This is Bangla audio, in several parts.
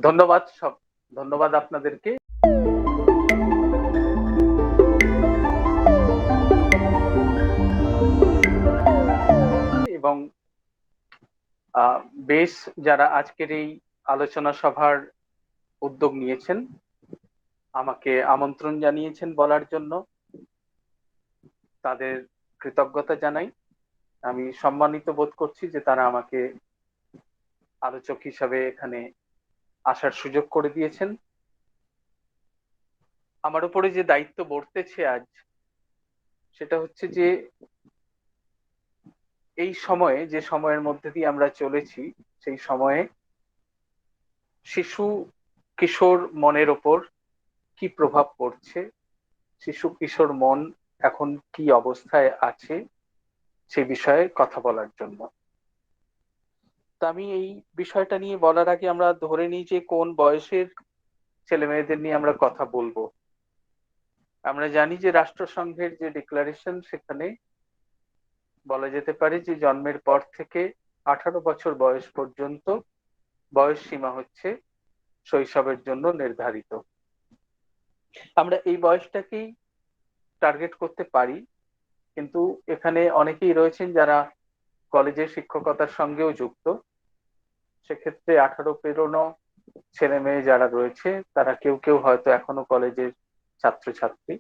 ধন্যবাদ ধন্যবাদ আপনাদেরকে। এবং বেশ যারা আজকের এই আলোচনা সভার উদ্যোগ নিয়েছেন, আমাকে আমন্ত্রণ জানিয়েছেন বলার জন্য, তাদের কৃতজ্ঞতা জানাই। আমি সম্মানিত বোধ করছি যে তারা আমাকে আলোচক হিসাবে এখানে আসার সুযোগ করে দিয়েছেন। আমার উপরে যে দায়িত্ব বর্তেছে আজ, সেটা হচ্ছে যে এই সময়ে, যে সময়ের মধ্যে দিয়ে আমরা চলেছি, সেই সময়ে শিশু কিশোর মনের ওপর কি প্রভাব পড়ছে, শিশু কিশোর মন এখন কি অবস্থায় আছে, সে বিষয়ে কথা বলার জন্য। তো আমি এই বিষয়টা নিয়ে বলার আগে আমরা ধরে নিই যে কোন বয়সের ছেলে মেয়েদের নিয়ে আমরা কথা বলবো। আমরা জানি যে রাষ্ট্রসংঘের যে ডিক্লারেশন, সেখানে বলা যেতে পারে যে জন্মের পর থেকে 18 বছর বয়স পর্যন্ত বয়স সীমা হচ্ছে শৈশবের জন্য নির্ধারিত। আমরা এই বয়সটাকেই টার্গেট করতে পারি, কিন্তু এখানে অনেকেই রয়েছেন যারা কলেজের শিক্ষকতার সঙ্গেও যুক্ত। সেক্ষেত্রে 18 পেরোনো ছেলে মেয়ে যারা রয়েছে, তারা কেউ কেউ হয়তো এখনো কলেজের ছাত্রছাত্রী,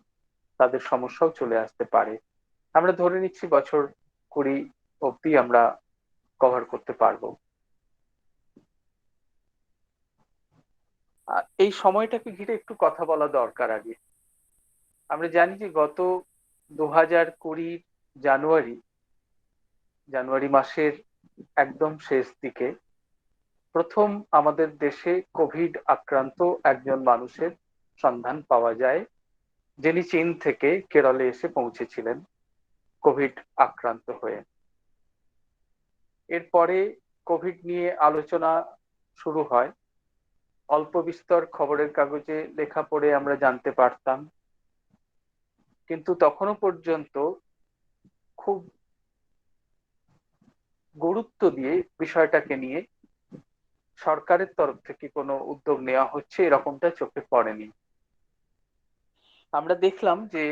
তাদের সমস্যাও চলে আসতে পারে। আমরা ধরে নিচ্ছি বছর 20 অব্দি আমরা কভার করতে পারবো। এই সময়টাকে ঘিরে একটু কথা বলা দরকার। আগে আমরা জানি যে গত 2020 জানুয়ারি জানুয়ারি মাসের একদম শেষ দিকে প্রথম আমাদের দেশে কোভিড আক্রান্ত একজন মানুষের সন্ধান পাওয়া যায়, যিনি চীন থেকে কেরলে এসে পৌঁছেছিলেন কোভিড আক্রান্ত হয়ে। এরপরে কোভিড নিয়ে আলোচনা শুরু হয়। অল্প বিস্তর খবরের কাগজে লেখা পড়ে আমরা জানতে পারতাম, কিন্তু তখনও পর্যন্ত খুব গুরুত্ব দিয়ে বিষয়টাকে নিয়ে সরকারের তরফ থেকে কোনো উদ্যোগ নেওয়া হচ্ছে এরকমটা চোখে পড়েনি। আমরা দেখলাম যে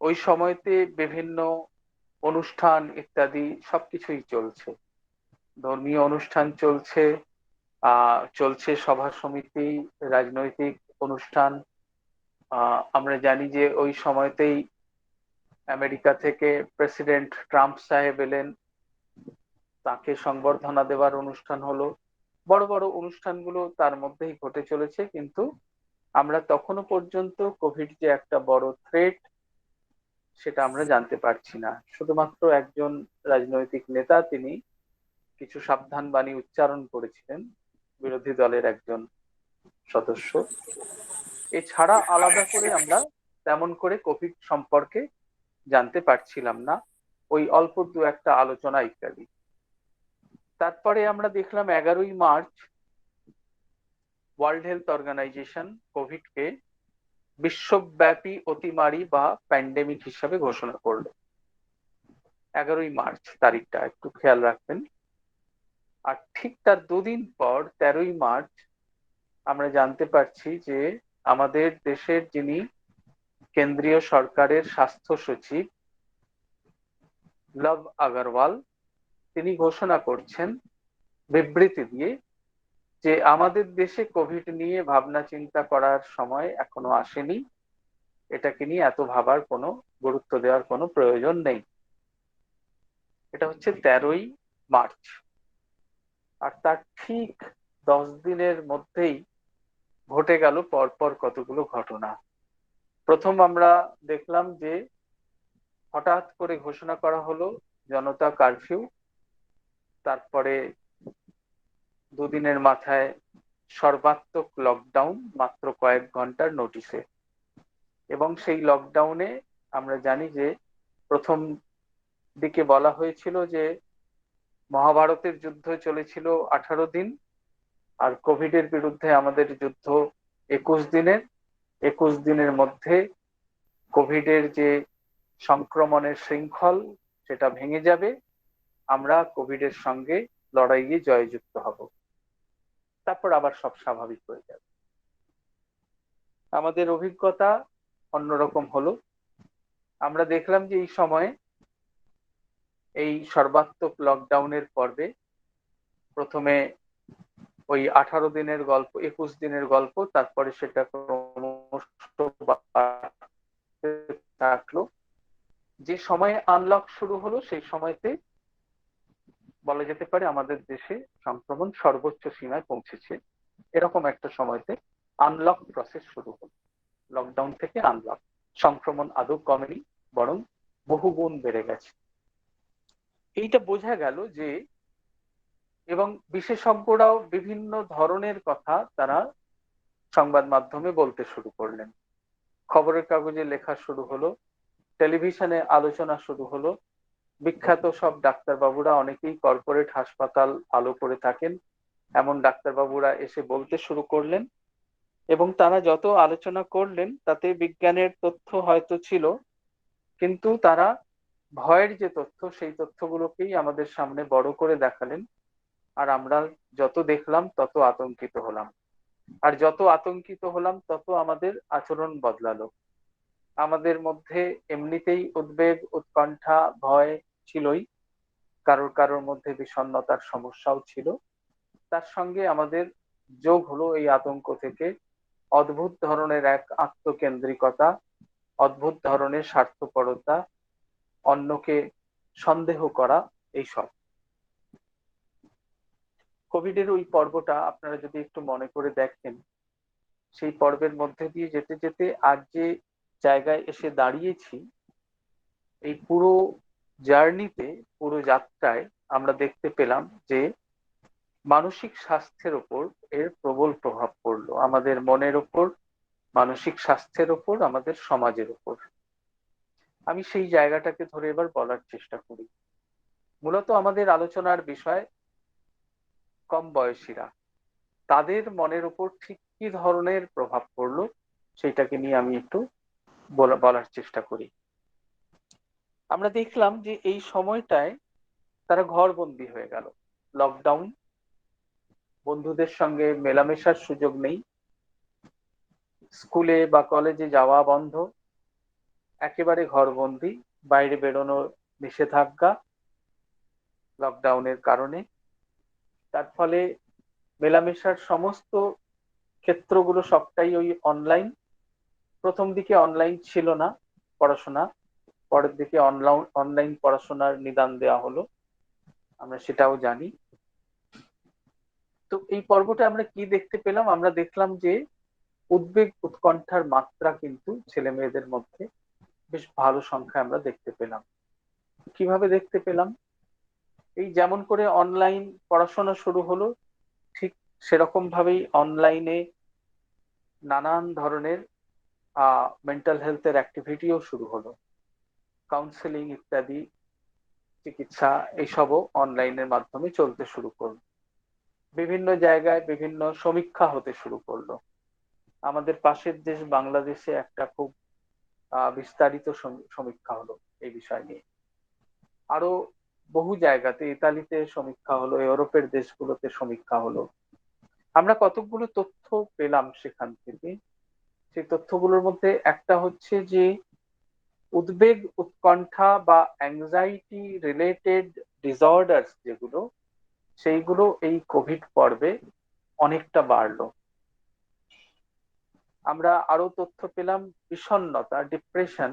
ওই সময়তে বিভিন্ন অনুষ্ঠান ইত্যাদি সবকিছুই চলছে, ধর্মীয় অনুষ্ঠান চলছে, চলছে সভা সমিতি, রাজনৈতিক অনুষ্ঠান। আমরা জানি যে ওই সময়তেই আমেরিকা থেকে প্রেসিডেন্ট ট্রাম্প সাহেব এলেন, তাকে সংবর্ধনা দেওয়ার অনুষ্ঠান হলো। বড় বড় অনুষ্ঠানগুলো তার মধ্যেই ঘটে চলেছে, কিন্তু আমরা তখনো পর্যন্ত কোভিড যে একটা বড় থ্রেট, সেটা আমরা জানতে পারছি না। শুধুমাত্র একজন রাজনৈতিক নেতা, তিনি কিছু সাবধান বাণী উচ্চারণ করেছিলেন, বিরোধী দলের একজন সদস্য। এছাড়া আলাদা করে আমরা তেমন করে কোভিড সম্পর্কে জানতে পারছিলাম না, ওই অল্প দু একটা আলোচনা ইত্যাদি। তারপরে আমরা দেখলাম 11ই মার্চ ওয়ার্ল্ড হেলথ অর্গানাইজেশন কোভিডকে বিশ্বব্যাপী অতিমারি বা প্যান্ডেমিক হিসাবে ঘোষণা করলো। 11ই মার্চ তারিখটা একটু খেয়াল রাখবেন। আর ঠিক তার দুদিন পর 13ই মার্চ আমরা জানতে পারছি যে আমাদের দেশের যিনি কেন্দ্রীয় সরকারের স্বাস্থ্য সচিব লব আগরওয়াল, তিনি ঘোষণা করছেন বিবৃতি দিয়ে যে আমাদের দেশে কোভিড নিয়ে ভাবনা চিন্তা করার সময় এখনো আসেনি, এটাকে নিয়ে এত ভাবার কোনো, গুরুত্ব দেওয়ার কোনো প্রয়োজন নেই। এটা হচ্ছে 13ই মার্চ। আর তার ঠিক 10 দিনের মধ্যেই ঘটে গেল পরপর কতগুলো ঘটনা। প্রথম আমরা দেখলাম যে হঠাৎ করে ঘোষণা করা হলো জনতা কারফিউ। তারপরে দুদিনের মাথায় সর্বাত্মক লকডাউন, মাত্র কয়েক ঘন্টার নোটিশে। এবং সেই লকডাউনে আমরা জানি যে প্রথম দিকে বলা হয়েছিল যে মহাভারতের যুদ্ধ চলেছিল 18 দিন, আর কোভিডের বিরুদ্ধে আমাদের যুদ্ধ 21 দিনের। 21 দিনের মধ্যে কোভিডের যে সংক্রমণের শৃঙ্খল, সেটা ভেঙে যাবে, আমরা কোভিডের সঙ্গে লড়াইয়ে জয়যুক্ত হব। তারপর আবার সব স্বাভাবিক হয়ে যাবে। আমাদের অভিজ্ঞতা অন্যরকম হলো। আমরা দেখলাম যে এই সময়ে, এই সর্বাত্মক লকডাউনের পর্বে প্রথমে ওই 18 দিনের গল্প, 21 দিনের গল্প, তারপরে সেটা ক্রমশ বাড়তে থাকলো। যে সময়ে আনলক শুরু হলো সেই সময়তে বলা যেতে পারে আমাদের দেশে সংক্রমণ সর্বোচ্চ সীমায় পৌঁছেছে। এরকম একটা সময়তে আনলক প্রসেস শুরু হলো। লকডাউন থেকে আনলক, সংক্রমণ আদৌ কমেনি, বরং বহুগুণ বেড়ে গেছে। এইটা বোঝা গেল যে, এবং বিশেষজ্ঞরাও বিভিন্ন ধরনের কথা তারা সংবাদ মাধ্যমে বলতে শুরু করলেন। খবরের কাগজে লেখা শুরু হলো, টেলিভিশনে আলোচনা শুরু হলো। বিখ্যাত সব ডাক্তারবাবুরা, অনেকেই কর্পোরেট হাসপাতাল আলো করে থাকেন, এমন ডাক্তারবাবুরা এসে বলতে শুরু করলেন। এবং তারা যত আলোচনা করলেন তাতে বিজ্ঞানের তথ্য হয়তো ছিল, কিন্তু তারা ভয়ের যে তথ্য, সেই তথ্যগুলোকেই আমাদের সামনে বড় করে দেখালেন। আর আমরা যত দেখলাম তত আতঙ্কিত হলাম। আর যত আতঙ্কিত হলাম তত আমাদের আচরণ বদলালো। আমাদের মধ্যে এমনিতেই উদ্বেগ, উৎকণ্ঠা, ভয় ছিলই, কারোর কারোর মধ্যে বিষণ্ণতার সমস্যাও ছিল। তার সঙ্গে আমাদের যোগ হলো এই আতঙ্ক থেকে অদ্ভুত ধরনের এক আত্মকেন্দ্রিকতা, অদ্ভুত ধরনের স্বার্থপরতা, অন্যকে সন্দেহ করা, এইসব। কোভিডের ওই পর্বটা আপনারা যদি একটু মনে করে দেখেন, সেই পর্বের মধ্যে দিয়ে যেতে যেতে আজ যে জায়গায় এসে দাঁড়িয়েছি, এই পুরো জার্নিতে, পুরো যাত্রায় আমরা দেখতে পেলাম যে মানসিক স্বাস্থ্যের উপর এর প্রবল প্রভাব পড়লো, আমাদের মনের উপর, মানসিক স্বাস্থ্যের উপর, আমাদের সমাজের উপর। আমি সেই জায়গাটাকে ধরে এবার বলার চেষ্টা করি। মূলত আমাদের আলোচনার বিষয় কম বয়সীরা, তাদের মনের উপর ঠিক কি ধরনের প্রভাব পড়লো সেটাকে নিয়ে আমি একটু বলার চেষ্টা করি। আমরা দেখলাম যে এই সময়টায় তারা ঘরবন্দি হয়ে গেল। লকডাউন, বন্ধুদের সঙ্গে মেলামেশার সুযোগ নেই, স্কুলে বা কলেজে যাওয়া বন্ধ, একেবারে ঘরবন্দি, বাইরে বেরোনোর নিষেধাজ্ঞা লকডাউনের কারণে। তার ফলে মেলামেশার সমস্ত ক্ষেত্রগুলো সবটাই ওই অনলাইন। প্রথম দিকে অনলাইন ছিল না পড়াশোনা, পরের দিকে অনলাইন পড়াশোনার নিদান দেওয়া হলো, আমরা সেটাও জানি। তো এই পর্বটা আমরা কি দেখতে পেলাম? আমরা দেখলাম যে উদ্বেগ, উৎকণ্ঠার মাত্রা কিন্তু ছেলে মেয়েদের মধ্যে বেশ ভালো সংখ্যা আমরা দেখতে পেলাম। কিভাবে দেখতে পেলাম? এই যেমন করে অনলাইন পড়াশোনা শুরু হলো, ঠিক সেরকম ভাবেই অনলাইনে নানান ধরনের মেন্টাল হেলথের অ্যাক্টিভিটিও শুরু হলো। কাউন্সেলিং ইত্যাদি, চিকিৎসা, এইসবও অনলাইনের মাধ্যমে চলতে শুরু করলো। বিভিন্ন জায়গায় বিভিন্ন সমীক্ষা হতে শুরু করলো। আমাদের পাশের দেশ বাংলাদেশে একটা খুব বিস্তারিত সমীক্ষা হলো এই বিষয় নিয়ে। আরো বহু জায়গাতে, ইতালিতে সমীক্ষা হলো, ইউরোপের দেশগুলোতে সমীক্ষা হলো। আমরা কতগুলো তথ্য পেলাম সেখান থেকে। সেই তথ্যগুলোর মধ্যে একটা হচ্ছে যে উদ্বেগ, উৎকণ্ঠা বা অ্যাংজাইটি রিলেটেড ডিসঅর্ডার্স যেগুলো, সেইগুলো এই কোভিড পর্বে অনেকটা বাড়লো। আমরা আরো তথ্য পেলাম, বিষণ্ণতা, ডিপ্রেশন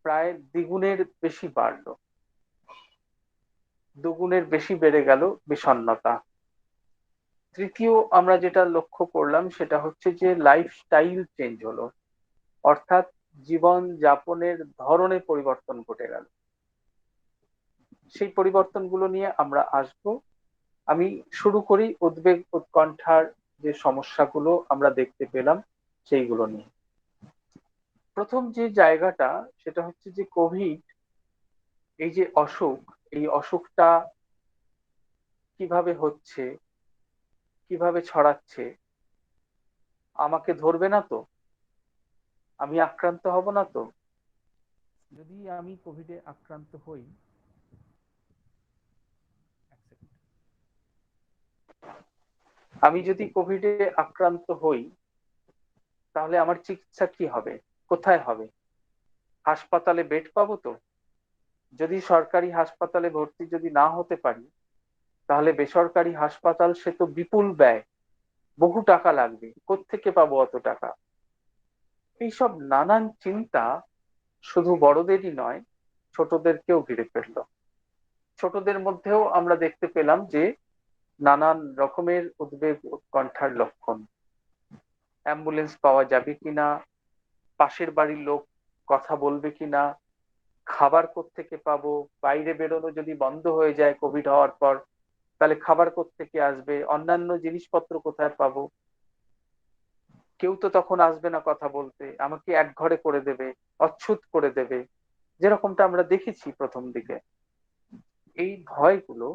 প্রায় দ্বিগুণের বেশি বাড়লো, দুগুণের বেশি বেড়ে গেল বিষণ্ণতা। তৃতীয় আমরা যেটা লক্ষ্য করলাম সেটা হচ্ছে যে লাইফস্টাইল চেঞ্জ হলো, অর্থাৎ জীবন যাপনের ধরনে পরিবর্তন ঘটে গেল। সেই পরিবর্তনগুলো নিয়ে আমরা আসব। আমি শুরু করি উদ্বেগ, উৎকণ্ঠার যে সমস্যাগুলো আমরা দেখতে পেলাম সেইগুলো নিয়ে। প্রথম যে জায়গাটা, সেটা হচ্ছে যে কোভিড, এই যে অসুখ, এই অসুখটা কিভাবে হচ্ছে, কিভাবে ছড়াচ্ছে, আমাকে ধরবে না তো? আমি আক্রান্ত হব না তো? যদি আমি কোভিডে আক্রান্ত হই, আমি যদি কোভিডে আক্রান্ত হই, তাহলে আমার চিকিৎসা কি হবে, কোথায় হবে? হাসপাতালে বেড পাবো তো? যদি সরকারি হাসপাতালে ভর্তি যদি না হতে পারি, তাহলে বেসরকারি হাসপাতাল, সে তো বিপুল ব্যয়, বহু টাকা লাগবে, কোত্থেকে পাবো অত টাকা? এইসব নানান চিন্তা শুধু বড়দেরই নয়, ছোটদেরকেও ঘিরে ফেললো। ছোটদের মধ্যেও আমরা দেখতে পেলাম যে নানান রকমের উদ্বেগ উৎকণ্ঠার লক্ষণ। অ্যাম্বুলেন্স পাওয়া যাবে কিনা, পাশের বাড়ির লোক কথা বলবে কিনা, খাবার কোত্থেকে পাবো, বাইরে বেরোনো যদি বন্ধ হয়ে যায় কোভিড হওয়ার পর, তাহলে খাবার কোত্থেকে আসবে, অন্যান্য জিনিসপত্র কোথায় পাবো? কেউ তো তখন আসবে না কথা বলতে, আমাকে এক ঘরে করে দেবে, অচ্ছুত করে দেবে, যেরকমটা আমরা দেখেছি প্রথম দিকে। এই ভয়গুলো,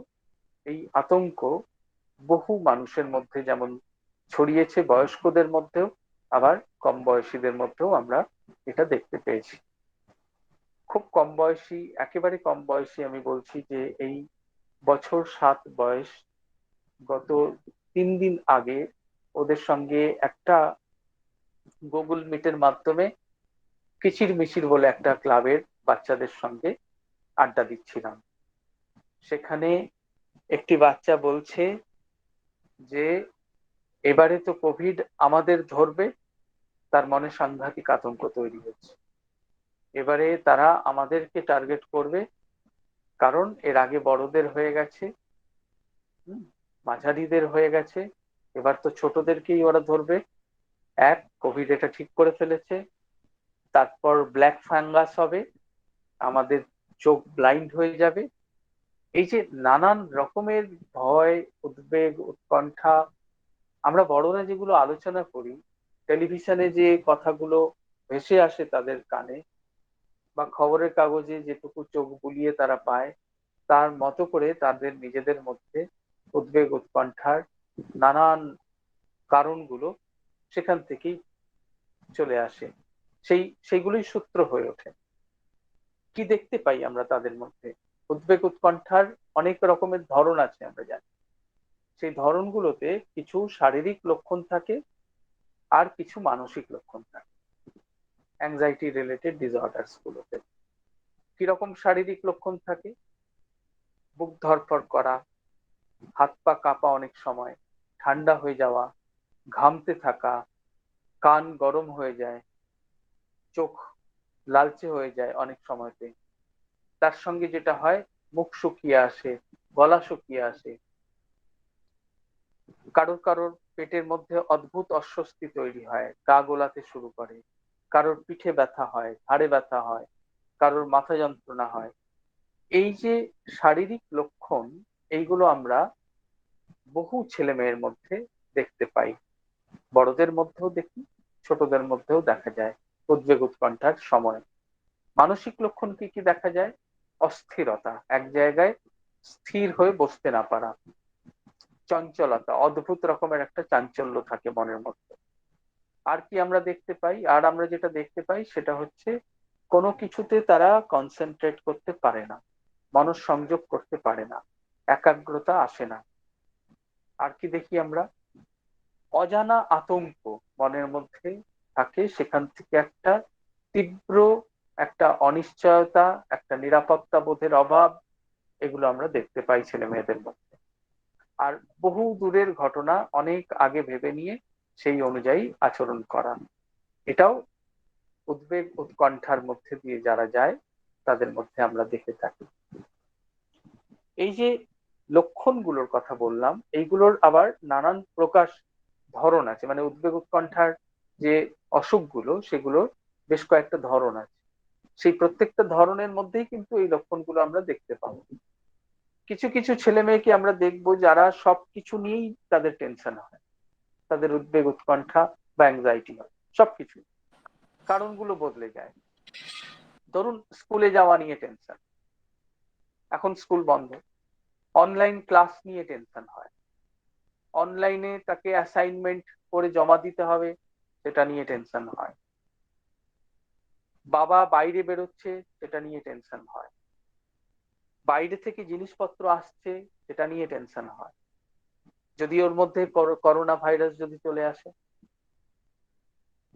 এই আতঙ্ক বহু মানুষের মধ্যে যেমন ছড়িয়েছে, বয়স্কদের মধ্যেও, আবার কম বয়সীদের মধ্যেও আমরা এটা দেখতে পেয়েছি। খুব কম বয়সী, একেবারে কম বয়সী, আমি বলছি যে এই বছর 7 বয়স, গত 3 দিন আগে ওদের সঙ্গে একটা গুগল মিটের মাধ্যমে কিচির মিচির বলে একটা ক্লাবের বাচ্চাদের সঙ্গে আড্ডা দিচ্ছিলাম। সেখানে একটি বাচ্চা বলছে যে এবারে তো কোভিড আমাদের ধরবে, তার মনে সাংঘাতিক আতঙ্ক তৈরি হচ্ছে। এবারে তারা আমাদেরকে টার্গেট করবে, কারণ এর আগে বড়দের হয়ে গেছে, মাঝারিদের হয়ে গেছে, এবার তো ছোটদেরকেই ওরা ধরবে। এক, কোভিড এটা ঠিক করে ফেলেছে। তারপর ব্ল্যাক ফাঙ্গাস হবে, আমাদের চোখ ব্লাইন্ড হয়ে যাবে। এই যে নানান রকমের ভয়, উদ্বেগ, উৎকণ্ঠা, আমরা বড়রা যেগুলো আলোচনা করি, টেলিভিশনে যে কথাগুলো ভেসে আসে তাদের কানে, বা খবরের কাগজে যেটুকু চোখ বুলিয়ে তারা পায়, তার মতো করে তাদের নিজেদের মধ্যে উদ্বেগ উৎকণ্ঠার নানান কারণগুলো সেখান থেকেই চলে আসে, সেইগুলোই সূত্র হয়ে ওঠে। কি দেখতে পাই আমরা তাদের মধ্যে? উদ্বেগ উৎকণ্ঠার অনেক রকমের ধরন আছে, আমরা জানি। সেই ধরনগুলোতে কিছু শারীরিক লক্ষণ থাকে, আর কিছু মানসিক লক্ষণ থাকে অ্যাংজাইটি রিলেটেড ডিসঅর্ডার্স গুলোতে। কিরকম শারীরিক লক্ষণ থাকে? বুক ধড়ফড় করা, হাত পা কাঁপা, অনেক সময় ঠান্ডা হয়ে যাওয়া, ঘামতে থাকা, কান গরম হয়ে যায়, চোখ লালচে হয়ে যায় অনেক সময়তে। তার সঙ্গে যেটা হয়, মুখ শুকিয়ে আসে, গলা শুকিয়ে আসে, কারোর কারোর পেটের মধ্যে অদ্ভুত অস্বস্তি তৈরি হয়, গা গোলাতে শুরু করে, কারোর পিঠে ব্যথা হয়, ঘাড়ে ব্যথা হয়, কারোর মাথা যন্ত্রণা হয়। এই যে শারীরিক লক্ষণ, এইগুলো আমরা বহু ছেলে মেয়ের মধ্যে দেখতে পাই, বড়দের মধ্যেও দেখি, ছোটদের মধ্যেও দেখা যায় উদ্বেগ উৎকণ্ঠার সময়। মানসিক লক্ষণ কি কি দেখা যায়? অস্থিরতা, এক জায়গায় স্থির হয়ে বসতে না পারা, চঞ্চলতা, অদ্ভুত রকমের একটা চাঞ্চল্য থাকে মনের মধ্যে। আর কি আমরা দেখতে পাই? আর আমরা যেটা দেখতে পাই সেটা হচ্ছে কোনো কিছুতে তারা কনসেন্ট্রেট করতে পারে না, মনোসংযোগ করতে পারে না, একাগ্রতা আসে না। আর কি দেখি আমরা? অজানা আতঙ্ক মনের মধ্যে থাকে, সেখান থেকে একটা তীব্র একটা অনিশ্চয়তা, একটা নিরাপত্তা বোধের অভাব, এগুলো আমরা দেখতে পাই ছেলে মেয়েদের মধ্যে। আর বহু দূরের ঘটনা অনেক আগে ভেবে নিয়ে সেই অনুযায়ী আচরণ করা, এটাও উদ্বেগ উৎকণ্ঠার মধ্যে দিয়ে যারা যায় তাদের মধ্যে আমরা দেখে থাকি। এই যে লক্ষণগুলোর কথা বললাম, এইগুলোর আবার নানান প্রকাশ, ধরন আছে। মানে উদ্বেগ উৎকণ্ঠার যে অসুখগুলো, সেগুলোর বেশ কয়েকটা ধরন আছে। সেই প্রত্যেকটা ধরনের মধ্যেই কিন্তু এই লক্ষণগুলো আমরা দেখতে পাবো। কিছু কিছু ছেলে মেয়েকে আমরা দেখবো যারা সবকিছু নিয়েই তাদের টেনশন হয়, তাদের উদ্বেগ উৎকণ্ঠা বা অ্যাংজাইটি হয় সবকিছু। কারণগুলো বদলে যায়। ধরুন স্কুলে যাওয়া নিয়ে টেনশন, এখন স্কুল বন্ধ, অনলাইন ক্লাস নিয়ে টেনশন হয়, অনলাইনে তাকে অ্যাসাইনমেন্ট করে জমা দিতে হবে, সেটা নিয়ে টেনশন হয়, বাবা বাইরে বেরোচ্ছে, সেটা নিয়ে টেনশন হয়, বাইরে থেকে জিনিসপত্র আসছে, সেটা নিয়ে টেনশন হয়। যদি ওর মধ্যে করোনা ভাইরাস যদি চলে আসে,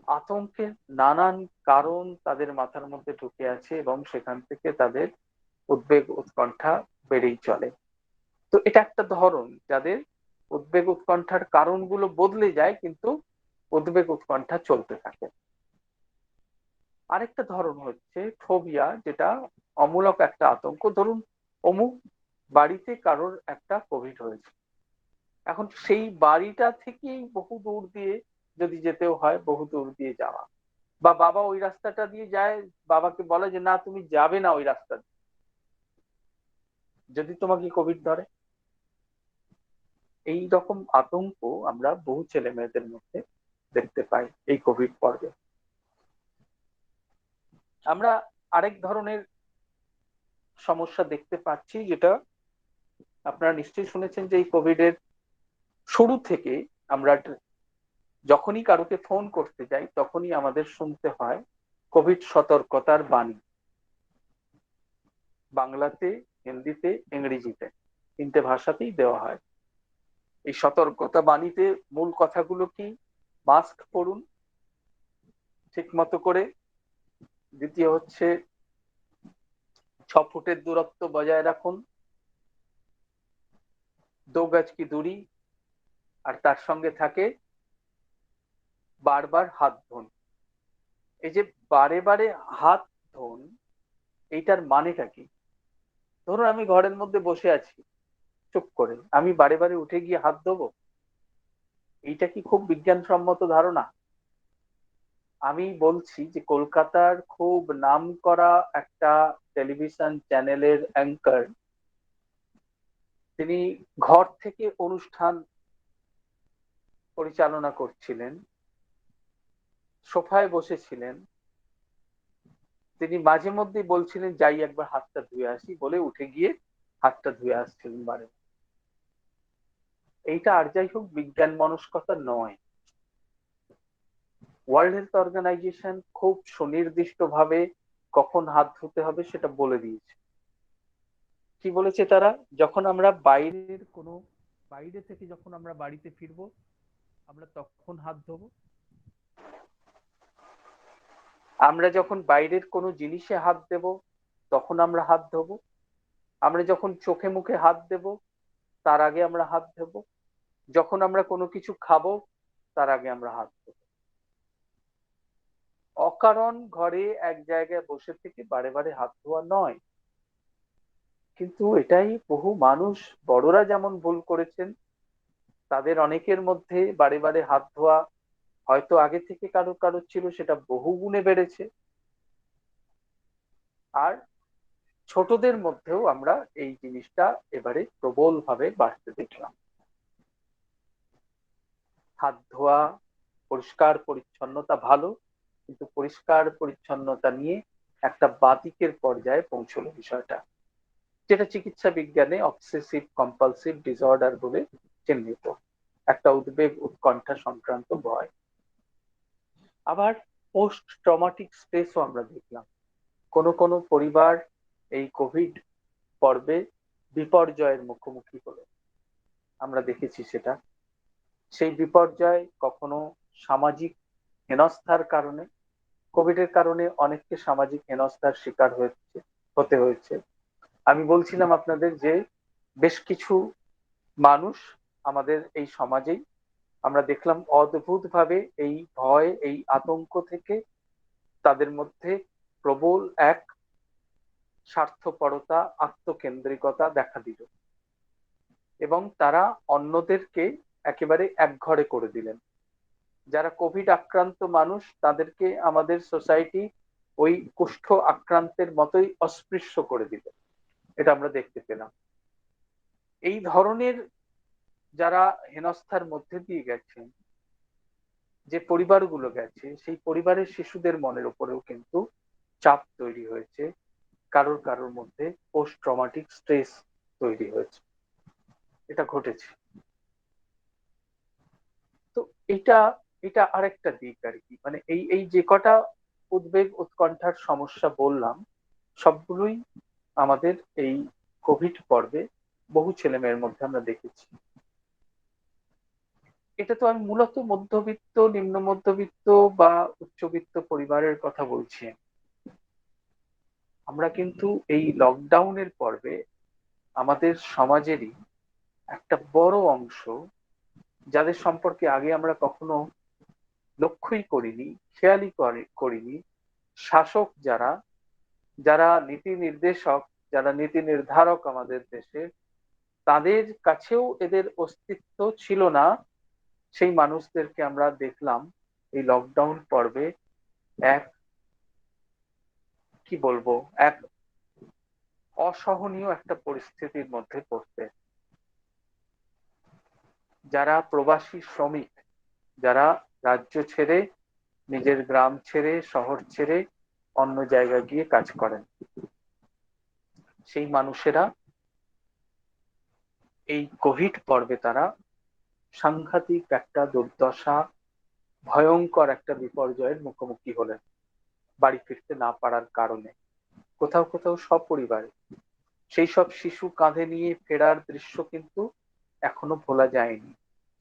আতঙ্কের নানান কারণ তাদের মাথার মধ্যে ঢুকে আছে এবং সেখান থেকে তাদের উদ্বেগ উৎকণ্ঠা বেড়েই চলে। তো এটা একটা ধরন, যাদের উদ্বেগ উৎকণ্ঠার কারণগুলো বদলে যায় কিন্তু উদ্বেগ উৎকণ্ঠা চলতে থাকে। আরেকটা ধরন হচ্ছে ফোবিয়া, যেটা অমূলক একটা আতঙ্ক। ধরুন অমুক বাড়িতে কারোর একটা কোভিড হয়েছে, এখন সেই বাড়িটা থেকেই বহু দূর দিয়ে যদি যেতেও হয়, বহু দূর দিয়ে যাওয়া, বা বাবা ওই রাস্তাটা দিয়ে যায়, বাবাকে বলে যে না তুমি যাবে না ওই রাস্তা দিয়ে, যদি তোমাকে কোভিড ধরে। এই রকম আতঙ্ক আমরা বহু ছেলে মেয়েদের মধ্যে দেখতে পাই এই কোভিড পর্বে। আমরা আরেক ধরনের সমস্যা দেখতে পাচ্ছি, যেটা আপনারা নিশ্চয়ই শুনেছেন, যে এই কোভিড এর শুরু থেকে আমরা যখনই কারোকে ফোন করতে যাই তখনই আমাদের শুনতে হয় কোভিড সতর্কতার বাণী। বাংলাতে, হিন্দিতে, ইংরেজিতে, তিনটে ভাষাতেই দেওয়া হয়। এই সতর্কতা বাণীতে মূল কথাগুলো কি? মাস্ক পরুন ঠিক মতো করে, দ্বিতীয় হচ্ছে 6 ফুটের দূরত্ব বজায় রাখুন, 2 গজ কি দূরি, আর তার সঙ্গে থাকে বারবার হাত ধোন। এই যে বারে বারে হাত ধোন, এইটার মানেটা কি? ধরুন আমি ঘরের মধ্যে বসে আছি চুপ করে, আমি বারে বারে উঠে গিয়ে হাত ধোবো? এইটা কি খুব বিজ্ঞানসম্মত ধারণা? আমি বলছি যে কলকাতার খুব নামকরা একটা টেলিভিশন চ্যানেলের অ্যাঙ্কার, তিনি ঘর থেকে অনুষ্ঠান পরিচালনা করছিলেন, সোফায় বসেছিলেন, তিনি মাঝে মধ্যেই বলছিলেন যাই একবার হাতটা ধুয়ে আসি, বলে উঠে গিয়ে হাতটা ধুয়ে আসছিলেন বারে। এইটা আর যাই হোক বিজ্ঞান মনস্কতা নয়। ওয়ার্ল্ড হেলথ অর্গানাইজেশন খুব সুনির্দিষ্ট ভাবে কখন হাত ধুতে হবে সেটা বলে দিয়েছে। কি বলেছে তারা? যখন আমরা বাইরে থেকে যখন আমরা বাড়িতে ফিরবো, আমরা তখন হাত ধোবো। আমরা যখন বাইরের কোনো জিনিসে হাত দেব, তখন আমরা হাত ধোবো। আমরা যখন চোখে মুখে হাত দেব, তার আগে আমরা হাত ধোবো। যখন আমরা কোনো কিছু খাবো, তার আগে আমরা হাত ধোবো। অকারণ ঘরে এক জায়গায় বসে থেকে বারে বারে হাত ধোয়া নয়। কিন্তু এটাই বহু মানুষ, বড়রা যেমন ভুল করেছেন, তাদের অনেকের মধ্যে বারে বারে হাত ধোয়া হয়তো আগে থেকে কারো কারো ছিল, সেটা বহু গুণে বেড়েছে। আর ছোটদের মধ্যেও আমরা এই জিনিসটা এবারে প্রবল ভাবে বাড়তে দেখলাম। হাত ধোয়া, পরিষ্কার পরিচ্ছন্নতা ভালো, কিন্তু পরিষ্কার পরিচ্ছন্নতা নিয়ে একটা বাতিকের পর্যায়ে পৌঁছলো বিষয়টা, যেটা চিকিৎসা বিজ্ঞানে অবসেসিভ কম্পালসিভ ডিসঅর্ডার বলে চিহ্নিত, একটা উদ্বেগ উৎকণ্ঠা সংক্রান্ত ভয়। আবার পোস্ট ট্রমাটিক স্ট্রেসও আমরা দেখলাম। কোনো পরিবার এই কোভিড পর্বে বিপর্যয়ের মুখোমুখি হলো, আমরা দেখেছি সেটা। সেই বিপর্যয় কখনো সামাজিক হেনস্থার কারণে, কোভিডের কারণে অনেককে সামাজিক হেনস্থার শিকার হতে হয়েছে। আমি বলছিলাম আপনাদের যে বেশ কিছু মানুষ আমাদের এই সমাজেই আমরা দেখলাম অদ্ভুত ভাবে এই ভয়, এই আতঙ্ক থেকে তাদের মধ্যে প্রবল এক স্বার্থপরতা, আত্মকেন্দ্রিকতা দেখা দিল, এবং তারা অন্যদেরকে একেবারে একঘরে করে দিলেন। যারা কোভিড আক্রান্ত মানুষ, তাদেরকে আমাদের সোসাইটি ওই কুষ্ঠ আক্রান্তের মতোই অস্পৃশ্য করে দিল, এটা আমরা দেখতে পেলাম। এই ধরনের যারা হেনস্থার মধ্যে দিয়ে গেছেন, যে পরিবারগুলো গেছে, সেই পরিবারের শিশুদের মনের উপরেও কিন্তু চাপ তৈরি হয়েছে, কারোর কারোর মধ্যে পোস্ট ট্রমাটিক স্ট্রেস তৈরি হয়েছে, এটা ঘটেছে। তো এটা এটা আরেকটা দিক আর কি, মানে এই এই যে কটা উদ্বেগ উৎকণ্ঠার সমস্যা বললাম, সবগুলোই আমাদের এই কোভিড পর্বে বহু ছেলে মেয়ের মধ্যে আমরা দেখেছি। এটা তো আমি মূলত মধ্যবিত্ত, নিম্ন মধ্যবিত্ত বা উচ্চবিত্ত পরিবারের কথা বলছি। আমরা কিন্তু এই লকডাউনের পর্বে আমাদের সমাজেরই একটা বড় অংশ, যাদের সম্পর্কে আগে আমরা কখনো লক্ষ্যই করিনি, খেয়ালই করিনি, শাসক যারা, যারা নীতি নির্দেশক, যারা নীতি নির্ধারক আমাদের দেশে, তাদের কাছেও এদের অস্তিত্ব ছিল না। সেই মানুষদেরকে আমরা দেখলাম এই লকডাউন পর্বে এক, কি বলবো, এক অসহনীয় একটা পরিস্থিতির মধ্যে পড়তে। যারা প্রবাসী শ্রমিক, যারা রাজ্য ছেড়ে, নিজের গ্রাম ছেড়ে, শহর ছেড়ে অন্য জায়গায় গিয়ে কাজ করেন, সেই মানুষেরা এই কোভিড পর্বে তারা সাংঘাতিক একটা দুর্দশা, ভয়ঙ্কর একটা বিপর্যয়ের মুখোমুখি হলেন বাড়ি ফিরতে না পারার কারণে। কোথাও কোথাও সপরিবারে সেই সব শিশু কাঁধে নিয়ে ফেরার দৃশ্য কিন্তু এখনো ভোলা যায়নি,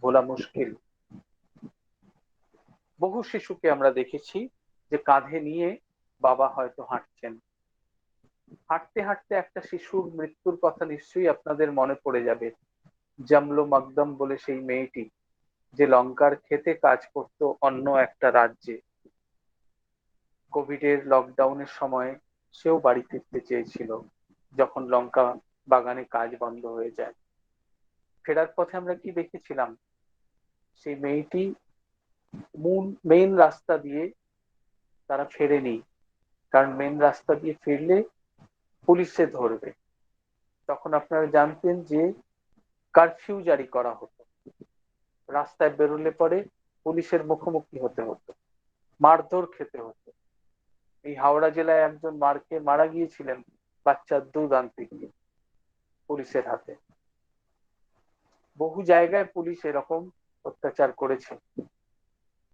ভোলা মুশকিল। বহু শিশুকে আমরা দেখেছি যে কাঁধে নিয়ে বাবা হয়তো হাঁটছেন। হাঁটতে হাঁটতে একটা শিশুর মৃত্যুর কথা নিশ্চয়ই আপনাদের মনে পড়ে যাবে। জামলো মাকদম বলে সেই মেয়েটি, যে লঙ্কার খেতে কাজ করত অন্য একটা রাজ্যে, কোভিড এর লকডাউনের সময় সেও বাড়ি ফিরতে চেয়েছিল যখন লঙ্কা বাগানে কাজ বন্ধ হয়ে যায়। ফেরার পথে আমরা কি দেখেছিলাম, সেই মেয়েটি মেইন রাস্তা দিয়ে তারা ফেরেনি, কারণ মেইন রাস্তা দিয়ে ফিরলে পুলিশে ধরবে। তখন আপনারা জানতেন যে কারফিউ জারি করা হতো, রাস্তায় বেরোলে পরে পুলিশের মুখোমুখি হতে হতো, মারধর খেতে হতো। এই হাওড়া জেলায় একজন মারা গিয়েছিলেন বাচ্চার দুধ আনতে গিয়ে পুলিশের হাতে। বহু জায়গায় পুলিশ এরকম অত্যাচার করেছে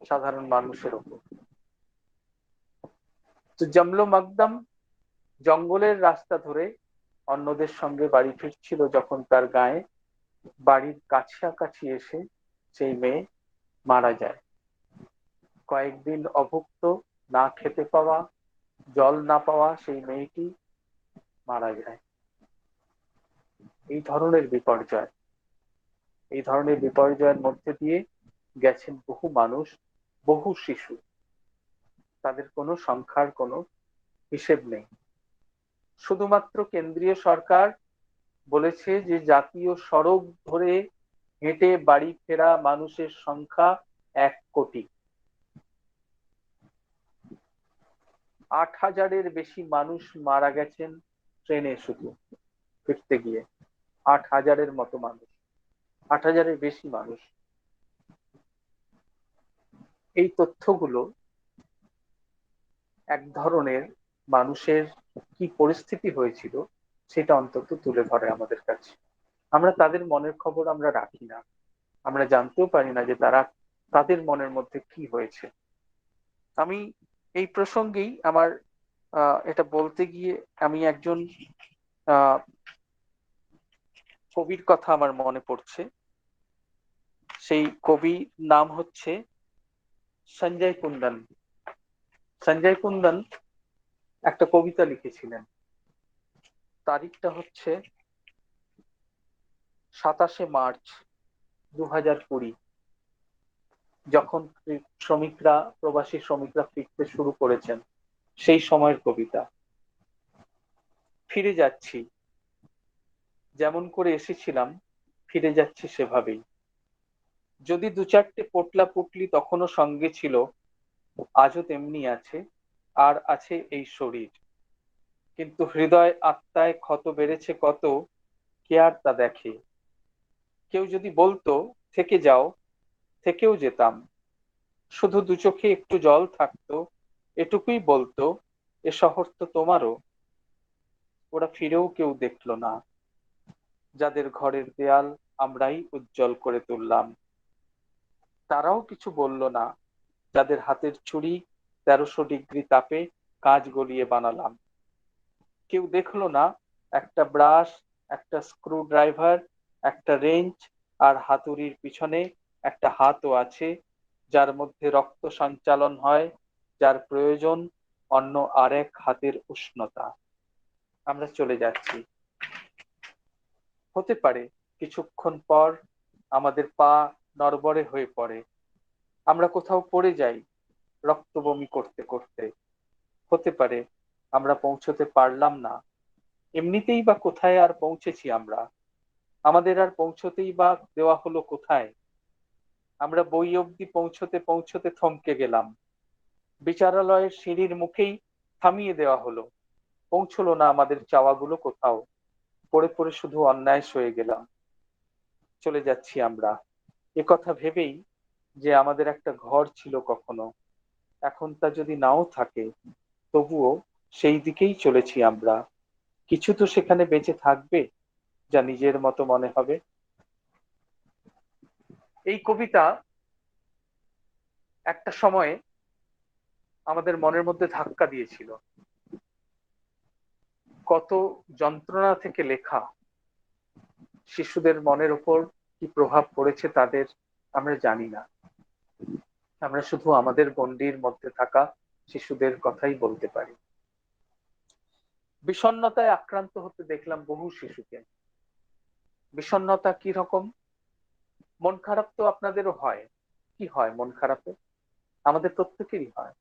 সাধারণ মানুষের উপর। তো জামলো মাকদম জঙ্গলের রাস্তা ধরে অন্যদের সঙ্গে বাড়ি ফিরছিল, যখন তার গায়ে বাড়ির কাছাকাছি এসে সেই মেয়ে মারা যায়। কয়েকদিন অভুক্ত, না খেতে পাওয়া, জল না পাওয়া সেই মেয়েটি মারা যায়। এই ধরনের বিপর্যয়, এই ধরনের বিপর্যয়ের মধ্যে দিয়ে গেছেন বহু মানুষ, বহু শিশু, তাদের কোনো সংখ্যার কোনো হিসেব নেই। শুধুমাত্র কেন্দ্রীয় সরকার বলেছে যে জাতীয় সড়ক ধরে হেঁটে বাড়ি ফেরা মানুষের সংখ্যা 1 কোটি। 8,000-এর বেশি মানুষ মারা গেছেন ট্রেনে শুধু ফিরতে গিয়ে। 8,000-এর মতো মানুষ, 8,000-এর বেশি মানুষ। এই তথ্যগুলো এক ধরনের মানুষের কি পরিস্থিতি হয়েছিল সেটা অন্তত তুলে ধরে আমাদের কাছে। আমরা তাদের মনের খবর আমরা রাখি না, আমরা জানতেও পারি না যে তারা, তাদের মনের মধ্যে কি হয়েছে। আমি এই প্রসঙ্গেই আমার এটা বলতে গিয়ে আমি একজন কবির কথা আমার মনে পড়ছে। সেই কবি নাম হচ্ছে সঞ্জয় কুন্দন। সঞ্জয় কুন্দন একটা কবিতা লিখেছিলেন, তারিখটা হচ্ছে 27 মার্চ 2020, যখন প্রবাসী শ্রমিকরা ফিরতে শুরু করেছেন সেই সময়ের কবিতা। ফিরে যাচ্ছি, যেমন করে এসেছিলাম ফিরে যাচ্ছি সেভাবেই। যদি 2-4টে পোটলা পুটলি তখনও সঙ্গে ছিল, আজও তেমনি আছে, আর আছে এই শরীর। কিন্তু হৃদয় আত্মায় ক্ষত বেড়েছে কত, কে আর তা দেখে। কেউ যদি বলতো থেকে যাও, থেকেও যেতাম। শুধু 2 চোখে একটু জল থাকতো, এটুকুই বলতো এ শহর তো তোমারও। ওরা ফিরেও কেউ দেখলো না, যাদের ঘরের দেয়াল আমরাই উজ্জ্বল করে তুললাম। তারাও কিছু বলল না, যাদের হাতের ছুরি 1300 ডিগ্রি তাপে কাঁচ গলিয়ে বানালাম। কেউ দেখলো না একটা ব্রাশ, একটা স্ক্রু ড্রাইভার, একটা রেঞ্চ আর হাতুড়ির পিছনে একটা হাতও আছে যার মধ্যে রক্ত সঞ্চালন হয়, যার প্রয়োজন অন্য আরেক হাতের উষ্ণতা। আমরা চলে যাচ্ছি। হতে পারে কিছুক্ষণ পর আমাদের পা নড়বড়ে হয়ে পড়ে, আমরা কোথাও পড়ে যাই রক্ত বমি করতে করতে। হতে পারে আমরা পৌঁছতে পারলাম না, এমনিতেই বা কোথায় আর পৌঁছেছি আমরা, আমাদের আর পৌঁছতেই বা দেওয়া হলো কোথায়? আমরা বই অবধি পৌঁছতে পৌঁছতে থমকে গেলাম, বিচারালয়ের সিঁড়ির মুখেই থামিয়ে দেওয়া হলো, পৌঁছলো না আমাদের চাওয়াগুলো কোথাও, পড়ে পড়ে শুধু অন্যায় সয়ে গেলাম। চলে যাচ্ছি আমরা কথা ভেবেই যে আমাদের একটা ঘর ছিল কখনো, এখন তা যদি নাও থাকে তবুও সেই দিকেই চলেছি আমরা। কিছু তো সেখানে বেঁচে থাকবে যা নিজের মতো মনে হবে। এই কবিতা একটা সময়ে আমাদের মনের মধ্যে ধাক্কা দিয়েছিল। কত যন্ত্রণা থেকে লেখা, শিশুদের মনের উপর কি প্রভাব পড়েছে তাদের আমরা জানি না। আমরা শুধু আমাদের গণ্ডির মধ্যে থাকা শিশুদের কথাই বলতে পারি। বিষণ্ণতায় আক্রান্ত হতে দেখলাম বহু শিশুকে। বিষণ্ণতা কি রকম? মন খারাপ তো আপনাদেরও হয়। কি হয় মন খারাপে? আমাদের প্রত্যেকেরই হয়।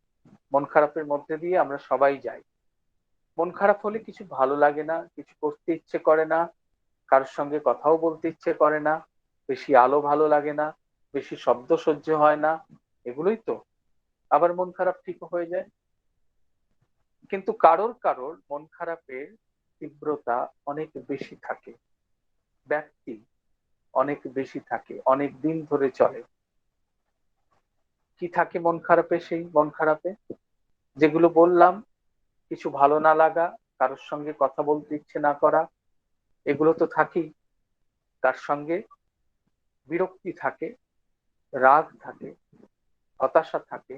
মন খারাপের মধ্যে দিয়ে আমরা সবাই যাই। মন খারাপ হলে কিছু ভালো লাগে না, কিছু করতে ইচ্ছে করে না, কারোর সঙ্গে কথাও বলতে ইচ্ছে করে না, বেশি আলো ভালো লাগে না, বেশি শব্দ সহ্য হয় না, এগুলোই তো। আবার মন খারাপ ঠিক হয়ে যায়। কিন্তু কারোর কারোর মন খারাপের তীব্রতা অনেক বেশি থাকে, ব্যাপ্তি অনেক বেশি থাকে, অনেক দিন ধরে চলে। কি থাকে মন খারাপে? সেই মন খারাপে যেগুলো বললাম, কিছু ভালো না লাগা, কারোর সঙ্গে কথা বলতে ইচ্ছে না করা, এগুলো তো থাকেই। তার সঙ্গে বিরক্তি থাকে, রাগ থাকে, হতাশা থাকে,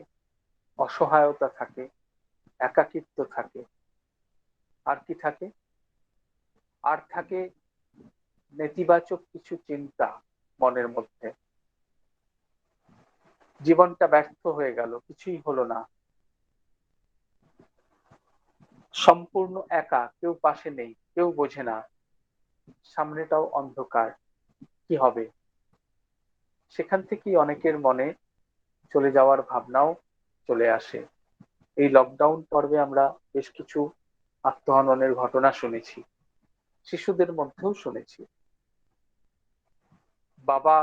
অসহায়তা থাকে, একাকিত্ব থাকে। আর কি থাকে? আর থাকে নেতিবাচক কিছু চিন্তা মনের মধ্যে। জীবনটা ব্যর্থ হয়ে গেল, কিছুই হলো না, সম্পূর্ণ একা, কেউ পাশে নেই, কেউ বোঝে না, সামনেটাও অন্ধকার, কি হবে? সেখান থেকেই অনেকের মনে চলে যাওয়ার ভাবনাও চলে আসে। এই লকডাউন পর্বে আমরা বেশ কিছু আত্মহননের ঘটনা শুনেছি, শিশুদের মধ্যেও শুনেছি। বাবা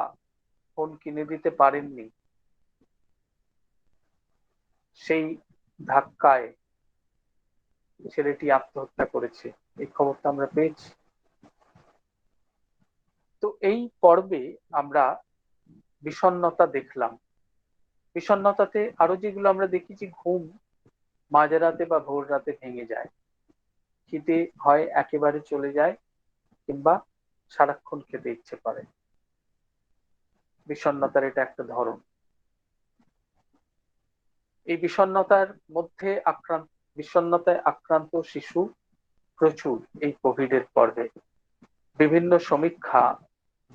ফোন কিনে দিতে পারেননি, সেই ধাক্কায় ছেলেটি আত্মহত্যা করেছে, এই খবরটা আমরা পেয়েছি। তো এই পর্বে আমরা বিষণ্ণতা দেখলাম। বিষণ্ণতাতে আরো যেগুলো আমরা দেখেছি, ঘুম মাঝরাতে বা ভোর রাতে ভেঙে যায়, খিদে হয় একেবারে চলে যায়, কিংবা সারাক্ষণ খেতে ইচ্ছে করে। বিষণ্ণতার এটা একটা ধরন। এই বিষণ্ণতায় আক্রান্ত শিশু প্রচুর এই কোভিড এর পর্বে। বিভিন্ন সমীক্ষা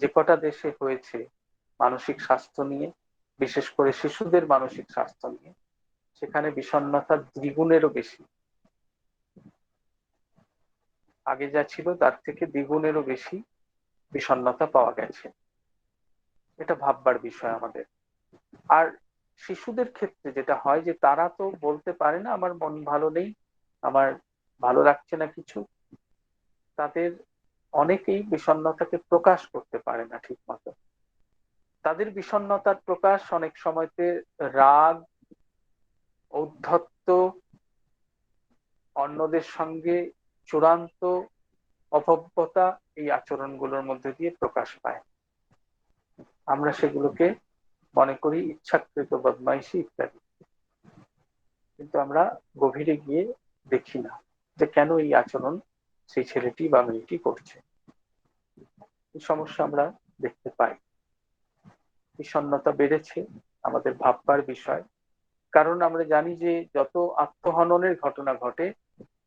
যে কটা দেশে হয়েছে মানসিক স্বাস্থ্য নিয়ে, বিশেষ করে শিশুদের মানসিক স্বাস্থ্য নিয়ে, সেখানে বিষণ্ণতা দ্বিগুণেরও বেশি। আগে যা ছিল তার থেকে দ্বিগুণেরও বেশি বিষণ্ণতা পাওয়া গেছে। এটা ভাববার বিষয় আমাদের। আর শিশুদের ক্ষেত্রে যেটা হয় যে তারা তো বলতে পারে না আমার মন ভালো নেই, আমার ভালো লাগছে না কিছু। তাদের অনেকেই বিষণ্ণতাকে প্রকাশ করতে পারে না ঠিক মতো। তাদের বিষণ্ণতার প্রকাশ অনেক সময়তে রাগ, ঔদ্ধত্য, অন্যদের সঙ্গে চূড়ান্ত অভব্যতা, এই আচরণগুলোর মধ্যে দিয়ে প্রকাশ পায়। আমরা সেগুলোকে মনে করি ইচ্ছাকৃত বদমাইশি ইত্যাদি, কিন্তু আমরা গভীরে গিয়ে দেখি না যে কেন এই আচরণ সেই ছেলেটি বা মেয়েটি করছে। এই সমস্যা আমরা দেখতে পাই। বিষণ্ণতা বেড়েছে, আমাদের ভাববার বিষয়। কারণ আমরা জানি যে যত আত্মহননের ঘটনা ঘটে,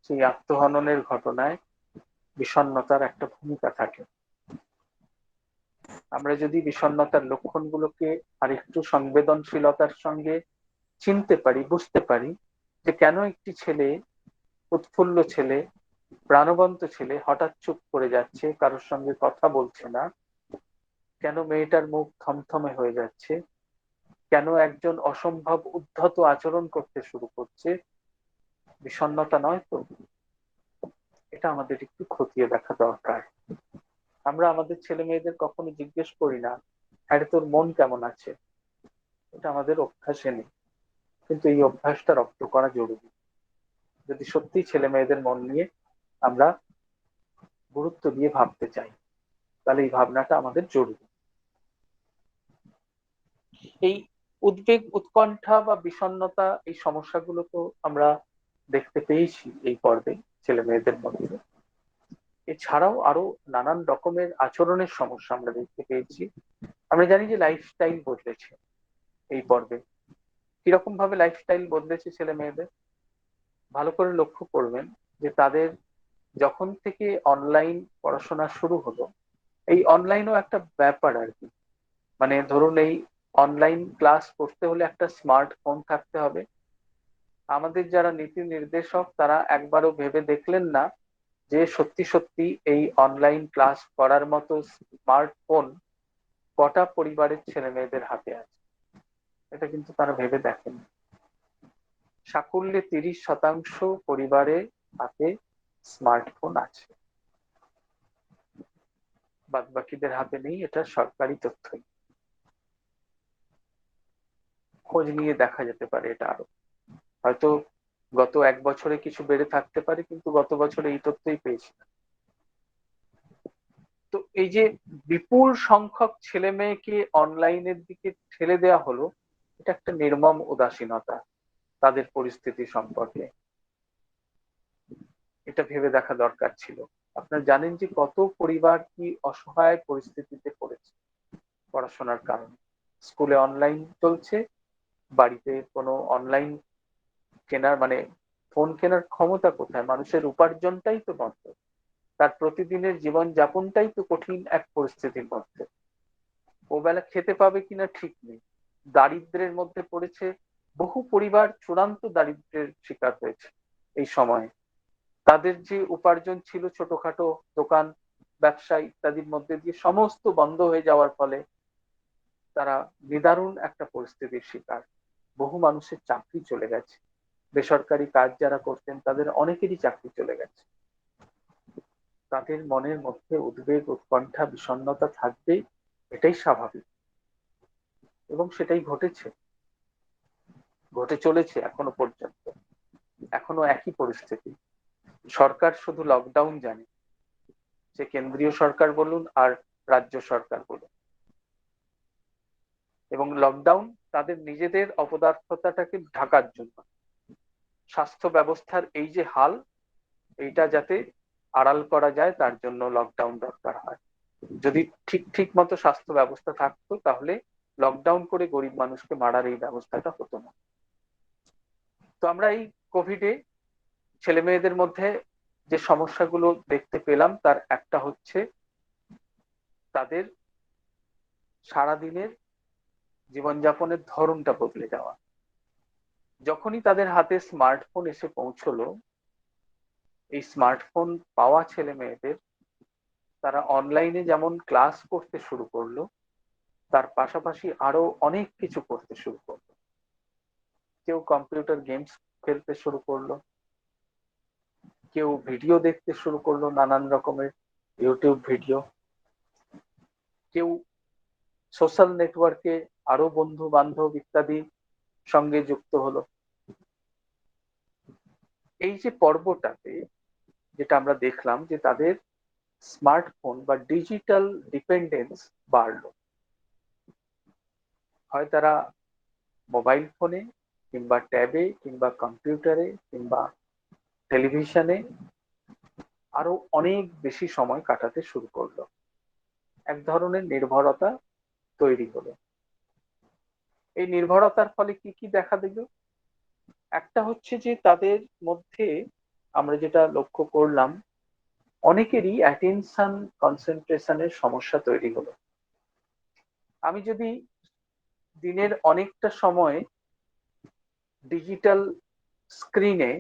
সেই আত্মহননের ঘটনায় বিষণ্ণতার একটা ভূমিকা থাকে। আমরা যদি বিষণ্ণতার লক্ষণগুলোকে আরেকটু সংবেদনশীলতার সঙ্গে চিনতে পারি, বুঝতে পারি যে কেন একটি ছেলে, উৎফুল্ল ছেলে, প্রাণবন্ত ছেলে হঠাৎ চুপ করে যাচ্ছে, কারোর সঙ্গে কথা বলছে না, কেন মেয়েটার মুখ থমথমে হয়ে যাচ্ছে, কেন একজন অসম্ভব উদ্ধত আচরণ করতে শুরু করছে, বিষণ্ণতা নয় তো? এটা আমাদের একটু খতিয়ে দেখা দরকার। আমরা আমাদের ছেলে মেয়েদের কখনো জিজ্ঞেস করি না, আরে তোর মন কেমন আছে? এটা আমাদের অভ্যাসে নেই, কিন্তু এই অভ্যাসটা রপ্ত করা জরুরি যদি সত্যি ছেলে মেয়েদের মন নিয়ে আমরা গুরুত্ব দিয়ে ভাবতে চাই। তাহলে এই ভাবনাটা আমাদের জরুরি। এই উদ্বেগ, উৎকণ্ঠা বা বিষণ্ণতা, এই সমস্যাগুলো তো আমরা দেখতে পেয়েছি এই পর্বে ছেলে মেয়েদের মধ্যে। এছাড়াও আরো নানান রকমের আচরণের সমস্যা আমরা দেখতে পেয়েছি। আমরা জানি যে লাইফস্টাইল বদলেছে এই পর্বে। কিরকম ভাবে লাইফস্টাইল বদলেছে ছেলে মেয়েদের? ভালো করে লক্ষ্য করবেন যে তাদের যখন থেকে অনলাইন পড়াশোনা শুরু হলো, এই অনলাইনও একটা ব্যাপার আর কি। মানে ধরুন, এই অনলাইন ক্লাস করতে হলে একটা স্মার্টফোন থাকতে হবে। আমাদের যারা নীতি নির্দেশক তারা একবারও ভেবে দেখলেন না যে সত্যি সত্যি এই অনলাইন ক্লাস করার মতো স্মার্টফোন কটা পরিবারের ছেলে মেয়েদের হাতে আছে। এটা কিন্তু তারা ভেবে দেখেন। সাকুল্যে 30% পরিবারে হাতে স্মার্টফোন আছে, বাদ বাকিদের হাতে নেই। এটা সরকারি তথ্যই, খোঁজ নিয়ে দেখা যেতে পারে। এটা আরো হয়তো গত 1 বছরে কিছু বেড়ে থাকতে পারে, কিন্তু গত বছরে এই তথ্যই পেয়েছি। তো এই যে বিপুল সংখ্যক ছেলে মেয়েকে অনলাইনের দিকে ঠেলে দেওয়া হলো, এটা একটা নির্মম উদাসীনতা তাদের পরিস্থিতি সম্পর্কে। এটা ভেবে দেখা দরকার ছিল। আপনারা জানেন যে কত পরিবার কি অসহায় পরিস্থিতিতে পড়েছে পড়াশোনার কারণে। স্কুলে অনলাইন চলছে, বাড়িতে কোনো অনলাইন কেনার মানে ফোন কেনার ক্ষমতা কোথায়? মানুষের উপার্জনটাই তো বন্ধ, তার প্রতিদিনের জীবন যাপনটাই তো কঠিন এক পরিস্থিতির মধ্যে। ওবেলা খেতে পাবে কিনা ঠিক নেই, দারিদ্রের মধ্যে পড়েছে বহু পরিবার, চূড়ান্ত দারিদ্রের শিকার হয়েছে এই সময়ে। তাদের যে উপার্জন ছিল ছোটখাটো দোকান, ব্যবসা ইত্যাদির মধ্যে দিয়ে সমস্ত বন্ধ হয়ে যাওয়ার ফলে তারা নিদারুণ একটা পরিস্থিতির শিকার। বহু মানুষের চাকরি চলে গেছে, বেসরকারি কাজ যারা করতেন তাদের অনেকেরই চাকরি চলে গেছে। তাদের মনের মধ্যে উদ্বেগ, উৎকণ্ঠা, বিষণ্ণতা থাকবেই, এটাই স্বাভাবিক। এবং সেটাই ঘটেছে, ঘটে চলেছে এখনো পর্যন্ত। এখনো একই পরিস্থিতি। সরকার শুধু লকডাউন জানে, সে কেন্দ্রীয় সরকার বলুন আর রাজ্য সরকার বলুন। এবং লকডাউন তাদের নিজেদের অপদার্থতাটাকে ঢাকার জন্য। স্বাস্থ্য ব্যবস্থার এই যে হাল, এইটা যাতে আড়াল করা যায় তার জন্য লকডাউন দরকার হয়। যদি ঠিক মতো স্বাস্থ্য ব্যবস্থা থাকতো তাহলে লকডাউন করে গরিব মানুষকে মারার এই ব্যবস্থাটা হতো না। তো আমরা এই কোভিডে ছেলে মেয়েদের মধ্যে যে সমস্যাগুলো দেখতে পেলাম তার একটা হচ্ছে তাদের সারাদিনের জীবনযাপনের ধরনটা বদলে যাওয়া। যখনই তাদের হাতে স্মার্টফোন এসে পৌঁছলো, এই স্মার্টফোন পাওয়া ছেলে মেয়েদের, তারা অনলাইনে যেমন ক্লাস করতে শুরু করলো, তার পাশাপাশি আরো অনেক কিছু করতে শুরু করলো। কেউ কম্পিউটার গেমস খেলতে শুরু করলো, কেউ ভিডিও দেখতে শুরু করলো, নানান রকমের ইউটিউব ভিডিও, কেউ সোশ্যাল নেটওয়ার্কে আরো বন্ধু বান্ধব ইত্যাদি সঙ্গে যুক্ত হলো। এই যে পর্বটাতে যেটা আমরা দেখলাম যে তাদের স্মার্টফোন বা ডিজিটাল ডিপেন্ডেন্স বাড়লো। হয় তারা মোবাইল ফোনে কিংবা ট্যাবে কিংবা কম্পিউটারে কিংবা টেলিভিশনে আরো অনেক বেশি সময় কাটাতে শুরু করলো। এক ধরনের নির্ভরতা তৈরি হলো। এই নির্ভরতার ফলে কি কি দেখা দিল? একটা হচ্ছে যে তাদের মধ্যে আমরা যেটা লক্ষ্য করলাম, অনেকেরই অ্যাটেনশন কনসেন্ট্রেশনের সমস্যা তৈরি হলো। আমি যদি দিনের অনেকটা সময় ডিজিটাল স্ক্রিনে,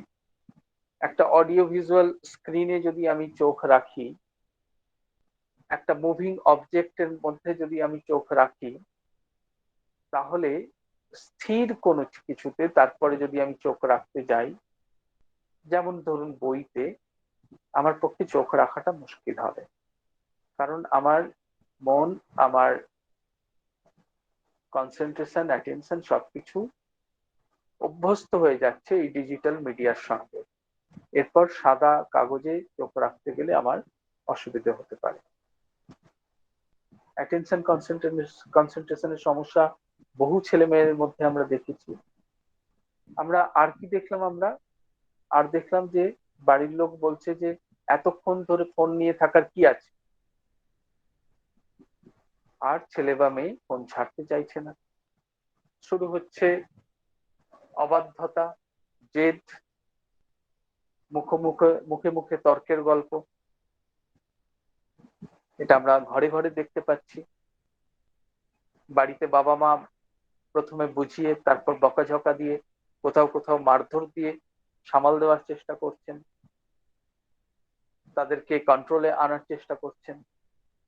একটা অডিও ভিজুয়াল স্ক্রিনে যদি আমি চোখ রাখি, একটা মুভিং অবজেক্টের মধ্যে যদি আমি চোখ রাখি, তাহলে স্থির কোনো কিছুতে তারপরে যদি আমি চোখ রাখতে যাই, যেমন ধরুন বইতে, আমার পক্ষে চোখ রাখাটা মুশকিল হবে। কারণ আমার মন, আমার কনসেন্ট্রেশন, অ্যাটেনশন সবকিছু অভ্যস্ত হয়ে যাচ্ছে এই ডিজিটাল মিডিয়ার সঙ্গে। এরপর সাদা কাগজে চোখ রাখতে গেলে আমার অসুবিধা হতে পারে। অ্যাটেনশন কনসেন্ট্রেশনের সমস্যা বহু ছেলে মেয়ের মধ্যে আমরা দেখেছি। আমরা আর কি দেখলাম, আমরা আর দেখলাম যে বাড়ির লোক বলছে যে এতক্ষণ ধরে ফোন নিয়ে থাকার কি আছে, আর ছেলে বা মেয়ে ফোন ছাড়তে চাইছে না। শুরু হচ্ছে অবাধ্যতা, জেদ, মুখে মুখে তর্কের গল্প। এটা আমরা ঘরে ঘরে দেখতে পাচ্ছি। বাড়িতে বাবা মা প্রথমে বুঝিয়ে, তারপর বকাঝকা দিয়ে, কোথাও কোথাও মারধর দিয়ে সামাল দেওয়ার চেষ্টা করছেন, তাদেরকে কন্ট্রোলে আনার চেষ্টা করছেন।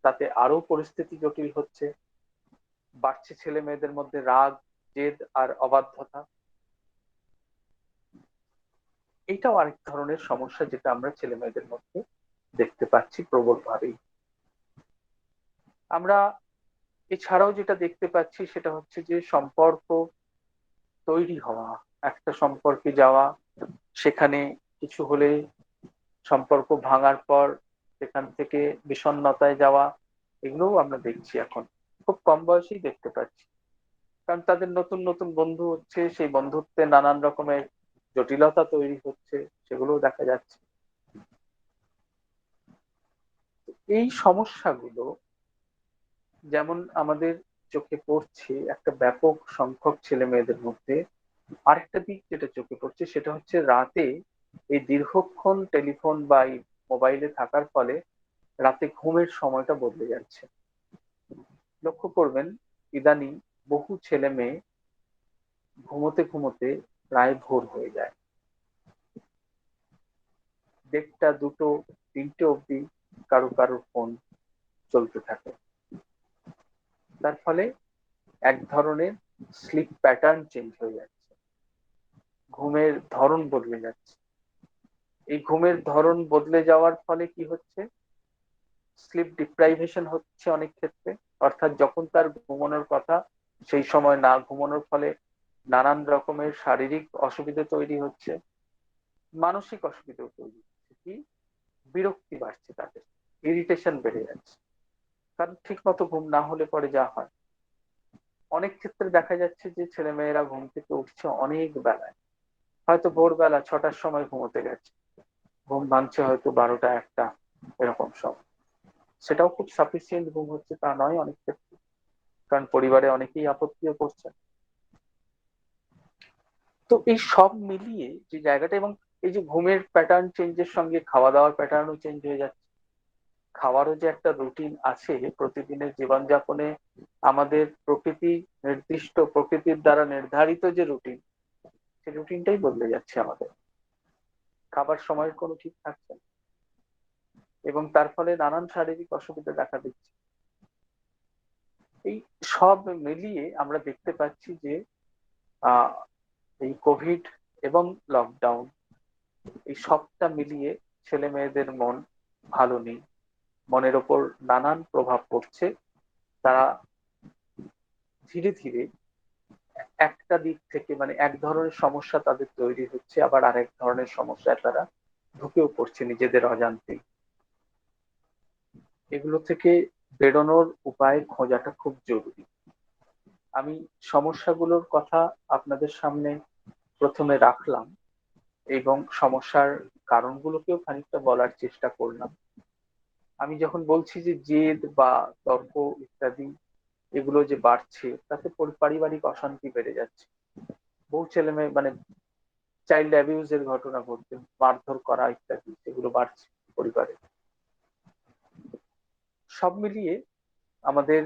তাতে আরো পরিস্থিতি জটিল হচ্ছে, বাড়ছে ছেলে মেয়েদের মধ্যে রাগ, জেদ আর অবাধ্যতা। এইটাও আরেক ধরনের সমস্যা, যেটা আমরা ছেলে মেয়েদের মধ্যে দেখতে পাচ্ছি প্রবল ভাবেই। আমরা এছাড়াও যেটা দেখতে পাচ্ছি সেটা হচ্ছে যে সম্পর্ক তৈরি হওয়া, একটা সম্পর্কে যাওয়া, সেখানে কিছু হলে সম্পর্ক ভাঙার পর সেখান থেকে বিষণ্ণতায় যাওয়া, এগুলোও আমরা দেখছি এখন, খুব কম বয়সেই দেখতে পাচ্ছি। কারণ তাদের নতুন নতুন বন্ধু হচ্ছে, সেই বন্ধুত্বে নানান রকমের জটিলতা তৈরি হচ্ছে, সেগুলোও দেখা যাচ্ছে। এই সমস্যাগুলো যেমন আমাদের চোখে পড়ছে একটা ব্যাপক সংখ্যক ছেলে মেয়েদের মধ্যে, আরেকটা দিক যেটা চোখে পড়ছে সেটা হচ্ছে রাতে এই দীর্ঘক্ষণ টেলিফোন বা এই মোবাইলে থাকার ফলে রাতে ঘুমের সময়টা বদলে যাচ্ছে। লক্ষ্য করবেন ইদানিং বহু ছেলে মেয়ে ঘুমোতে ঘুমোতে প্রায় ভোর হয়ে যায়, 1টা 2টো 3টে অব্দি কারো কারো ফোন চলতে থাকে। তার ফলে এক ধরনের স্লিপ প্যাটার্ন চেঞ্জ হয়ে যাচ্ছে, ঘুমের ধরন বদলে যাচ্ছে। এই ঘুমের ধরন বদলে যাওয়ার ফলে কি হচ্ছে, স্লিপ ডিপ্রাইভেশন হচ্ছে অনেক ক্ষেত্রে। অর্থাৎ যখন তার ঘুমানোর কথা সেই সময় না ঘুমানোর ফলে নানান রকমের শারীরিক অসুবিধা তৈরি হচ্ছে, মানসিক অসুবিধাও তৈরি হচ্ছে। কি, বিরক্তি বাড়ছে, তাদের ইরিটেশন বেড়ে যাচ্ছে। কারণ ঠিক মতো ঘুম না হলে পরে যা হয়, অনেক ক্ষেত্রে দেখা যাচ্ছে যে ছেলে মেয়েরা ঘুম থেকে উঠছে অনেক বেলায়, হয়তো ভোরবেলা 6টার সময় ঘুমোতে গেছে, ঘুম ভাঙছে হয়তো 12টা 1টা এরকম সময়। সেটাও খুব সাফিসিয়েন্ট ঘুম হচ্ছে তা নয় অনেক ক্ষেত্রে, কারণ পরিবারে অনেকেই আপত্তিও করছেন। তো এই সব মিলিয়ে যে জায়গাটা, এবং এই যে ঘুমের প্যাটার্ন চেঞ্জের সঙ্গে খাওয়া দাওয়ার প্যাটার্নও চেঞ্জ হয়ে যাচ্ছে। খাওয়ারও যে একটা রুটিন আছে প্রতিদিনের জীবনযাপনে, আমাদের প্রকৃতির দ্বারা নির্ধারিত যে রুটিন, সেই রুটিনটাই বদলে যাচ্ছে আমাদের। খাবার সময়ের কোনো ঠিক থাকছে না, এবং তার ফলে নানান শারীরিক অসুবিধা দেখা দিচ্ছে। এই সব মিলিয়ে আমরা দেখতে পাচ্ছি যে আহ এই কোভিড এবং লকডাউন, এই সবটা মিলিয়ে ছেলে মেয়েদের মন ভালো নেই, মনের ওপর নানান প্রভাব পড়ছে। তারা ধীরে ধীরে একটা দিক থেকে, মানে এক ধরনের সমস্যা তাদের তৈরি হচ্ছে, আবার আরেক ধরনের সমস্যায় তারা ঢুকেও পড়ছে নিজেদের অজান্তেই। এগুলো থেকে বেরোনোর উপায় খোঁজাটা খুব জরুরি। আমি সমস্যাগুলোর কথা আপনাদের সামনে প্রথমে রাখলাম, এবং সমস্যার কারণগুলোকেও খানিকটা বলার চেষ্টা করলাম। আমি যখন বলছি যে জেদ বা তর্ক ইত্যাদি এগুলো যে বাড়ছে, তাতে পারিবারিক অশান্তি বেড়ে যাচ্ছে। বহু ছেলে মেয়ে, মানে চাইল্ড অ্যাবিউজ এর ঘটনা ঘটছে, মারধর করা ইত্যাদি, এগুলো বাড়ছে পরিবারে। সব মিলিয়ে আমাদের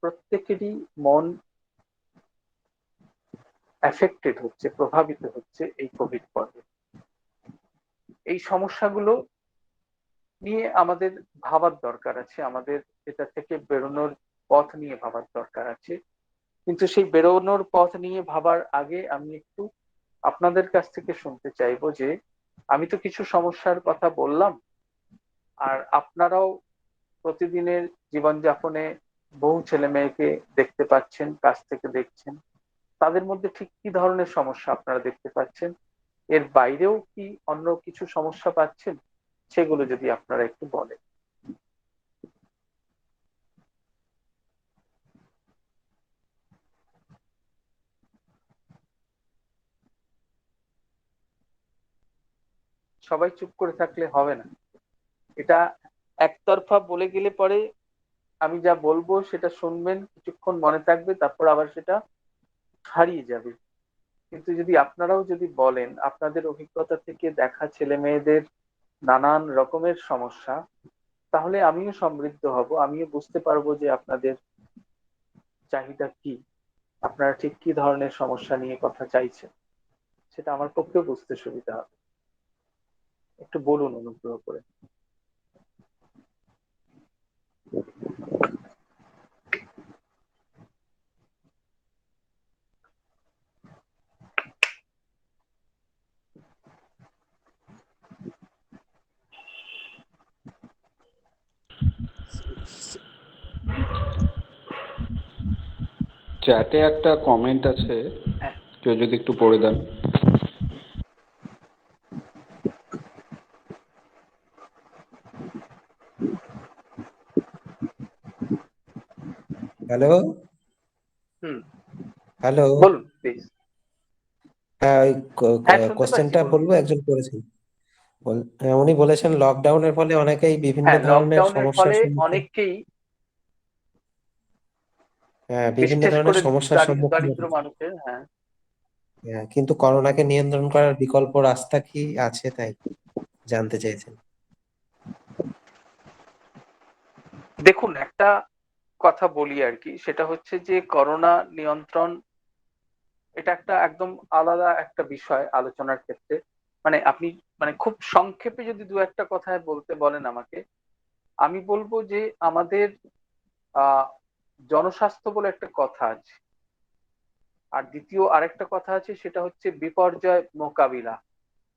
প্রত্যেকেরই মন এফেক্টেড হচ্ছে, প্রভাবিত হচ্ছে এই কোভিড পর্বে। এই সমস্যাগুলো নিয়ে আমাদের ভাবার দরকার আছে, আমাদের এটা থেকে বেরোনোর পথ নিয়ে ভাবার দরকার আছে। কিন্তু সেই বেরোনোর পথ নিয়ে ভাবার আগে আমি একটু আপনাদের কাছ থেকে শুনতে চাইবো যে আমি তো কিছু সমস্যার কথা বললাম, আর আপনারাও প্রতিদিনের জীবনযাপনে বহু ছেলে মেয়েকে দেখতে পাচ্ছেন, কাছ থেকে দেখছেন। তাদের মধ্যে ঠিক কি ধরনের সমস্যা আপনারা দেখতে পাচ্ছেন? এর বাইরেও কি অন্য কিছু সমস্যা পাচ্ছেন? সেগুলো যদি আপনারা একটু বলেন। সবাই চুপ করে থাকলে হবে না, এটা একতরফা বলে গেলে পরে আমি যা বলবো সেটা শুনবেন, কিছুক্ষণ মনে থাকবে, তারপর আবার সেটা হারিয়ে যাবে। কিন্তু যদি আপনারাও যদি বলেন আপনাদের অভিজ্ঞতা থেকে দেখা ছেলে মেয়েদের নানান রকমের সমস্যা, তাহলে আমিও সমৃদ্ধ হব, আমিও বুঝতে পারবো যে আপনাদের চাহিদা কি, আপনারা ঠিক কি ধরনের সমস্যা নিয়ে কথা চাইছেন, সেটা আমার পক্ষেও বুঝতে সুবিধা হবে। একটু বলুন অনুগ্রহ করে। চ্যাটে একটা কমেন্ট আছে, কেউ যদি একটু পড়ে দেন। হ্যালো। হুম, হ্যালো। বলুন প্লিজ। হ্যাঁ, ওই হ্যাঁ, শুনতে পাচ্ছি, কোশ্চেনটা বলুন। বলবো। একজন করেছেন, উনি বলেছেন লকডাউনের ফলে অনেকেই বিভিন্ন হ্যাঁ, ধরনের লকডাউনের সমস্যার ফলে সম্মুখীন। অনেকেই, হ্যাঁ, বিভিন্ন বিশেষ ধরনের করে সমস্যার সম্মুখীন দরিদ্র হচ্ছে। মানুষের। হ্যাঁ, হ্যাঁ, কিন্তু করোনাকে নিয়ন্ত্রণ করার বিকল্প রাস্তা কি আছে তাই জানতে চাইছেন। দেখুন, একটা কথা বলি আর কি, সেটা হচ্ছে যে করোনা নিয়ন্ত্রণ এটা একটা একদম আলাদা একটা বিষয় আলোচনার ক্ষেত্রে। মানে আপনি, মানে খুব সংক্ষেপে যদি দু একটা কথায় বলতে বলেন আমাকে, আমি বলবো যে আমাদের আহ জনস্বাস্থ্য বলে একটা কথা আছে, আর দ্বিতীয় আরেকটা কথা আছে, সেটা হচ্ছে বিপর্যয় মোকাবিলা।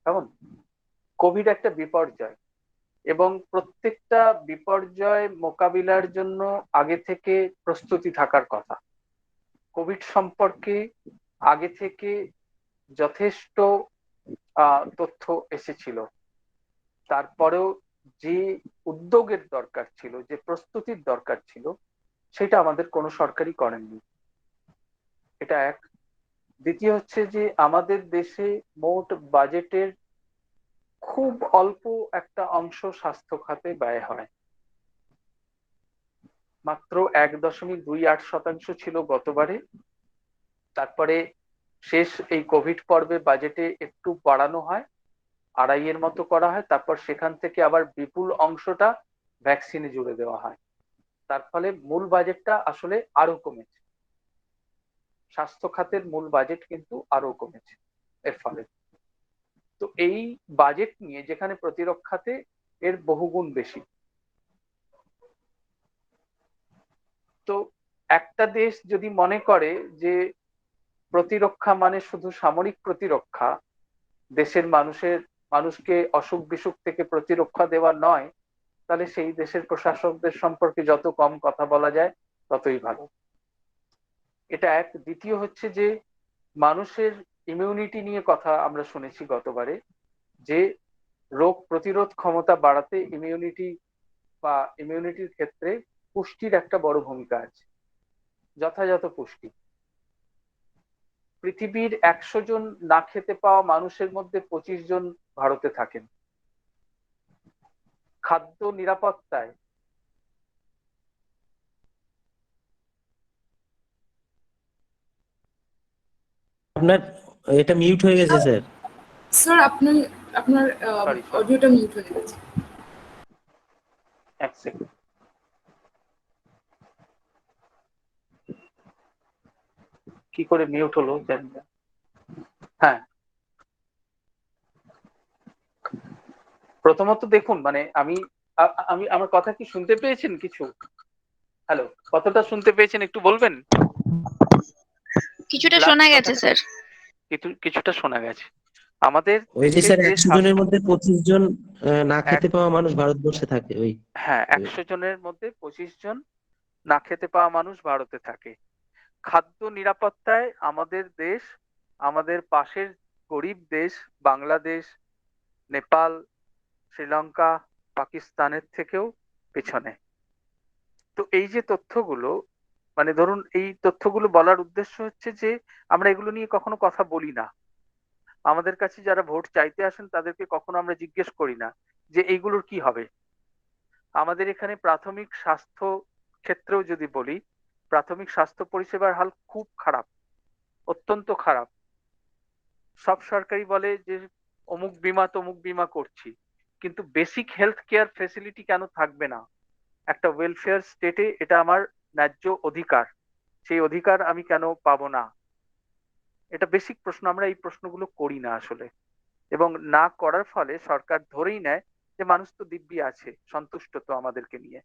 কেমন? কোভিড একটা বিপর্যয়, এবং প্রত্যেকটা বিপর্যয় মোকাবিলার জন্য আগে থেকে প্রস্তুতি থাকার কথা। কোভিড সম্পর্কে আগে থেকে যথেষ্ট তথ্য এসেছিল, তারপরেও যে উদ্যোগের দরকার ছিল, যে প্রস্তুতির দরকার ছিল, সেটা আমাদের কোনো সরকারই করেননি। এটা এক। দ্বিতীয় হচ্ছে যে আমাদের দেশে মোট বাজেটের খুব অল্প একটা অংশ স্বাস্থ্য খাতে ব্যয় হয়, মাত্র 1.28% ছিল গতবারে। তারপরে শেষ এই কোভিড পর্বে বাজেটে একটু বাড়ানো হয়, 2.5 মতো করা হয়, তারপর সেখান থেকে আবার বিপুল অংশটা ভ্যাকসিনে জুড়ে দেওয়া হয়। তার ফলে মূল বাজেটটা আসলে আরো কমেছে, স্বাস্থ্য খাতের মূল বাজেট কিন্তু আরো কমেছে এর ফলে। তো এই বাজেট নিয়ে, যেখানে প্রতিরক্ষাতে এর বহুগুণ বেশি, তো একটা দেশ যদি মনে করে যে প্রতিরক্ষা মানে শুধু সামরিক প্রতিরক্ষা, দেশের মানুষকে অসুখ বিসুখ থেকে প্রতিরক্ষা দেওয়া নয়, তাহলে সেই দেশের প্রশাসকদের সম্পর্কে যত কম কথা বলা যায় ততই ভালো। এটা এক। দ্বিতীয় হচ্ছে যে মানুষের ইমিউনিটি নিয়ে কথা আমরা শুনেছি গতবারে, যে রোগ প্রতিরোধ ক্ষমতা বাড়াতে ইমিউনিটি বা ইমিউনিটির ক্ষেত্রে পুষ্টির একটা বড় ভূমিকা আছে, যথাযথ পুষ্টি। পৃথিবীর 100 জন না খেতে পাওয়া মানুষের মধ্যে 25 জন ভারতে থাকেন। খাদ্য নিরাপত্তায় আপনার এটা মিউট হয়ে গেছে স্যার। স্যার আপনার সরি সরি, অডিওটা মিউট হয়ে গেছে। এক সেকেন্ড। কি করে মিউট হলো জানি না। হ্যাঁ, প্রথমত দেখুন, মানে আমি আমি আমার কথা কি শুনতে পেয়েছেন কিছু? হ্যালো, কতটা শুনতে পেয়েছেন একটু বলবেন? কিছুটা লাস্ট শোনা কথা গেছে স্যার। কিছুটা শোনা গেছে। আমাদের ওই যে স্যার যে 100 জনের মধ্যে 25 জন না এক খেতে পাওয়া মানুষ ভারতবর্ষে থাকে ওই। হ্যাঁ, 100 জনের মধ্যে 25 জন না খেতে পাওয়া মানুষ ভারতে থাকে। খাদ্য নিরাপত্তায় আমাদের দেশ, আমাদের পাশের গরিব দেশ বাংলাদেশ, নেপাল, শ্রীলঙ্কা, পাকিস্তানের থেকেও পেছনে। তো এই যে তথ্যগুলো, মানে ধরুন এই তথ্যগুলো বলার উদ্দেশ্য হচ্ছে যে আমরা এগুলো নিয়ে কখনো কথা বলি না। আমাদের কাছে যারা ভোট চাইতে আসেন তাদেরকে কখনো আমরা জিজ্ঞেস করি না যে এইগুলোর কি হবে। আমাদের এখানে প্রাথমিক স্বাস্থ্য ক্ষেত্রেও যদি বলি, প্রাথমিক স্বাস্থ্য পরিষেবার হাল খুব খারাপ, অত্যন্ত খারাপ। সব সরকারি বলে যে অমুক বীমা তমুক বীমা করছি, কিন্তু বেসিক হেলথ কেয়ার ফেসিলিটি কেন থাকবে না? একটা ওয়েলফেয়ার স্টেটে এটা আমার ন্যায্য অধিকার, সেই অধিকার আমি কেন পাবো না? এটা বেসিক প্রশ্ন, আমরা এই প্রশ্নগুলো করি না আসলে। এবং না করার ফলে সরকার ধরেই নেয় যে মানুষ তো দিব্যি আছে, সন্তুষ্ট তো আমাদেরকে নিয়ে।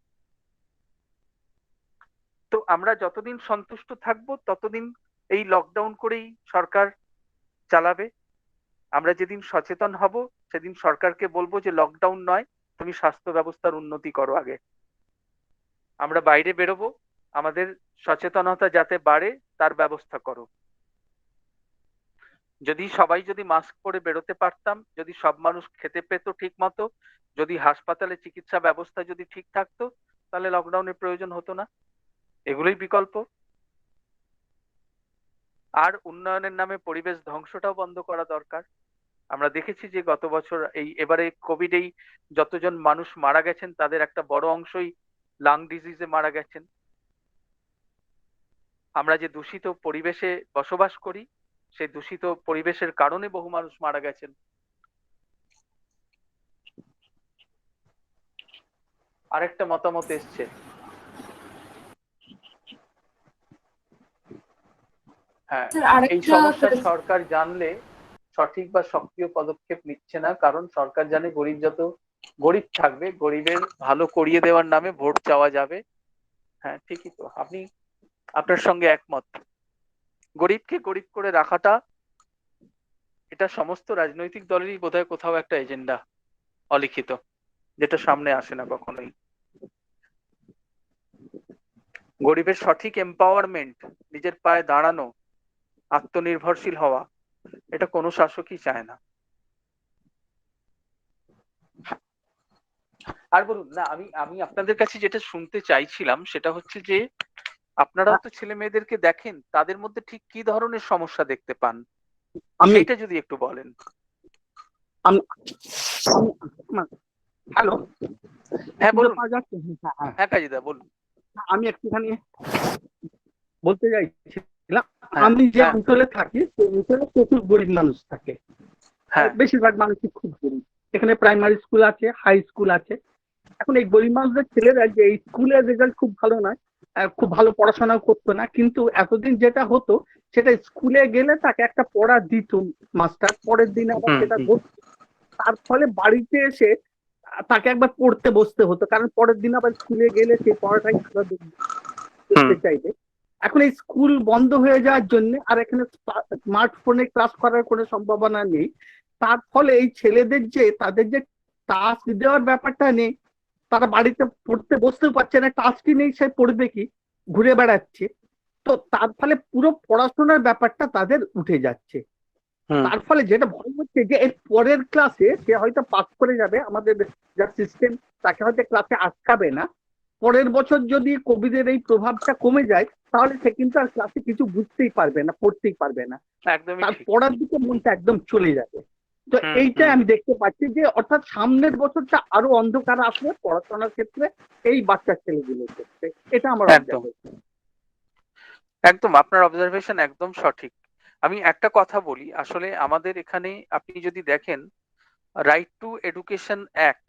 তো আমরা যতদিন সন্তুষ্ট থাকবো ততদিন এই লকডাউন করেই সরকার চালাবে। আমরা যেদিন সচেতন হব সেদিন সরকারকে বলবো যে লকডাউন নয়, তুমি স্বাস্থ্য ব্যবস্থার উন্নতি করো আগে। আমরা বাইরে বেরোবো, আমাদের সচেতনতা যাতে বাড়ে তার ব্যবস্থা করো। যদি মাস্ক পরে বেরোতে পারতাম, যদি সব মানুষ খেতে পেত ঠিক মতো, যদি হাসপাতালে চিকিৎসা ব্যবস্থা যদি ঠিক থাকতো, তাহলে লকডাউনের প্রয়োজন হতো না। এগুলোই বিকল্প। আর উন্নয়নের নামে পরিবেশ ধ্বংসটাও বন্ধ করা দরকার। আমরা দেখেছি যে গত বছর এবারে কোভিড যতজন মানুষ মারা গেছেন তাদের একটা বড় অংশই লাং ডিজিজে মারা গেছেন। আমরা যে দূষিত পরিবেশে বসবাস করি, সেই দূষিত পরিবেশের কারণে বহু মানুষ মারা গেছেন। আরেকটা মতামত এসছে, হ্যাঁ, স্যার এই আরেকটা সমস্যা সরকার জানলে সঠিক বা সক্রিয় পদক্ষেপ নিচ্ছে না, কারণ সরকার জানে গরিব যত গরিব থাকবে, গরিবের ভালো করিয়ে দেওয়ার নামে ভোট চাওয়া যাবে। হ্যাঁ, ঠিকই তো, আপনি আপনার সঙ্গে একমত। গরিবকে গরিব করে রাখাটা, এটা সমস্ত রাজনৈতিক দলেরই বোধহয় কোথাও একটা এজেন্ডা, অলিখিত, যেটা সামনে আসে না কখনোই। গরিবের সঠিক এম্পাওয়ারমেন্ট, নিজের পায়ে দাঁড়ানো, আত্মনির্ভরশীল হওয়া, এটা কোনো শাসকই চায় না। আর বলুন না, আমি আমি আপনাদের কাছে যেটা শুনতে চাইছিলাম সেটা হচ্ছে যে আপনারাও তো ছেলে মেয়েদেরকে দেখেন, তাদের মধ্যে ঠিক কি ধরনের সমস্যা দেখতে পান, আমি সেইটা যদি একটু বলেন। হ্যালো, হ্যাঁ বলুন। পাওয়া যাচ্ছে? হ্যাঁ, হ্যাঁ কাজীদা বলুন। আমি একটুখানি বলতে চাইছিলাম, হ্যাঁ, আমি যে হ্যাঁ, অঞ্চলে থাকি সেই অঞ্চলে প্রচুর গরিব মানুষ থাকে। হ্যাঁ, বেশিরভাগ মানুষই খুব গরিব। এখানে প্রাইমারি স্কুল আছে, হাই স্কুল আছে। এখন এই গরিব মানুষদের ছেলেরা যে এই স্কুলের রেজাল্ট খুব ভালো নয়, খুব ভালো পড়াশোনাও করতো না, কিন্তু এতদিন যেটা হতো সেটা স্কুলে গেলে তাকে একটা পড়া দিত মাস্টার, পরের দিন আবার হুম, সেটা ধরতো। তার ফলে বাড়িতে এসে তাকে একবার পড়তে বসতে হতো, কারণ পরের দিন আবার স্কুলে গেলে সেই পড়াটাই ভালো করতে চাইবে। এখন এই স্কুল বন্ধ হয়ে যাওয়ার জন্য আর এখানে স্মার্টফোনে ক্লাস করার কোনো সম্ভাবনা নেই। তার ফলে এই ছেলেদের যে তাদের যে টাস্ক দেওয়ার ব্যাপারটা নেই, তারা বাড়িতে পড়তে বসতেও পারছে না, টাস্কই নেই, সে পড়বে কি, ঘুরে বেড়াচ্ছে। তো তার ফলে পুরো পড়াশোনার ব্যাপারটা তাদের উঠে যাচ্ছে। হুম, তার ফলে যেটা ভয় হচ্ছে যে এর পরের ক্লাসে সে হয়তো পাস করে যাবে, আমাদের যা সিস্টেম তাকে হয়তো ক্লাসে আটকাবে না। পরের বছর যদি কোভিডের এই প্রভাবটা কমে যায় তাহলে সে কিন্তু আর ক্লাসে কিছু বুঝতেই পারবে না, পড়তেই পারবে না, একদমই তার ঠিক। পড়ার দিকে মনটা একদম চলে যাবে। তো হুম, এইটাই হুম, আমি দেখতে পাচ্ছি যে অর্থাৎ সামনের বছরটা আরো অন্ধকার আসবে পড়াশোনার ক্ষেত্রে, এই বাচ্চা ছেলেগুলোর ক্ষেত্রে। এটা আমার একদম অবজারভেশন। একদম আপনার অবজারভেশন একদম সঠিক। আমি একটা কথা বলি, আসলে আমাদের এখানে আপনি যদি দেখেন, রাইট টু এডুকেশন অ্যাক্ট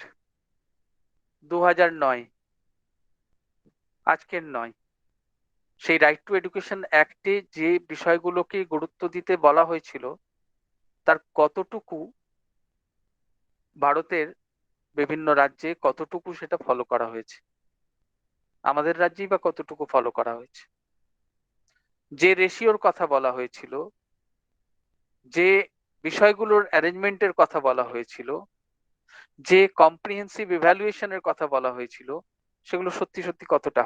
2009, আজকের নয়, সেই রাইট টু এডুকেশন অ্যাক্টে যে বিষয়গুলোকে গুরুত্ব দিতে বলা হয়েছিল তার কতটুকু ভারতের বিভিন্ন রাজ্যে কতটুকু সেটা ফলো করা হয়েছে, আমাদের রাজ্যেই বা কতটুকু ফলো করা হয়েছে। যে রেশিওর কথা বলা হয়েছিল, যে বিষয়গুলোর অ্যারেঞ্জমেন্টের কথা বলা হয়েছিল, যে কম্প্রিহেন্সিভ ইভ্যালুয়েশনের কথা বলা হয়েছিল, সেগুলো সত্যি সত্যি কতটা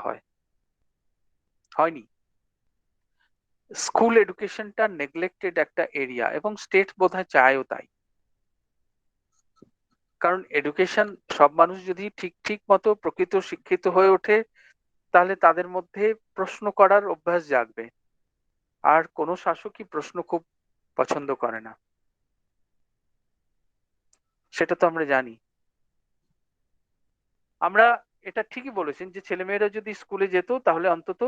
হয়নি। স্কুল এডুকেশনটা নেগলেক্টেড একটা এরিয়া, এবং স্টেট বোধহয় চায়ও তাই। কারণ এডুকেশন, সব মানুষ যদি ঠিক ঠিক মতো প্রকৃত শিক্ষিত হয়ে ওঠে তাহলে তাদের মধ্যে প্রশ্ন করার অভ্যাস জাগবে। আর কোনো শাসকই প্রশ্ন খুব পছন্দ করে না, সেটা তো আমরা জানি। আমরা এটা ঠিকই বলেছেন যে ছেলেমেয়েরা যদি স্কুলে যেত তাহলে অন্তত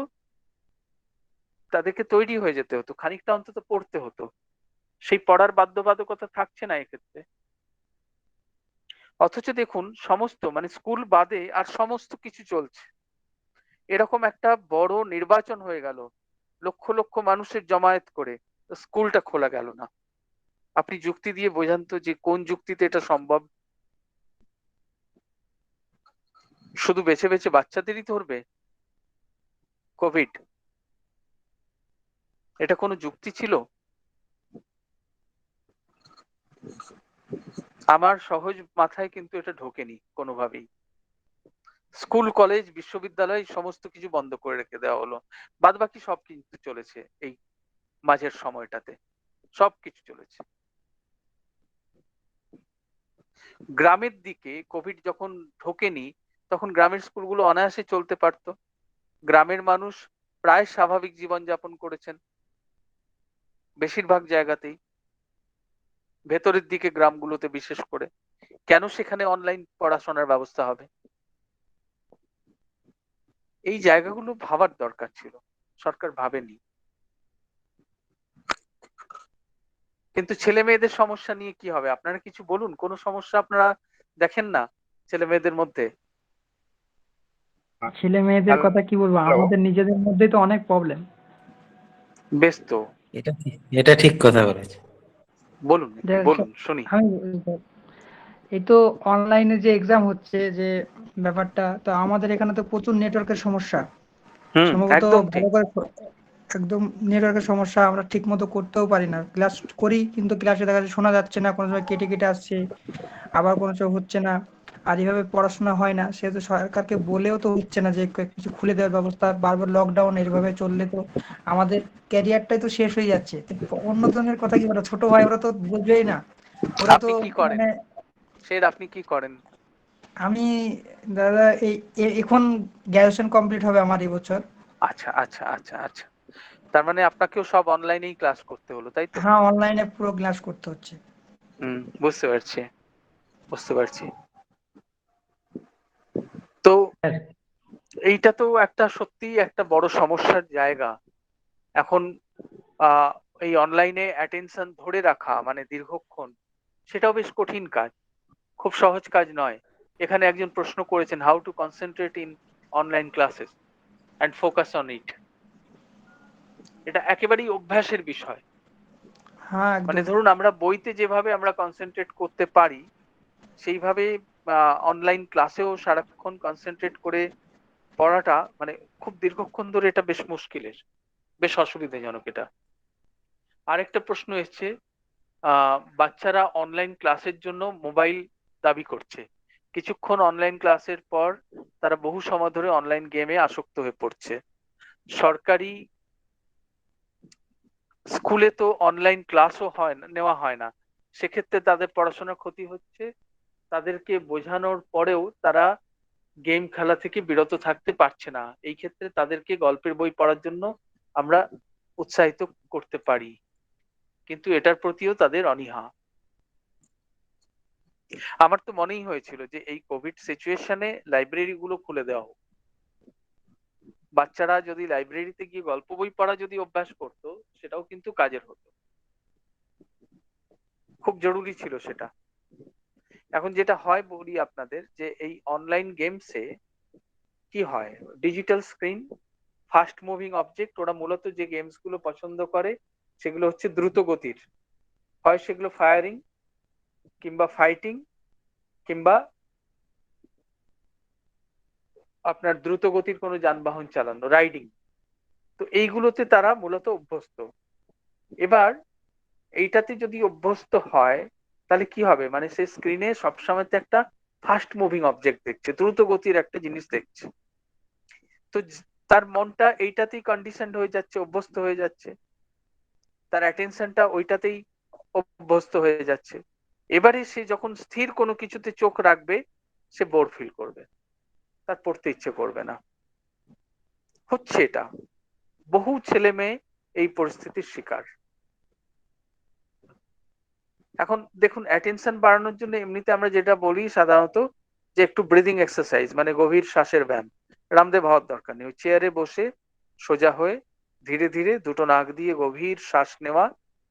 তাদেরকে তৈরি হয়ে যেতে হতো, খানিকটা অন্তত পড়তে হতো। সেই পড়ার বাধ্যবাধকতা থাকছে না এক্ষেত্রে। অথচ দেখুন, সমস্ত মানে স্কুল বাদে আর সমস্ত কিছু চলছে। এরকম একটা বড় নির্বাচন হয়ে গেল, লক্ষ লক্ষ মানুষের জমায়েত করে, তো স্কুলটা খোলা গেল না। আপনি যুক্তি দিয়ে বোঝান তো যে কোন যুক্তিতে এটা সম্ভব? শুধু বেছে বেছে বাচ্চাদেরই ধরবে কোভিড? এটা কোনো যুক্তি ছিল? আমার সহজ মাথায় কিন্তু এটা ঢোকেনি কোনোভাবেই। স্কুল, কলেজ, বিশ্ববিদ্যালয় সমস্ত কিছু বন্ধ করে রেখে দেওয়া হলো, বাদ বাকি সব কিন্তু চলেছে। এই মাঝের সময়টাতে সবকিছু চলেছে। গ্রামের দিকে কোভিড যখন ঢোকেনি তখন গ্রামের স্কুলগুলো অনায়াসে চলতে পারতো। গ্রামের মানুষ প্রায় স্বাভাবিক জীবনযাপন করেছেন বেশিরভাগ জায়গাতেই, ভেতরের দিকে গ্রামগুলোতে বিশেষ করে। কেন সেখানে অনলাইন পড়াশোনার ব্যবস্থা হবে? এই জায়গাগুলো ভাবার দরকার ছিল, সরকার ভাবেনি। কিন্তু ছেলে মেয়েদের সমস্যা নিয়ে কি হবে? আপনারা কিছু বলুন, কোন সমস্যা আপনারা দেখেন না ছেলে মেয়েদের মধ্যে? ছেলে মেয়েদের কথা কি বলবো, হ্যালো। আমাদের নিজেদের মধ্যেই তো অনেক প্রবলেম। বেশ তো, এটা এটা ঠিক কথা বলেছে। বলুন একটু বলুন, শুনি। আমি এই তো অনলাইনে যে এক্সাম হচ্ছে, যে ব্যাপারটা, তো আমাদের এখানে তো প্রচুর নেটওয়ার্কের সমস্যা। সম্ভবত একদম ঠিক। ভালো করে একদম নেটওয়ার্কের সমস্যা, আমরা ঠিক মতো করতেও পারি না। ক্লাস করি কিন্তু ক্লাসে দেখা যাচ্ছে শোনা যাচ্ছে না, কোনো সময় কেটে কেটে আসছে, আবার কোনো সময় হচ্ছে না। আর এইভাবে পড়াশোনা হয় না, সেহেতু সরকারকে বলেও তো হচ্ছে না যে কিছু খুলে দেওয়ার ব্যবস্থা। বারবার লকডাউন, এইভাবে চললে তো আমাদের ক্যারিয়ারটাই তো শেষ হয়ে যাচ্ছে। তো অন্য জনের কথা কি বলা, ছোট ভাই ওরা তো বুঝবেই না, ওরা তো আপনি কি করেন? মানে আপনি কি করেন? আমি দাদা এখন গ্র্যাজুয়েশন কমপ্লিট হবে আমার এই বছর। আচ্ছা আচ্ছা আচ্ছা আচ্ছা, তার মানে আপনাকেও সব অনলাইনেই ক্লাস করতে হলো, তাই তো? হ্যাঁ, অনলাইনে পুরো ক্লাস করতে হচ্ছে। বুঝতে পারছি, বুঝতে পারছি। তো এইটা তো একটা সত্যি একটা বড় সমস্যার জায়গা এখন। আহ এই অনলাইনে অ্যাটেনশন ধরে রাখা মানে দীর্ঘক্ষণ, সেটাও বেশ কঠিন কাজ, খুব সহজ কাজ নয়। এখানে একজন প্রশ্ন করেছেন, how to concentrate in online classes and focus on it. এটা একেবারেই অভ্যাসের বিষয়। হ্যাঁ, মানে একদম। ধরুন, আমরা বইতে যেভাবে আমরা কনসেন্ট্রেট করতে পারি সেইভাবে অনলাইন ক্লাসেও সারাক্ষণ কনসেন্ট্রেট করে পড়াটা মানে খুব দীর্ঘক্ষণ ধরে, এটা বেশ মুশকিলের, বেশ অসুবিধাজনক এটা। আরেকটা প্রশ্ন এসছে, বাচ্চারা অনলাইন ক্লাসের জন্য মোবাইল দাবি করছে, কিছুক্ষণ অনলাইন ক্লাসের পর তারা বহু সময় ধরে অনলাইন গেমে আসক্ত হয়ে পড়ছে। সরকারি স্কুলে তো অনলাইন ক্লাসও নেওয়া হয় না, সেক্ষেত্রে তাদের পড়াশোনার ক্ষতি হচ্ছে। তাদেরকে বোঝানোর পরেও তারা গেম খেলা থেকে বিরত থাকতে পারছে না। এই ক্ষেত্রে তাদেরকে গল্পের বই পড়ার জন্য আমরা উৎসাহিত করতে পারি, কিন্তু এটার প্রতিও তাদের অনীহা। আমার তো মনেই হয়েছিল যে এই কোভিড সিচুয়েশনে লাইব্রেরি গুলো খুলে দেওয়া হোক। বাচ্চারা যদি লাইব্রেরিতে গিয়ে গল্প বই পড়া যদি অভ্যাস করতো, সেটাও কিন্তু কাজের হতো, খুব জরুরি ছিল সেটা। এখন যেটা হয় বলি আপনাদের, যে এই অনলাইন গেমসে কি হয়, digital screen, fast moving object. ওরা মূলত যে গেমস গুলো পছন্দ করে সেগুলো হচ্ছে দ্রুত গতির, হয় সেগুলো ফায়ারিং কিংবা ফাইটিং কিংবা আপনার দ্রুত গতির কোনো যানবাহন চালানো, রাইডিং। তো এইগুলোতে তারা মূলত অভ্যস্ত। এবার এইটাতে যদি অভ্যস্ত হয় তাহলে কি হবে, মানে সে স্ক্রিনে সবসময় তো একটা ফাস্ট মুভিং অবজেক্ট দেখছে, দ্রুত গতির একটা জিনিস দেখছে। তো তার মনটা এইটাতেই কন্ডিশনড হয়ে যাচ্ছে, অভ্যস্ত হয়ে যাচ্ছে, তার অ্যাটেনশনটা ওইটাতেই অভ্যস্ত হয়ে যাচ্ছে। এবারে সে যখন স্থির কোনো কিছুতে চোখ রাখবে সে বোর ফিল করবে, তার পড়তে ইচ্ছে করবে না। হচ্ছে এটা, বহু ছেলে মেয়ে এই পরিস্থিতির শিকার। এখন দেখুন, অ্যাটেনশন বাড়ানোর জন্য এমনিতে আমরা যেটা বলি সাধারণত যে একটু ব্রিদিং এক্সারসাইজ, মানে গভীর শ্বাসের ব্যায়াম, রামদেব হওয়ার দরকার নেই। চেয়ারে বসে সোজা হয়ে ধীরে ধীরে দুটো নাক দিয়ে গভীর শ্বাস নেওয়া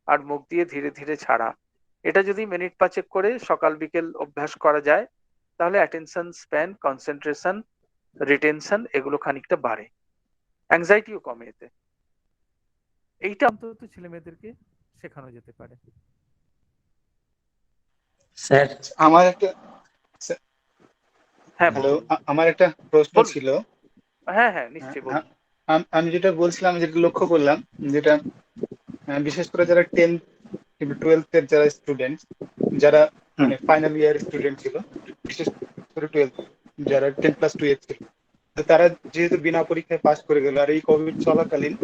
আর মুখ দিয়ে ধীরে ধীরে ছাড়া, এটা যদি মিনিট 5 করে সকাল বিকেল অভ্যাস করা যায় তাহলে অ্যাটেনশন স্প্যান, কনসেন্ট্রেশন, রিটেনশন এগুলো খানিকটা বাড়ে, অ্যাংজাইটিও কমে এতে। এইটা অন্তত ছেলে মেয়েদেরকে শেখানো যেতে পারে। স্যার আমার একটা হ্যাঁ হ্যালো, বলুন। আমার একটা প্রশ্ন বলুন। ছিল। হ্যাঁ হ্যাঁ নিশ্চয়ই বলুন। আমি যেটা বলছিলাম, যেটা লক্ষ্য করলাম, যেটা বিশেষ করে যারা 10 কিংবা 12 এর যারা স্টুডেন্ট, যারা মানে ফাইনাল ইয়ার স্টুডেন্ট ছিল, বিশেষ করে 12 যারা 10+2 এর ছিল, তো তারা যেহেতু বিনা পরীক্ষায় পাস করে গেল, আর এই কোভিড চলাকালীন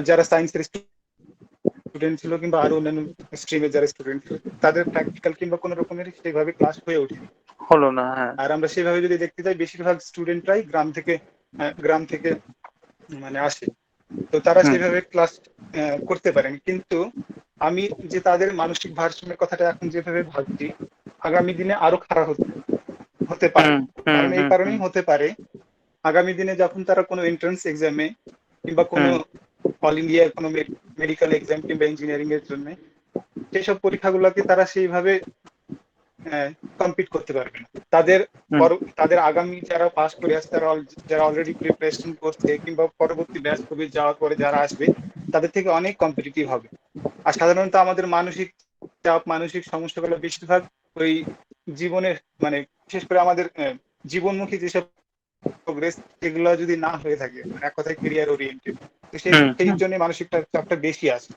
যারা সায়েন্সের স্টুডেন্ট ছিল কিংবা আরো অন্যান্য স্ট্রিমের যারা স্টুডেন্ট ছিল, তাদের প্র্যাকটিক্যাল কিংবা কোনো রকমের সেইভাবে ক্লাস হয়ে ওঠেনি। হলো না, হ্যাঁ। আর আমরা সেভাবে যদি দেখতে যাই, বেশিরভাগ স্টুডেন্টরাই গ্রাম থেকে মানে আসে, তো তারা সেভাবে ক্লাস করতে পারেনি। কিন্তু আমি যে তাদের মানসিক ভারসাম্যের কথাটা এখন যেভাবে ভাবছি, আগামী দিনে আরো খারাপ হতে পারে। কারণ এই কারণেই হতে পারে, আগামী দিনে যখন তারা কোনো এন্ট্রান্স এক্সামে কিংবা কোনো অল ইন্ডিয়া কোনো মেডিকেল এক্সাম কিংবা ইঞ্জিনিয়ারিং এর জন্য সেসব পরীক্ষাগুলোকে তারা সেইভাবে কমপ্লিট করতে পারবে না। তাদের আগামী যারা পাস করে আসছে, যারা অলরেডি প্রিপারেশন করছে কিংবা পরবর্তী ব্যাচ কোভিড যাওয়ার পরে যারা আসবে, তাদের থেকে অনেক কম্পিটিটিভ হবে। আর সাধারণত আমাদের মানসিক চাপ, মানসিক সমস্যাগুলো বেশিরভাগ ওই জীবনের মানে বিশেষ করে আমাদের জীবনমুখী যেসব প্রোগ্রেস, এগুলো যদি না হয়ে থাকে, এক কথায় ক্যারিয়ার ওরিয়েন্টেড, তো সেই জন্য মানসিক চাপটা বেশি আসে।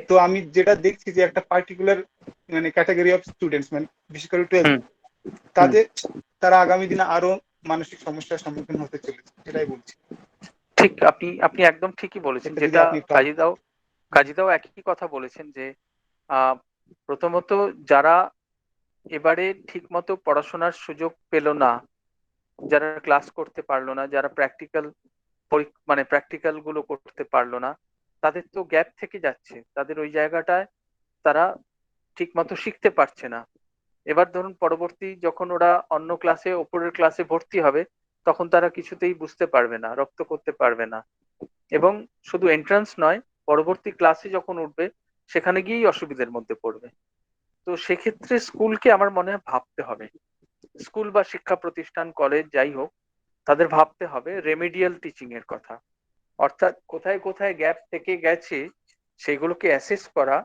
তো আমি যেটা দেখছি যে একটা পার্টিকুলার মানে ক্যাটাগরি অফ স্টুডেন্টস, মানে বিশেষ করে 12, তারা আগামী দিনে আরো মানসিক সমস্যার সম্মুখীন হতে চলেছে, সেটাই বলছি। ঠিক, আপনি একদম ঠিকই বলেছেন। যেটা কাজীদাও একই কথা বলেছেন যে প্রথমত যারা এবারে ঠিক মতো পড়াশোনার সুযোগ পেল না, যারা ক্লাস করতে পারলো না, যারা প্র্যাকটিক্যাল গুলো করতে পারলো না, তাদের তো গ্যাপ থেকে যাচ্ছে, তাদের ওই জায়গাটায় তারা ঠিক মতো শিখতে পারছে না। এবার ধরুন পরবর্তী যখন ওরা অন্য ক্লাসে, ওপরের ক্লাসে ভর্তি হবে, তখন তারা কিছুতেই বুঝতে পারবে না, রপ্ত করতে পারবে না, এবং শুধু এন্ট্রান্স নয়, পরবর্তী ক্লাসে যখন উঠবে সেখানে গিয়েই অসুবিধার মধ্যে পড়বে। তো সেক্ষেত্রে স্কুলকে আমার মনে হয় ভাবতে হবে, স্কুল বা শিক্ষা প্রতিষ্ঠান, কলেজ যাই হোক, তাদের ভাবতে হবে রেমিডিয়াল টিচিং এর কথা। অর্থাৎ কোথায় কোথায় গ্যাপ থেকে গেছে সেগুলোকে অ্যাসেস করা,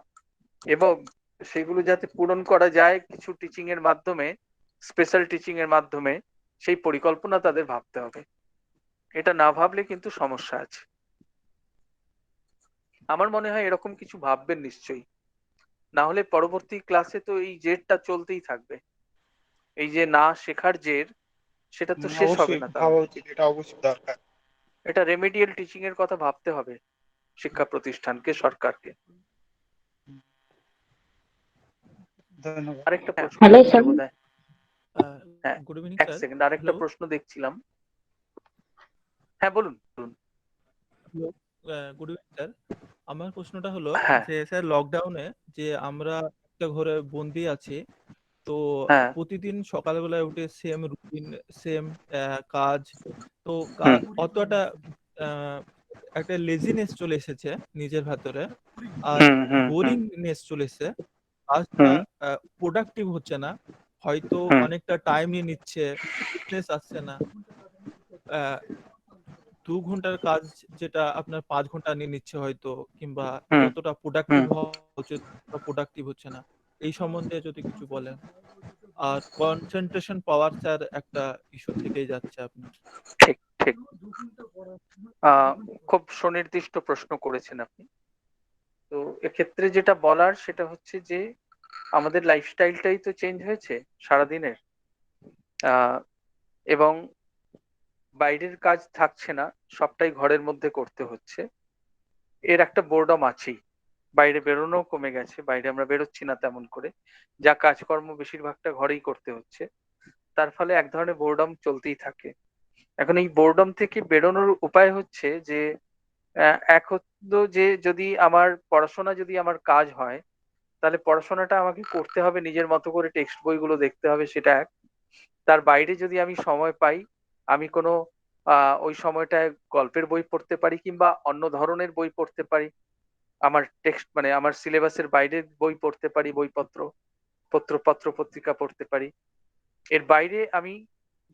এবং সেগুলো যাতে পূরণ করা যায় কিছু টিচিং এর মাধ্যমে, স্পেশাল টিচিং এর মাধ্যমে, সেই পরিকল্পনা তাদের ভাবতে হবে। এটা না ভাবলে কিন্তু সমস্যা আছে। আমার মনে হয় এরকম কিছু ভাববেন নিশ্চয়ই, না হলে পরবর্তী ক্লাসে তো এই জেরটা চলতেই থাকবে, এই যে না শেখার জের, সেটা তো শেষ হবে না। এটা অবশ্যই দরকার। এটা রেমিডিয়াল টিচিং এর কথা ভাবতে হবে শিক্ষা প্রতিষ্ঠানকে, সরকারকে। ধন্যবাদ। আরেকটা প্রশ্ন বোধহয়, গুড ইভিনিং এক সেকেন্ড, আরেকটা প্রশ্ন দেখছিলাম। হ্যাঁ বলুন। Good evening sir. আমার প্রশ্নটা হলো যে স্যার, লকডাউনে যে আমরা একটা ঘরে বন্দি আছি, তো প্রতিদিন সকালবেলায় উঠে সেম রুটিন, সেম কাজ, তো অতটা একটা লেজিনেস চলে এসেছে নিজের ভেতরে, আর বোরিংনেস চলে এসেছে, কাজটা প্রোডাক্টিভ হচ্ছে না, হয়তো অনেকটা টাইম নিয়ে নিচ্ছে, ফিটনেস আসছে না। 2 ঘন্টার কাজ যেটা আপনার 5 ঘন্টা নিয়ে নিচ্ছে হয়তো, কিংবা হুম যতটা প্রোডাক্টিভ হুম হওয়া উচিত প্রোডাক্টিভ হচ্ছে না, এই সম্বন্ধে যদি কিছু বলেন। আর কনসেন্ট্রেশন পাওয়ার স্যার একটা ইস্যু থেকেই যাচ্ছে আপনার। ঠিক ঠিক খুব সুনির্দিষ্ট প্রশ্ন করেছেন আপনি। তো এক্ষেত্রে যেটা বলার সেটা হচ্ছে যে আমাদের লাইফস্টাইলটাই তো চেঞ্জ হয়েছে সারাদিনের। আহ এবং বাইরের কাজ থাকছে না, সবটাই ঘরের মধ্যে করতে হচ্ছে। এর একটা বোর্ডম আছেই, বাইরে বেরোনো কমে গেছে, বাইরে আমরা বেরোচ্ছি না তেমন করে, যা কাজকর্ম বেশিরভাগটা ঘরেই করতে হচ্ছে। তার ফলে এক ধরনের বোর্ডম চলতেই থাকে। এখন এই বোর্ডম থেকে বেরোনোর উপায় হচ্ছে যে এক হলো যে যদি আমার পড়াশোনা যদি আমার কাজ হয়, তাহলে পড়াশোনাটা আমাকে করতে হবে নিজের মতো করে, টেক্সট বইগুলো দেখতে হবে, সেটা এক। তার বাইরে যদি আমি সময় পাই, আমি কোনো ওই সময়টায় গল্পের বই পড়তে পারি কিংবা অন্য ধরনের বই পড়তে পারি। আমার টেক্সট মানে আমার সিলেবাসের বাইরের বই পড়তে পারি, বইপত্র পত্র পত্রিকা পড়তে পারি। এর বাইরে আমি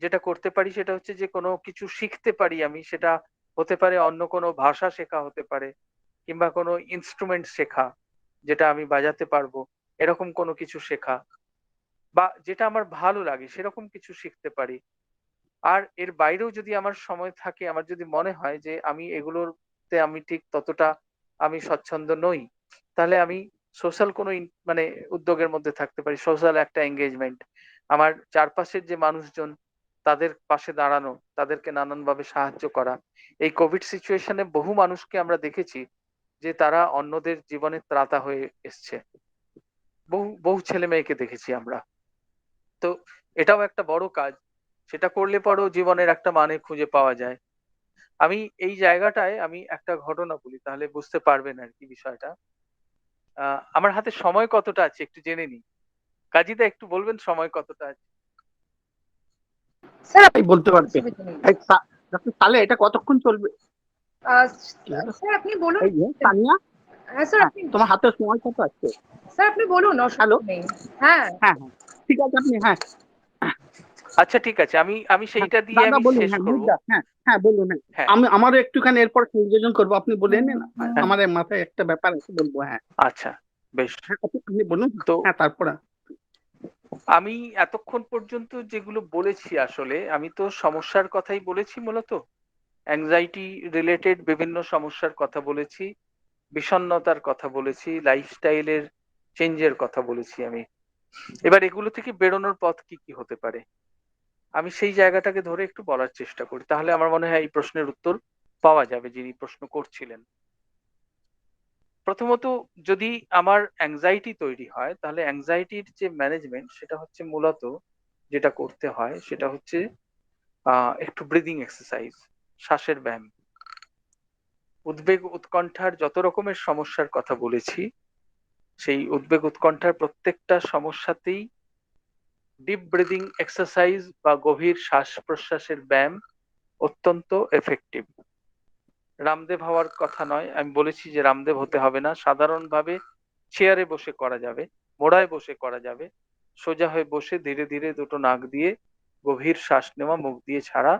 যেটা করতে পারি সেটা হচ্ছে যে কোনো কিছু শিখতে পারি আমি, সেটা হতে পারে অন্য কোনো ভাষা শেখা হতে পারে, কিংবা কোনো ইনস্ট্রুমেন্ট শেখা যেটা আমি বাজাতে পারবো, এরকম কোনো কিছু শেখা, বা যেটা আমার ভালো লাগে সেরকম কিছু শিখতে পারি। আর এর বাইরেও যদি আমার সময় থাকে, আমার যদি মনে হয় যে আমি এগুলোতে আমি ঠিক ততটা আমি স্বচ্ছন্দ নই, তাহলে আমি সোশ্যাল কোনো মানে উদ্যোগের মধ্যে থাকতে পারি, সোশ্যাল একটা এঙ্গেজমেন্ট। আমার চারপাশের যে মানুষজন, তাদের পাশে দাঁড়ানো, তাদেরকে নানানভাবে সাহায্য করা। এই কোভিড সিচুয়েশনে বহু মানুষকে আমরা দেখেছি যে তারা অন্যদের জীবনে ত্রাতা হয়ে এসছে। বহু বহু ছেলে মেয়েকে দেখেছি আমরা। তো এটাও একটা বড় কাজ, সেটা করলে পরেও জীবনের একটা মানে খুঁজে পাওয়া যায়। আমি এই জায়গাটায় আমি একটা ঘটনা বলি, তাহলে বুঝতে পারবেন আর কি বিষয়টা। আমার হাতে সময় কতটা আছে একটু জেনে নিই। কাজীদা একটু বলবেন সময় কতটা আছে? স্যার তাই বলতে পারবে। অসুবিধা নেই। তাহলে এটা কতক্ষণ চলবে? আহ, স্যার আপনি বলুন। এই যে তানিয়া, হ্যাঁ স্যার হ্যাঁ, আপনি তোমার হাতে সময় কত আছে? স্যার আপনি বলুন, হ্যালো, অসুবিধা নেই। হ্যাঁ হ্যাঁ হ্যাঁ, ঠিক আছে, আপনি হ্যাঁ আচ্ছা ঠিক আছে, আমি আমি হ্যাঁ সেইটা দিয়ে দাদা আমি বলুন, শেষ হ্যাঁ করব। বুঝলা, হ্যাঁ হ্যাঁ বলুন, হ্যাঁ হ্যাঁ আমি আমারও একটুখানি এরপর সংযোজন করবো, আপনি বলে নিন, হ্যাঁ আমার মাথায় একটা ব্যাপার আছে বলবো, হ্যাঁ আচ্ছা বেশ। হ্যাঁ আপনি বলুন, তো হ্যাঁ তারপরে আমি এতক্ষণ পর্যন্ত যেগুলো বলেছি, আসলে আমি তো সমস্যার কথাই বলেছি, মূলত অ্যাংজাইটি রিলেটেড বিভিন্ন সমস্যার কথা বলেছি, বিষণ্ণতার কথা বলেছি, লাইফস্টাইলের চেঞ্জের কথা বলেছি আমি। এবার এগুলো থেকে বেরোনোর পথ কি কি হতে পারে, আমি সেই জায়গাটাকে ধরে একটু বলার চেষ্টা করি, তাহলে আমার মনে হয় এই প্রশ্নের উত্তর পাওয়া যাবে যিনি প্রশ্ন করছিলেন। প্রথমত, যদি আমার অ্যাংজাইটি তৈরি হয়, তাহলে অ্যাংজাইটির যে ম্যানেজমেন্ট সেটা হচ্ছে মূলত যেটা করতে হয় সেটা হচ্ছে একটু ব্রিদিং এক্সারসাইজ, শ্বাসের ব্যায়াম। উদ্বেগ উৎকণ্ঠার যত রকমের সমস্যার কথা বলেছি, সেই উদ্বেগ উৎকণ্ঠার প্রত্যেকটা সমস্যাতেই ডিপ ব্রিদিং এক্সারসাইজ বা গভীর শ্বাস প্রশ্বাসের ব্যায়াম অত্যন্ত এফেক্টিভ। রামদেব হওয়ার কথা নয়, আমি বলেছি যে রামদেব হতে হবে না, সাধারণভাবে চেয়ারে বসে করা যাবে, মোড়ায় বসে করা যাবে, সোজা হয়ে বসে ধীরে ধীরে দুটো নাক দিয়ে গভীর শ্বাস নেওয়া, মুখ দিয়ে ছাড়া,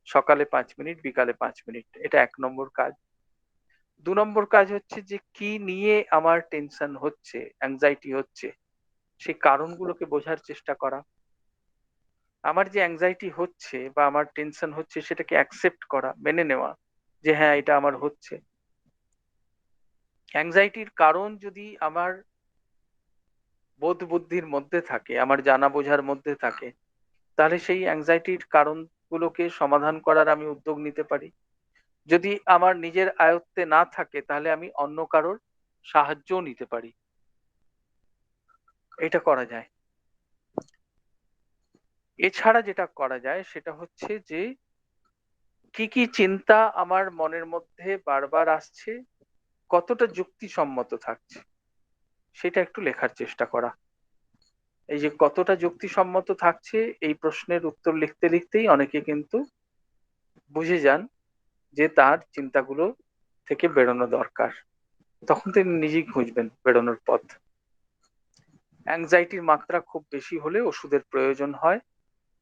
সকালে 5 মিনিট, বিকালে 5 মিনিট। এটা 1 নম্বর কাজ। 2 নম্বর কাজ হচ্ছে যে কি নিয়ে আমার টেনশন হচ্ছে, অ্যাংজাইটি হচ্ছে, সেই কারণগুলোকে বোঝার চেষ্টা করা। আমার যে অ্যাংজাইটি হচ্ছে বা আমার টেনশন হচ্ছে সেটাকে অ্যাকসেপ্ট করা, মেনে নেওয়া যে হ্যাঁ এটা আমার হচ্ছে। অ্যাংজাইটির কারণ যদি আমার বোধ বুদ্ধির মধ্যে থাকে, আমার জানা বোঝার মধ্যে থাকে, তাহলে সেই অ্যাংজাইটির কারণগুলোকে সমাধান করার আমি উদ্যোগ নিতে পারি। যদি আমার নিজের আয়ত্তে না থাকে, তাহলে আমি অন্য কারোর সাহায্যও নিতে পারি। এটা করা যায়। এছাড়া যেটা করা যায় সেটা হচ্ছে যে কি কি চিন্তা আমার মনের মধ্যে বারবার আসছে, কতটা যুক্তিসম্মত থাকছে, সেটা একটু লেখার চেষ্টা করা। এই যে কতটা যুক্তিসম্মত থাকছে, এই প্রশ্নের উত্তর লিখতে লিখতেই অনেকে কিন্তু বুঝে যান যে তার চিন্তাগুলো থেকে বেরোনো দরকার, তখন তিনি নিজেই খুঁজবেন বেরোনোর পথ। অ্যাংজাইটির মাত্রা খুব বেশি হলে ওষুধের প্রয়োজন হয়,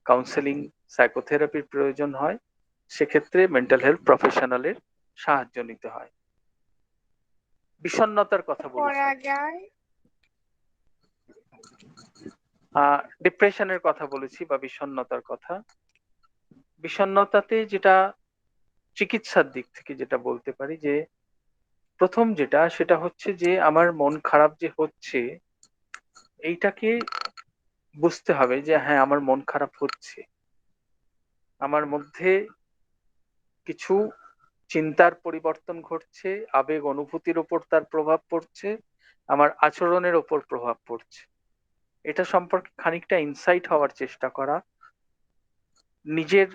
কাউন্সেলিং, সাইকোথেরাপির প্রয়োজন হয়, সেক্ষেত্রে মেন্টাল হেলথ প্রফেশনালের সাহায্য নিতে হয়। বিষণ্ণতার কথা বলেছি, ডিপ্রেশনের কথা বলেছি বা বিষণ্ণতার কথা। বিষণ্ণতাতে যেটা চিকিৎসার দিক থেকে যেটা বলতে পারি, যে প্রথম যেটা সেটা হচ্ছে যে আমার মন খারাপ যে হচ্ছে এইটাকে বুঝতে হবে যে হ্যাঁ আমার মন খারাপ হচ্ছে, আমার মধ্যে কিছু চিন্তার পরিবর্তন ঘটছে, আবেগ অনুভূতির উপর তার প্রভাব পড়ছে, আমার আচরণের উপর প্রভাব পড়ছে। এটা সম্পর্কে খানিকটা ইনসাইট হওয়ার চেষ্টা করা, নিজের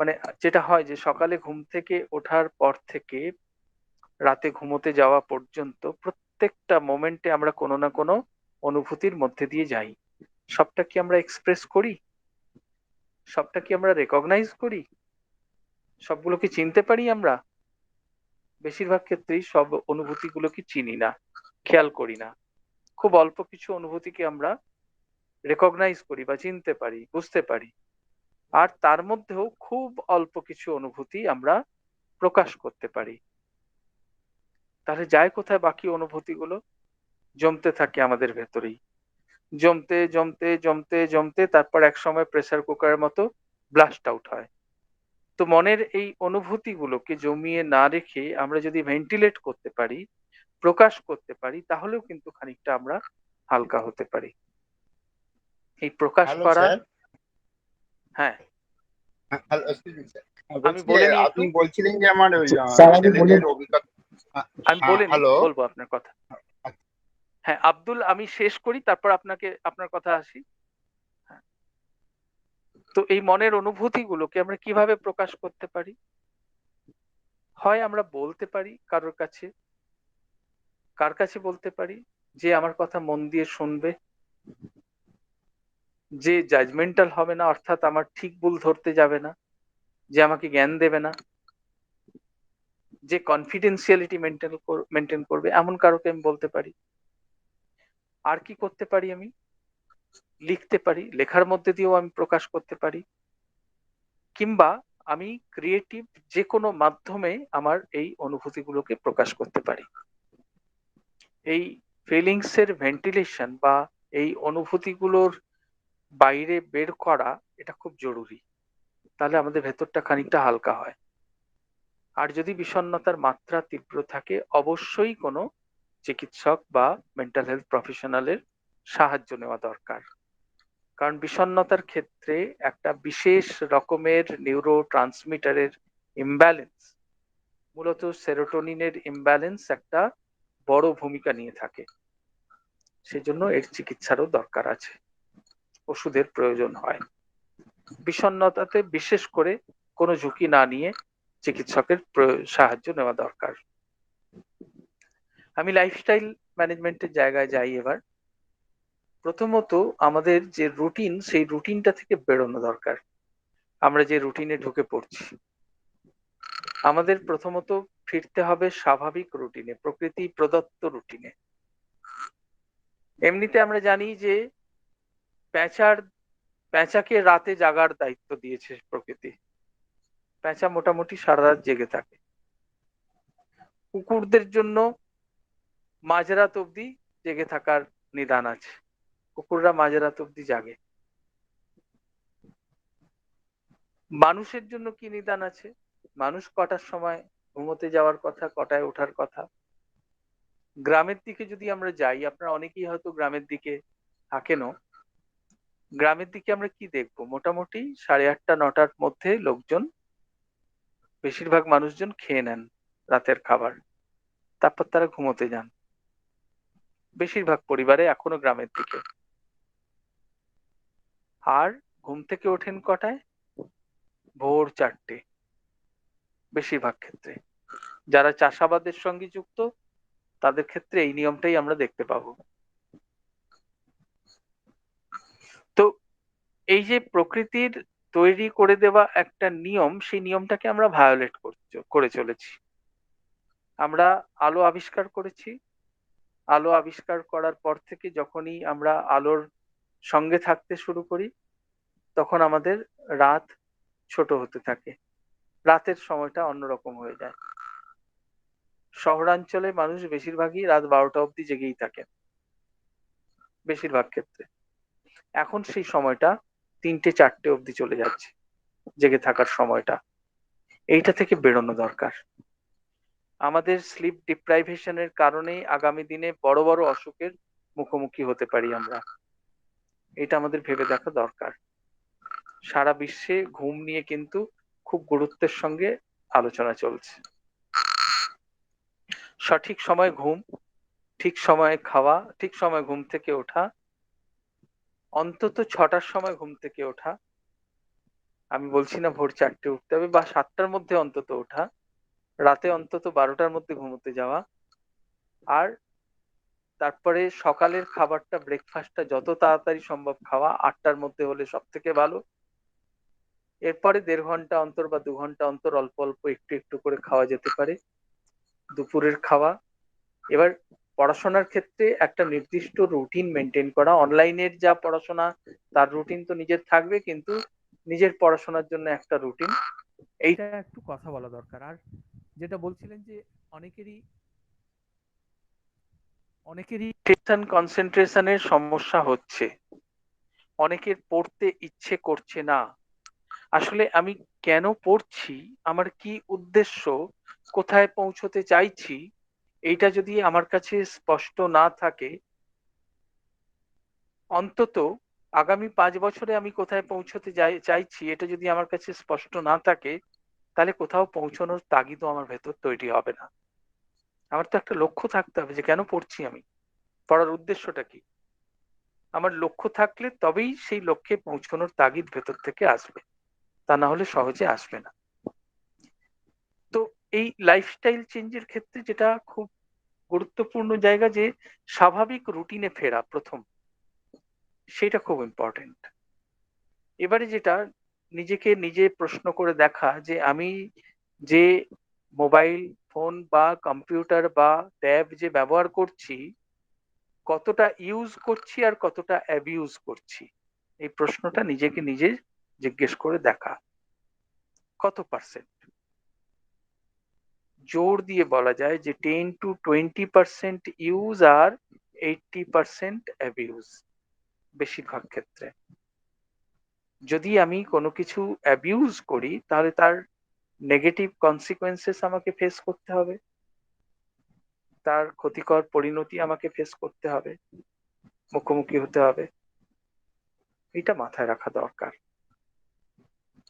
মানে যেটা হয় যে সকালে ঘুম থেকে ওঠার পর থেকে রাতে ঘুমোতে যাওয়া পর্যন্ত প্রত্যেকটা মোমেন্টে আমরা কোনো না কোনো অনুভূতির মধ্যে দিয়ে যাই। সবটা কি আমরা এক্সপ্রেস করি? সবটা কি আমরা রেকগনাইজ করি? সবগুলো কি চিনতে পারি আমরা? বেশিরভাগ ক্ষেত্রেই সব অনুভূতিগুলোকে চিনি না, খেয়াল করি না। খুব অল্প কিছু অনুভূতিকে আমরা রেকগনাইজ করি বা চিনতে পারি, বুঝতে পারি। আর তার মধ্যেও খুব অল্প কিছু অনুভূতি আমরা প্রকাশ করতে পারি। তাহলে যায় কোথায় বাকি অনুভূতিগুলো? জমতে থাকে আমাদের ভেতরেই, জমতে জমতে জমতে জমতে তারপর এক সময় প্রেসার কুকারের মতো ব্লাস্ট আউট হয়। তো মনের এই অনুভূতিগুলোকে জমিয়ে না রেখে আমরা যদি ভেন্টিলেট করতে পারি, প্রকাশ করতে পারি, তাহলেও কিন্তু খানিকটা আমরা হালকা হতে পারি। এই প্রকাশ হ্যালো করা, স্যার। হ্যাঁ হ্যালো, এক্সকিউজ মি স্যার। আমি বলছি বলে নিই একটু। আপনি বলছিলেন যে আমার ওই স্যার আমি বলে ছেলেদের অভিজ্ঞতা। আমি বলে নিই, হ্যালো। বলবো আপনার কথা। হ্যাঁ আব্দুল, আমি শেষ করি তারপর আপনার কথা আসি। হ্যাঁ, তো এই মনের অনুভূতিগুলোকে আমরা কিভাবে প্রকাশ করতে পারি? হয় আমরা বলতে পারি কারোর কাছে। কার কাছে বলতে পারি? যে আমার কথা মন দিয়ে শুনবে, যে জাজমেন্টাল হবে না, অর্থাৎ আমার ঠিক ভুল ধরতে যাবে না, যে আমাকে জ্ঞান দেবে না, যে কনফিডেন্সিয়ালিটি মেনটেন করবে, এমন কারোকে আমি বলতে পারি। আর কি করতে পারি? আমি লিখতে পারি, লেখার মধ্যে দিয়েও আমি প্রকাশ করতে পারি, কিংবা আমি ক্রিয়েটিভ যে কোনো মাধ্যমে আমার এই অনুভূতিগুলোকে প্রকাশ করতে পারি। এই ফিলিংস এর ভেন্টিলেশন বা এই অনুভূতিগুলোর বাইরে বের করা, এটা খুব জরুরি। তাহলে আমাদের ভেতরটা খানিকটা হালকা হয়। আর যদি বিষণ্ণতার মাত্রা তীব্র থাকে, অবশ্যই কোনো চিকিৎসক বা মেন্টাল হেলথ প্রফেশনালের সাহায্য নেওয়া দরকার। কারণ বিষণ্ণতার ক্ষেত্রে একটা বিশেষ রকমের নিউরো ট্রান্সমিটারের ইমব্যালেন্স, মূলত সেরোটোনিনের ইমব্যালেন্স একটা বড় ভূমিকা নিয়ে থাকে। সেজন্য এর চিকিৎসারও দরকার আছে, ওষুধের প্রয়োজন হয়। বিষণ্ণতাতে বিশেষ করে কোনো ঝুঁকি না নিয়ে চিকিৎসকের সাহায্য নেওয়া দরকার। আমি লাইফস্টাইল ম্যানেজমেন্টের জায়গায় যাই এবার। প্রথমত আমাদের যে রুটিন, সেই রুটিনটা থেকে বেরোনো দরকার। আমরা যে রুটিনে ঢুকে পড়ছি, আমাদের প্রথমত ফিরতে হবে স্বাভাবিক রুটিনে, প্রকৃতি প্রদত্ত রুটিনে। এমনিতে আমরা জানি যে প্যাঁচাকে রাতে জাগার দায়িত্ব দিয়েছে প্রকৃতি। প্যাঁচা মোটামুটি সারা রাত জেগে থাকে। কুকুরদের জন্য মাঝরাত অব্দি জেগে থাকার নিদান আছে, কুকুররা মাঝরাত অব্দি জাগে। মানুষের জন্য কি নিদান আছে? মানুষ কটার সময় ঘুমোতে যাওয়ার কথা, কটায় ওঠার কথা। গ্রামের দিকে যদি আমরা যাই, আপনারা অনেকেই হয়তো গ্রামের দিকে থাকেনও, গ্রামের দিকে আমরা কি দেখবো? মোটামুটি 8:30 9টার মধ্যে লোকজন, বেশিরভাগ মানুষজন খেয়ে নেন রাতের খাবার, তারপর তারা ঘুমোতে যান। বেশিরভাগ পরিবারে এখনো গ্রামের দিকে। আর ঘুম থেকে ওঠেন কটায়? ভোর 4টে বেশিরভাগ ক্ষেত্রে। যারা চাষাবাদের সঙ্গে যুক্ত তাদের ক্ষেত্রে এই নিয়মটাই আমরা দেখতে পাবো। তো এই যে প্রকৃতির তৈরি করে দেওয়া একটা নিয়ম, সেই নিয়মটাকে আমরা ভায়োলেট করে চলেছি। আমরা আলো আবিষ্কার করেছি, আলো আবিষ্কার করার পর থেকে যখনই আমরা আলোর সঙ্গে থাকতে শুরু করি, তখন আমাদের রাত ছোট হতে থাকে। রাতের সময়টা অন্যরকম হয়ে যায়। শহরাঞ্চলে মানুষ বেশিরভাগই রাত 12টা অবধি জেগেই থাকেন বেশিরভাগ ক্ষেত্রে। এখন সেই সময়টা 3টে 4টে অবধি চলে যাচ্ছে জেগে থাকার সময়টা। এইটা থেকে বেরোনো দরকার। আমাদের স্লিপ ডিপ্রাইভেশনের কারণেই আগামী দিনে বড় বড় অসুখের মুখোমুখি হতে পারি আমরা। এটা আমাদের ভেবে দেখা দরকার। সারা বিশ্বে ঘুম নিয়ে কিন্তু খুব গুরুত্বের সঙ্গে আলোচনা চলছে। সঠিক সময় ঘুম, ঠিক সময়ে খাওয়া, ঠিক সময় ঘুম থেকে ওঠা, অন্তত 6টার সময় ঘুম থেকে ওঠা। আমি বলছি না ভোর 4টে উঠতে হবে, বা 7টার মধ্যে অন্তত ওঠা, রাতে অন্তত 12টার মধ্যে ঘুমোতে যাওয়া। আর তারপরে সকালের খাবারটা, ব্রেকফাস্টটা যত তাড়াতাড়ি সম্ভব খাওয়া, 8টার মধ্যে হলে সব থেকে ভালো। এরপরে 1.5 ঘন্টা অন্তর বা 2 ঘন্টা অন্তর অল্প অল্প একটু একটু করে খাওয়া যেতে পারে দুপুরের খাওয়া। এবার পড়াশোনার ক্ষেত্রে একটা নির্দিষ্ট রুটিন মেনটেন করা। অনলাইনের যা পড়াশোনা তার রুটিন তো নিজের থাকবে, কিন্তু নিজের পড়াশোনার জন্য একটা রুটিন, এইটা একটু কথা বলা দরকার। আর যেটা বলছিলেন যে অনেকেরই কনসেন্ট্রেশনের সমস্যা হচ্ছে, অনেকের পড়তে ইচ্ছে করছে না। আসলে আমি কেন পড়ছি, আমার কি উদ্দেশ্য, কোথায় পৌঁছতে চাইছি, এইটা যদি আমার কাছে স্পষ্ট না থাকে, অন্তত আগামী 5 বছরে আমি কোথায় পৌঁছতে চাইছি এটা যদি আমার কাছে স্পষ্ট না থাকে, তাহলে কোথাও পৌঁছানোর তাগিদও আমার ভেতর তৈরি হবে না। আমার তো একটা লক্ষ্য থাকতে হবে যে কেন পড়ছি, আমি পড়ার উদ্দেশ্যটা কি। আমার লক্ষ্য থাকলে তবেই সেই লক্ষ্যে পৌঁছানোর তাগিদ ভেতর থেকে আসবে, তা না হলে সহজে আসবে না। তো এই লাইফস্টাইল চেঞ্জের ক্ষেত্রে যেটা খুব গুরুত্বপূর্ণ জায়গা, যে স্বাভাবিক রুটিনে ফেরা প্রথম, সেটা খুব ইম্পর্টেন্ট। এবারে যেটা নিজেকে নিজে প্রশ্ন করে দেখা, যে আমি যে মোবাইল ফোন বা কম্পিউটার বা ট্যাব যে ব্যবহার করছি, কতটা ইউজ করছি আর কতটা অ্যাবিউজ করছি, এই প্রশ্নটা নিজেকে নিজে জিজ্ঞেস করে দেখা। কত পার্সেন্ট? জোর দিয়ে বলা যায় যে 10 to 20% ইউজ আর 80% অ্যাবিউজ বেশিরভাগ ক্ষেত্রে। যদি আমি কোনো কিছু অ্যাবিউজ করি, তাহলে তার নেগেটিভ কনসিকোয়েন্সেস আমাকে ফেস করতে হবে, তার ক্ষতিকর পরিণতি আমাকে ফেস করতে হবে, মুখোমুখি হতে হবে। এটা মাথায় রাখা দরকার।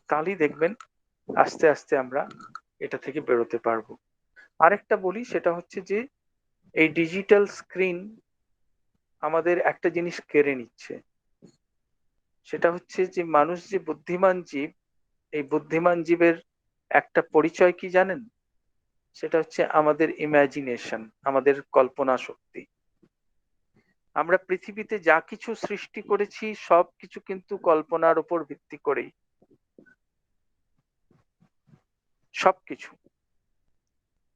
তাহলেই দেখবেন আস্তে আস্তে আমরা এটা থেকে বেরোতে পারবো। আরেকটা বলি, সেটা হচ্ছে যে এই ডিজিটাল স্ক্রিন আমাদের একটা জিনিস কেড়ে নিচ্ছে, সেটা হচ্ছে যে মানুষ যে বুদ্ধিমান জীব, এই বুদ্ধিমান জীবের একটা পরিচয় কি জানেন? সেটা হচ্ছে আমাদের ইমাজিনেশন, আমাদের কল্পনা শক্তি। আমরা পৃথিবীতে যা কিছু সৃষ্টি করেছি সবকিছু কিন্তু কল্পনার উপর ভিত্তি করেই। সবকিছু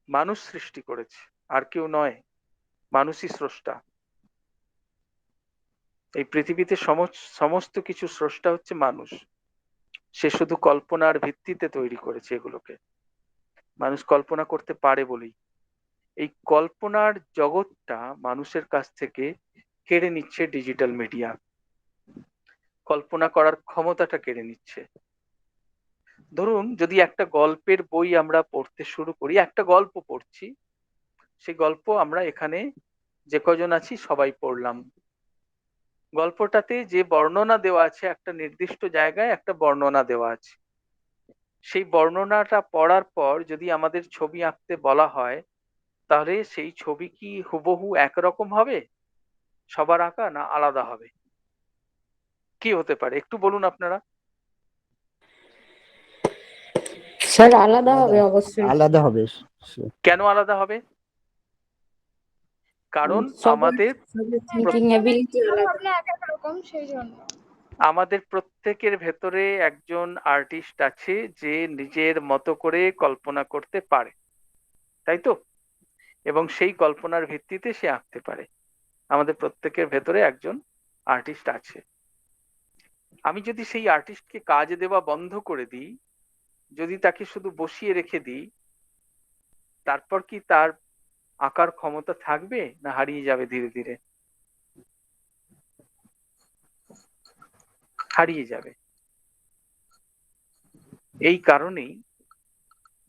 মানুষ সৃষ্টি করেছে, আর কেউ নয়, মানুষই স্রষ্টা। এই পৃথিবীতে সমস্ত কিছু স্রষ্টা হচ্ছে মানুষ। সে শুধু কল্পনার ভিত্তিতে তৈরি করেছে এগুলোকে, মানুষ কল্পনা করতে পারে বলেই। এই কল্পনার জগৎটা মানুষের কাছ থেকে কেড়ে নিচ্ছে ডিজিটাল মিডিয়া, কল্পনা করার ক্ষমতাটা কেড়ে নিচ্ছে। ধরুন যদি একটা গল্পের বই আমরা পড়তে শুরু করি, একটা গল্প পড়ছি, সেই গল্প আমরা এখানে যে কজন আছি সবাই পড়লাম। গল্পটাতে যে বর্ণনা দেওয়া আছে, একটা নির্দিষ্ট জায়গায় একটা বর্ণনা দেওয়া আছে। সেই বর্ণনাটা পড়ার পর যদি আমাদের ছবি আঁকতে বলা হয়, তাহলে সেই ছবি কি হুবহু একরকম হবে সবার আঁকা, না আলাদা হবে? কি হতে পারে একটু বলুন আপনারা। স্যার আলাদা হবে, অবশ্যই আলাদা হবে। কেন আলাদা হবে? কারণ সবার আমাদের থিঙ্কিং এবিলিটি আলাদা। ভাবনা এক এক রকম, সেই জন্য আমাদের প্রত্যেকের ভেতরে একজন আর্টিস্ট আছে যে নিজের মতো করে কল্পনা করতে পারে, তাই তো? এবং সেই কল্পনার ভিত্তিতে সে আঁকতে পারে। আমাদের প্রত্যেকের ভেতরে একজন আর্টিস্ট আছে। আমি যদি সেই আর্টিস্টকে কাজ দেওয়া বন্ধ করে দিই, যদি তাকে শুধু বসিয়ে রেখে দিই, তারপর কি তার আঁকার ক্ষমতা থাকবে না হারিয়ে যাবে? ধীরে ধীরে হারিয়ে যাবে। এই কারণেই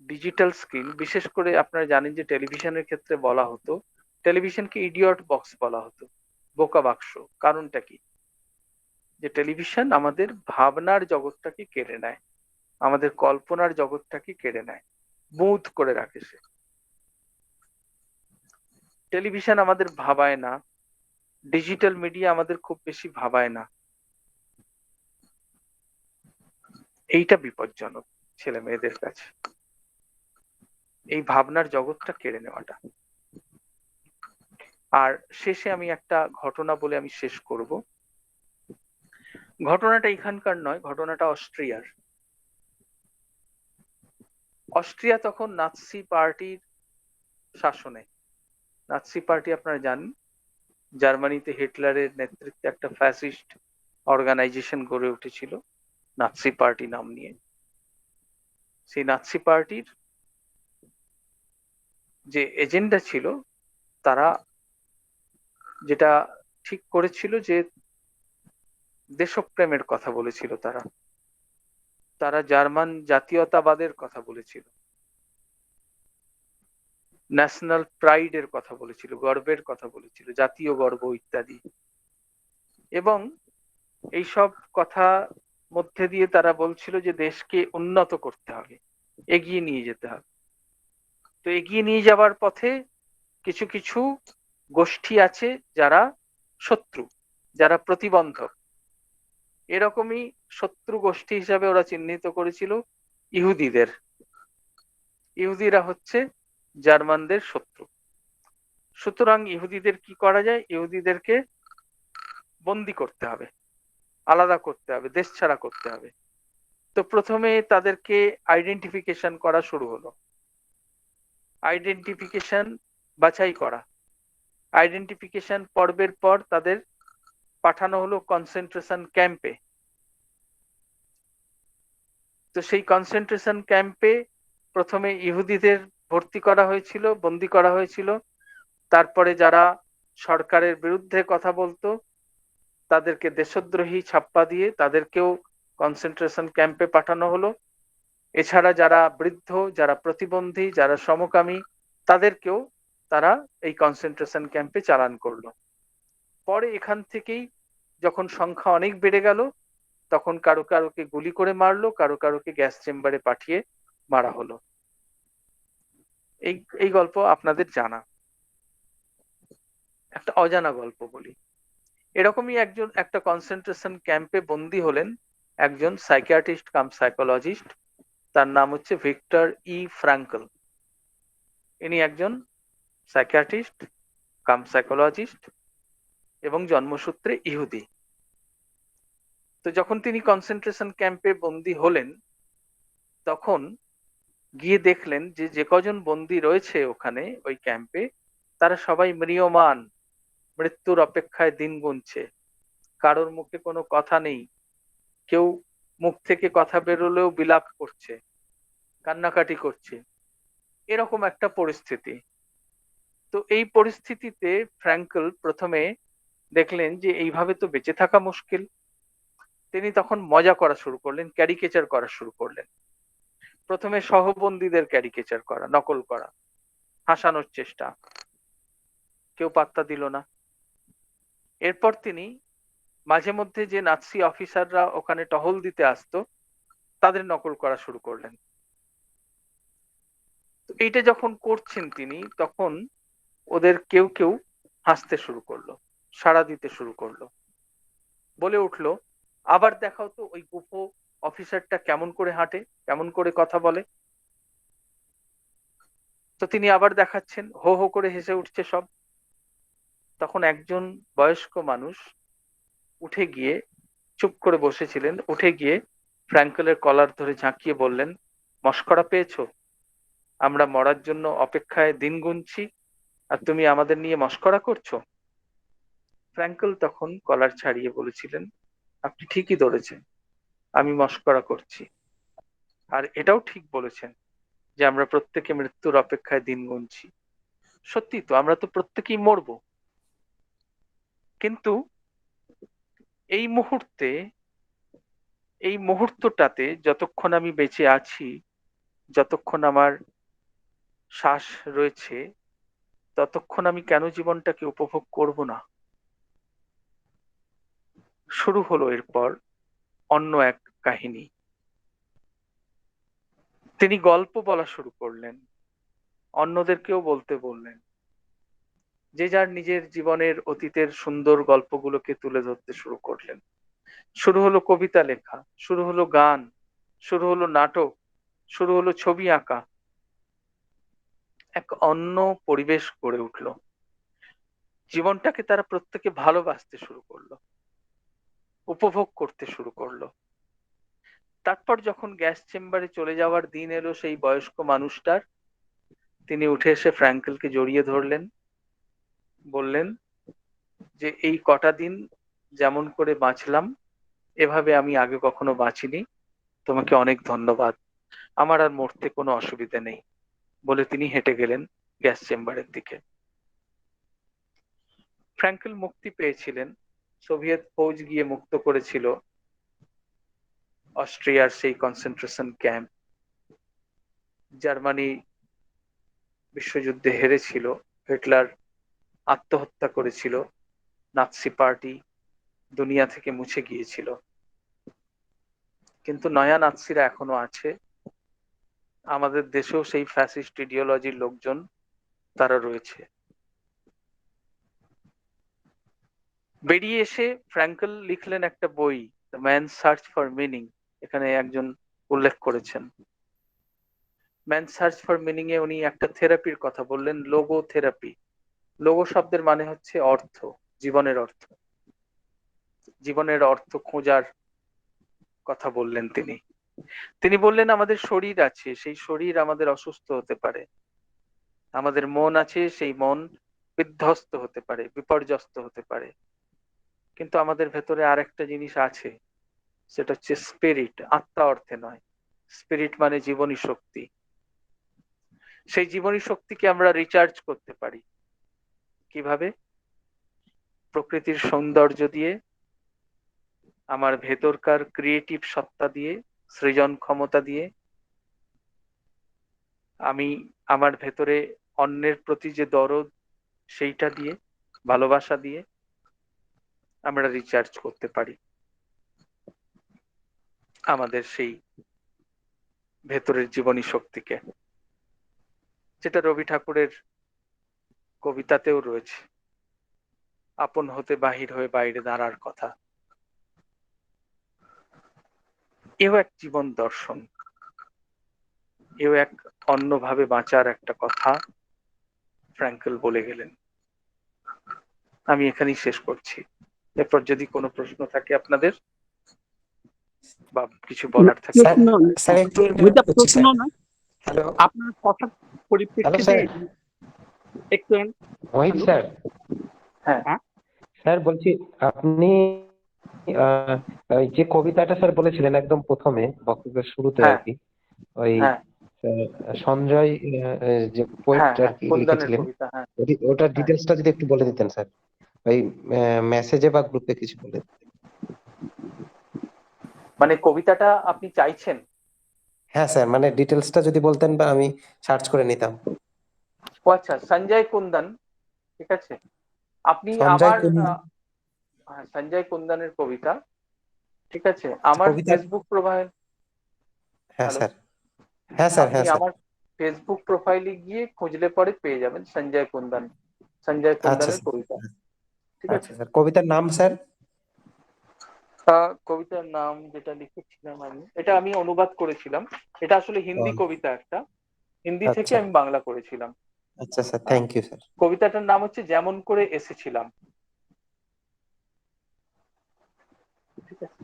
ডিজিটাল স্ক্রিন, বিশেষ করে আপনারা জানেন যে টেলিভিশনের ক্ষেত্রে বলা হতো, টেলিভিশনকে ইডিয়ট বক্স বলা হতো, বোকা বাক্স। কারণটা কি? যে টেলিভিশন আমাদের ভাবনার জগৎটাকে কেড়ে নেয়, আমাদের কল্পনার জগৎটাকে কেড়ে নেয়, বুঁদ করে রাখে সে। টেলিভিশন আমাদের ভাবায় না, ডিজিটাল মিডিয়া আমাদের খুব বেশি ভাবায় না। এইটা বিপজ্জনক ছেলে মেয়েদের কাছে, এই ভাবনার জগৎটা কেড়ে নেওয়াটা। আর শেষে আমি একটা ঘটনা বলে আমি শেষ করব। ঘটনাটা এখানকার নয়, ঘটনাটা অস্ট্রিয়ার। অস্ট্রিয়া তখন নাৎসি পার্টির শাসনে। নাৎসি পার্টি আপনারা জানেন, জার্মানিতে হিটলারের নেতৃত্বে একটা ফ্যাসিস্ট অর্গানাইজেশন গড়ে উঠেছিল নাৎসি পার্টি নাম নিয়ে। সেই নাৎসি পার্টির যে এজেন্ডা ছিল, তারা যেটা ঠিক করেছিল যে দেশপ্রেমের কথা বলেছিল, তারা তারা জার্মান জাতীয়তাবাদের কথা বলেছিল, ন্যাশনাল প্রাইডের কথা বলেছিল, গর্বের কথা বলেছিল, জাতীয় গর্ব ইত্যাদি। এবং এইসব কথা মধ্যে দিয়ে তারা বলছিল যে দেশকে উন্নত করতে হবে, এগিয়ে নিয়ে যেতে হবে। তো এগিয়ে নিয়ে যাবার পথে কিছু কিছু গোষ্ঠী আছে যারা শত্রু, যারা প্রতিবন্ধক। এরকমই শত্রু গোষ্ঠী হিসাবে ওরা চিহ্নিত করেছিল ইহুদিদের। ইহুদিরা হচ্ছে জার্মানদের শত্রু। সুতরাং ইহুদিদের কি করা যায়? ইহুদিদেরকে বন্দি করতে হবে, আলাদা করতে হবে, দেশ ছাড়া করতে হবে। তো প্রথমে তাদেরকে আইডেন্টিফিকেশন করা শুরু হলো, আইডেন্টিফিকেশন বাছাই করা। আইডেন্টিফিকেশন পর্বের পর তাদের পাঠানো হলো কনসেন্ট্রেশন ক্যাম্পে। তো সেই কনসেন্ট্রেশন ক্যাম্পে প্রথমে ইহুদিদের ভর্তি করা হয়েছিল, বন্দি করা হয়েছিল। তারপরে যারা সরকারের বিরুদ্ধে কথা বলতো তাদেরকে দেশদ্রোহী ছাপ্পা দিয়ে তাদেরকেও কনসেন্ট্রেশন ক্যাম্পে পাঠানো হলো। এছাড়া যারা বৃদ্ধ, যারা প্রতিবন্ধী, যারা সমকামী, তাদেরকেও তারা এই কনসেন্ট্রেশন ক্যাম্পে চালান করলো। পরে এখান থেকেই যখন সংখ্যা অনেক বেড়ে গেল, তখন কারো কারোকে গুলি করে মারলো, কারো কারোকে গ্যাস চেম্বারে পাঠিয়ে মারা হলো। এই গল্প আপনাদের জানা, একটা অজানা গল্প বলি। এরকমই একটা কনসেন্ট্রেশন ক্যাম্পে বন্দী হলেন একজন সাইকিয়াট্রিস্ট কাম সাইকোলজিস্ট, তার নাম হচ্ছে ভিক্টর ই ফ্রাঙ্কল। ইনি একজন সাইকিয়াট্রিস্ট কাম সাইকোলজিস্ট এবং জন্মসূত্রে ইহুদি। তো যখন তিনি কনসেন্ট্রেশন ক্যাম্পে বন্দী হলেন, তখন গিয়ে দেখলেন যে যে কজন বন্দী রয়েছে ওখানে ওই ক্যাম্পে, তারা সবাই ম্রিয়মাণ, মৃত্যুর অপেক্ষায় দিন গুনছে। কারোর মুখে কোনো কথা নেই, কেউ মুখ থেকে কথা বেরোলেও বিলাপ করছে, কান্নাকাটি করছে, এরকম একটা পরিস্থিতি। তো এই পরিস্থিতিতে ফ্র্যাঙ্কল প্রথমে দেখলেন যে এইভাবে তো বেঁচে থাকা মুশকিল। তিনি তখন মজা করা শুরু করলেন, ক্যারিকেচার করা শুরু করলেন। প্রথমে সহবন্দীদের ক্যারিকেচার করা, নকল করা, হাসানোর চেষ্টা, কেউ পাত্তা দিল না। এরপর তিনি মাঝে মধ্যে যে নাৎসি অফিসাররা ওখানে টহল দিতে আসতো, তাদের নকল করা শুরু করলেন। তো এইটা যখন করছেন তিনি, তখন ওদের কেউ কেউ হাসতে শুরু করলো, সাড়া দিতে শুরু করলো, বলে উঠলো, আবার দেখাও তো ওই গুফো অফিসারটা কেমন করে হাঁটে, কেমন করে কথা বলে। তো তিনি আবার দেখাচ্ছেন, হো হো করে হেসে উঠছে সব। তখন একজন বয়স্ক মানুষ উঠে গিয়ে, চুপ করে বসেছিলেন, উঠে গিয়ে ফ্র্যাঙ্কলের কলার ধরে ঝাঁকিয়ে বললেন, মশকরা পেয়েছো? আমরা মরার জন্য অপেক্ষায় দিন গুনছি আর তুমি আমাদের নিয়ে মশকরা করছো? ফ্র্যাঙ্কল তখন কলার ছাড়িয়ে বলেছিলেন, আপনি ঠিকই ধরেছেন, আমি মশকরা করছি। আর এটাও ঠিক বলেছেন যে আমরা প্রত্যেকে মৃত্যুর অপেক্ষায় দিন গুনছি। সত্যি তো, আমরা তো প্রত্যেকেই মরবো, কিন্তু এই মুহূর্তে, এই মুহূর্তটাতে যতক্ষণ আমি বেঁচে আছি, যতক্ষণ আমার শ্বাস রয়েছে, ততক্ষণ আমি কেন জীবনটাকে উপভোগ করব না? শুরু হলো এরপর অন্য এক কাহিনী। তিনি গল্প বলা শুরু করলেন, অন্যদেরকেও বলতে বললেন, যে যার নিজের জীবনের অতীতের সুন্দর গল্পগুলোকে তুলে ধরতে শুরু করলেন। শুরু হলো কবিতা লেখা, শুরু হলো গান, শুরু হলো নাটক, শুরু হলো ছবি আঁকা। এক অন্য পরিবেশ গড়ে উঠলো। জীবনটাকে তারা প্রত্যেকে ভালোবাসতে শুরু করলো, উপভোগ করতে শুরু করলো। তারপর যখন গ্যাস চেম্বারে চলে যাওয়ার দিন এলো সেই বয়স্ক মানুষটার, তিনি উঠে এসে ফ্র্যাঙ্কেলকে জড়িয়ে ধরলেন, বললেন যে এই কটা দিন যেমন করে বাঁচলাম, এভাবে আমি আগে কখনো বাঁচিনি, তোমাকে অনেক ধন্যবাদ, আমার আর মরতে কোনো অসুবিধা নেই, বলে তিনি হেঁটে গেলেন গ্যাস চেম্বারের দিকে। ফ্র্যাঙ্কেল মুক্তি পেয়েছিলেন, সোভিয়েত ফৌজ গিয়ে মুক্ত করেছিল অস্ট্রিয়ার সেই কনসেন্ট্রেশন ক্যাম্প। জার্মানি বিশ্বযুদ্ধে হেরেছিল, হিটলার আত্মহত্যা করেছিল, নাৎসি পার্টি দুনিয়া থেকে মুছে গিয়েছিল, কিন্তু নয়া নাৎসিরা এখনো আছে। আমাদের দেশেও সেই ফ্যাসিস্ট ইডিওলজির লোকজন তারা রয়েছে। বেরিয়ে এসে ফ্র্যাঙ্কেল লিখলেন একটা বই, the man search for meaning. এখানে একজন উল্লেখ করেছেন, ম্যান সার্চ ফর মিনিং এ উনি একটা থেরাপির কথা বললেন, লোগো থেরাপি। লোগো শব্দের মানে হচ্ছে অর্থ, জীবনের অর্থ। জীবনের অর্থ খোঁজার কথা বললেন তিনি। তিনি বললেন আমাদের শরীর আছে, সেই শরীর আমাদের অসুস্থ হতে পারে। আমাদের মন আছে, সেই মন বিধ্বস্ত হতে পারে, বিপর্যস্ত হতে পারে। কিন্তু আমাদের ভেতরে আরেকটা জিনিস আছে, সেটা হচ্ছে স্পিরিট। আত্মা অর্থে নয়, স্পিরিট মানে জীবনী শক্তি। সেই জীবনী শক্তিকে আমরা রিচার্জ করতে পারি কিভাবে? প্রকৃতির সৌন্দর্য দিয়ে, আমার ভেতরকার ক্রিয়েটিভ সত্তা দিয়ে, সৃজন ক্ষমতা দিয়ে, আমি আমার ভেতরে অন্যের প্রতি যে দরদ সেইটা দিয়ে, ভালোবাসা দিয়ে আমরা রিচার্জ করতে পারি আমাদের সেই ভেতরের জীবনী শক্তিকে, যেটা রবি ঠাকুরের কবিতাতেও রয়েছে, আপন হতে বাহির হয়ে বাইরে দাঁড়ার কথা। এও এক জীবন দর্শন, এও এক অন্যভাবে বাঁচার একটা কথা ফ্র্যাঙ্কেল বলে গেলেন। আমি এখানেই শেষ করছি। এরপর যদি কোনো প্রশ্ন থাকে আপনাদের বা কিছু বলার থাকে। স্যার একটু প্রশ্ন না, হ্যালো আপনার কথা পরিপ্রেক্ষিতে স্যার। একটু ওয়াহিদ স্যার। হ্যাঁ স্যার বলছি, আপনি ওই যে কবিতাটা স্যার বলেছিলেন একদম প্রথমে বক্তব্যের শুরুতে আর কি, ওই সঞ্জয় যে পোয়েট আর কি লিখেছিলেন, ওটার ডিটেলসটা যদি একটু বলে দিতেন স্যার, ওই মেসেজে বা গ্রুপে কিছু বলে দিতেন। মানে কবিতাটা আপনি চাইছেন? হ্যাঁ স্যার, মানে ডিটেলসটা যদি বলতেন বা আমি সার্চ করে নিতাম। ও আচ্ছা, সঞ্জয় কুন্দন, ঠিক আছে। আপনি সঞ্জয় আমার কুন্দন, সঞ্জয় কুন্দনের কবিতা, ঠিক আছে, আমার কবিতা। Facebook profile. হ্যাঁ স্যার, হ্যাঁ স্যার, আপনি হ্যাঁ স্যার। আমার ফেসবুক প্রোফাইলে গিয়ে খুঁজলে পরে পেয়ে যাবেন সঞ্জয় কুন্দন, সঞ্জয় আচ্ছা কুন্দনের স্যার, কবিতা, ঠিক আছে। আচ্ছা স্যার, কবিতার নাম স্যার? কবিতার নাম যেটা লিখেছিলাম আমি, এটা আমি অনুবাদ করেছিলাম, এটা আসলে হিন্দি কবিতা একটা, হিন্দি থেকে আচ্ছা আমি বাংলা করেছিলাম। আচ্ছা স্যার, থ্যাংক ইউ স্যার। কবিতাটার নাম হচ্ছে যেমন করে এসেছিলাম, ঠিক আছে।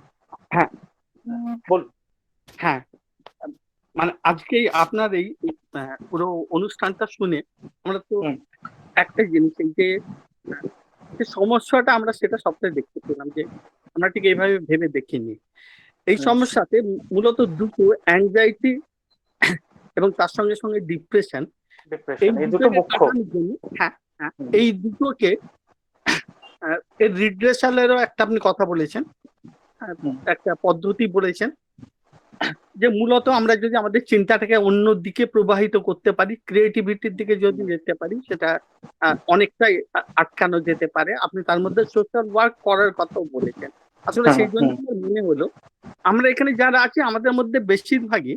হ্যাঁ বলুন। হ্যাঁ, মানে আজকে আপনার এই পুরো অনুষ্ঠানটা শুনে আমরা তো একটা জিনিস, এই যে সমস্যাটা আমরা সেটা সবটাই দেখতে পেলাম, যে আমরা ঠিক এইভাবে ভেবে দেখিনি। এই সমস্যাতে মূলত দুটো, অ্যাংজাইটি এবং তার সঙ্গে সঙ্গে ডিপ্রেশন, এই দুটো দুটোকে মুখ্য। কাটানোর জন্য এই দুটোকে এর রিড্রেসালেরও একটা আপনি কথা বলেছেন, একটা পদ্ধতি বলেছেন, যে মূলত আমরা যদি আমাদের চিন্তাটাকে অন্য দিকে প্রবাহিত করতে পারি, ক্রিয়েটিভিটির দিকে যদি যেতে পারি, সেটা অনেকটাই আটকানো যেতে পারে। আপনি তার মধ্যে সোশ্যাল ওয়ার্ক করার কথাও বলেছেন। আসলে সেই জন্য মনে হলো আমরা এখানে যারা আছি আমাদের মধ্যে বেশিরভাগই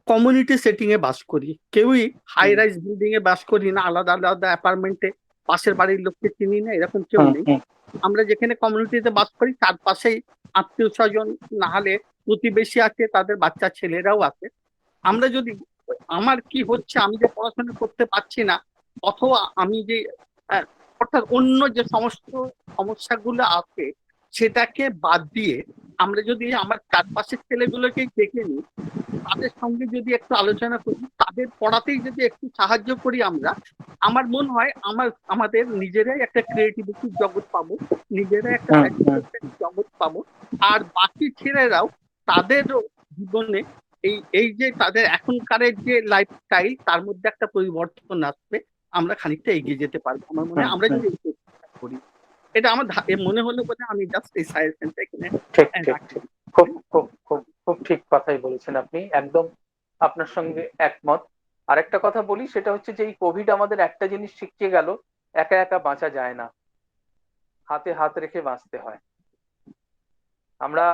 কমিউনিটি সেটিং এ বাস করি, কেউই হাই রাইজ বিল্ডিং এ বাস করি না, আলাদা আলাদা অ্যাপার্টমেন্টে পাশের বাড়ির লোককে চিনি না, এরকম কেউ নেই। আমরা যেখানে কমিউনিটিতে বাস করি তার পাশেই আত্মীয় স্বজন, না হলে প্রতিবেশী আছে, তাদের বাচ্চা ছেলেরাও আছে। আমরা যদি আমার কি হচ্ছে, আমি যে পড়াশোনা করতে পারছি না, অথবা আমি যে অর্থাৎ অন্য যে সমস্ত সমস্যাগুলো আছে সেটাকে বাদ দিয়ে আমরা যদি আমার চারপাশের ছেলেগুলোকে দেখে নিই, তাদের সঙ্গে যদি একটু আলোচনা করি, তাদের পড়াতেই যদি একটু সাহায্য করি আমরা, আমার মনে হয় আমাদের নিজেরাই একটা ক্রিয়েটিভিটির জগৎ পাবো, নিজেরাই একটা জগৎ পাবো, আর বাকি ছেলেরাও তাদের জীবনে এই যে তাদের এখনকার যে লাইফস্টাইল, তার মধ্যে একটা পরিবর্তন আসবে, আমরা খানিকটা এগিয়ে যেতে পারবো। আমার মনে হয় আমরা যদি করি, এটা আমার মনে হলো বলে আমি জাস্ট এই সাজেশনটা এখানে। খুব খুব খুব খুব ঠিক কথাই বলেছেন আপনি, একদম আপনার সঙ্গে একমত। আরেকটা কথা বলি, সেটা হচ্ছে যে এই কোভিড আমাদের একটা জিনিস শিখিয়ে গেল, একা একা বাঁচা যায় না, হাতে হাত রেখে বাঁচতে হয়। আমরা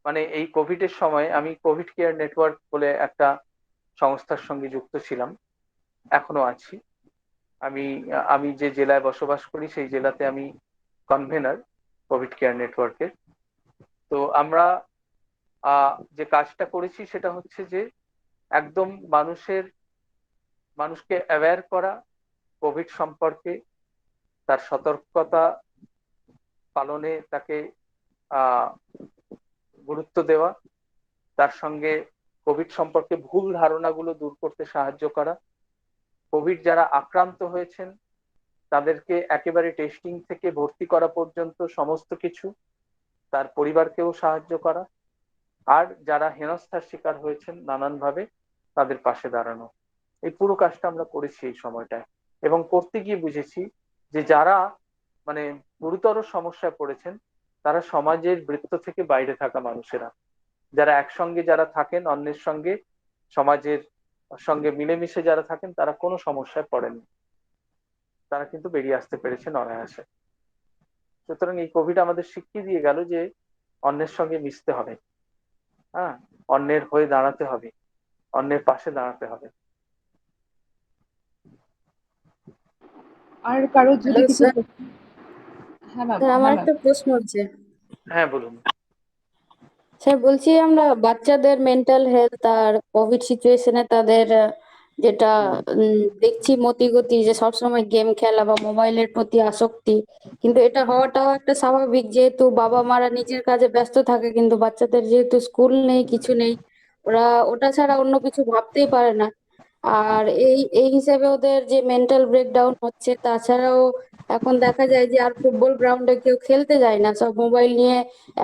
মানে এই কোভিড এর সময় আমি কোভিড কেয়ার নেটওয়ার্ক বলে একটা সংস্থার সঙ্গে যুক্ত ছিলাম, এখনো আছি। আমি যে জেলায় বসবাস করি সেই জেলাতে আমি কনভেনার কোভিড কেয়ার নেটওয়ার্কের। তো আমরা যে কাজটা করেছি সেটা হচ্ছে যে একদম মানুষকে অ্যাওয়্যার করা কোভিড সম্পর্কে, তার সতর্কতা পালনে তাকে গুরুত্ব দেওয়া, তার সঙ্গে কোভিড সম্পর্কে ভুল ধারণাগুলো দূর করতে সাহায্য করা, কোভিড যারা আক্রান্ত হয়েছেন তাদেরকে একেবারে টেস্টিং থেকে ভর্তি করা পর্যন্ত সমস্ত কিছু, তার পরিবারকেও সাহায্য করা, আর যারা হেনস্থার শিকার হয়েছেন নানানভাবে তাদের পাশে দাঁড়ানো। এই পুরো কাজটা আমরা করেছি এই সময়টায়, এবং করতে গিয়ে বুঝেছি যে যারা মানে গুরুতর সমস্যায় পড়েছেন তারা সমাজের বৃত্ত থেকে বাইরে থাকা মানুষেরা, যারা একসঙ্গে যারা থাকেন অন্যের সঙ্গে, সমাজের সঙ্গে মিলেমিশে যারা থাকেন, তারা কোনো সমস্যায় পড়েনি, তারা কিন্তু বেরিয়ে আসতে পেরেছেন অনায়াসে। সুতরাং এই কোভিড আমাদের শিখিয়ে দিয়ে গেল যে অন্যের সঙ্গে মিশতে হবে, অন্যের হয়ে দাঁড়াতে হবে, অন্যের পাশে দাঁড়াতে হবে। আর কারো যদি কিছু আমার একটা প্রশ্ন হচ্ছে। হ্যাঁ বলুন স্যার। বলছি আমরা বাচ্চাদের মেন্টাল হেলথ আর কোভিড সিচুয়েশনে তাদের যেটা দেখছি মতিগতি, যে সবসময় গেম খেলা বা মোবাইলের প্রতি আসক্তি, কিন্তু এটা হওয়াটাও একটা স্বাভাবিক, যেহেতু বাবা মারা নিজের কাজে ব্যস্ত থাকে, কিন্তু বাচ্চাদের যেহেতু স্কুল নেই, কিছু নেই, ওরা ওটা ছাড়া অন্য কিছু ভাবতেই পারে না। আর এই হিসাবে ওদের যে মেন্টাল ব্রেকডাউন হচ্ছে। তাছাড়াও এখন দেখা যায় যে আর ফুটবল গ্রাউন্ডে কেউ খেলতে যায় না, সব মোবাইল নিয়ে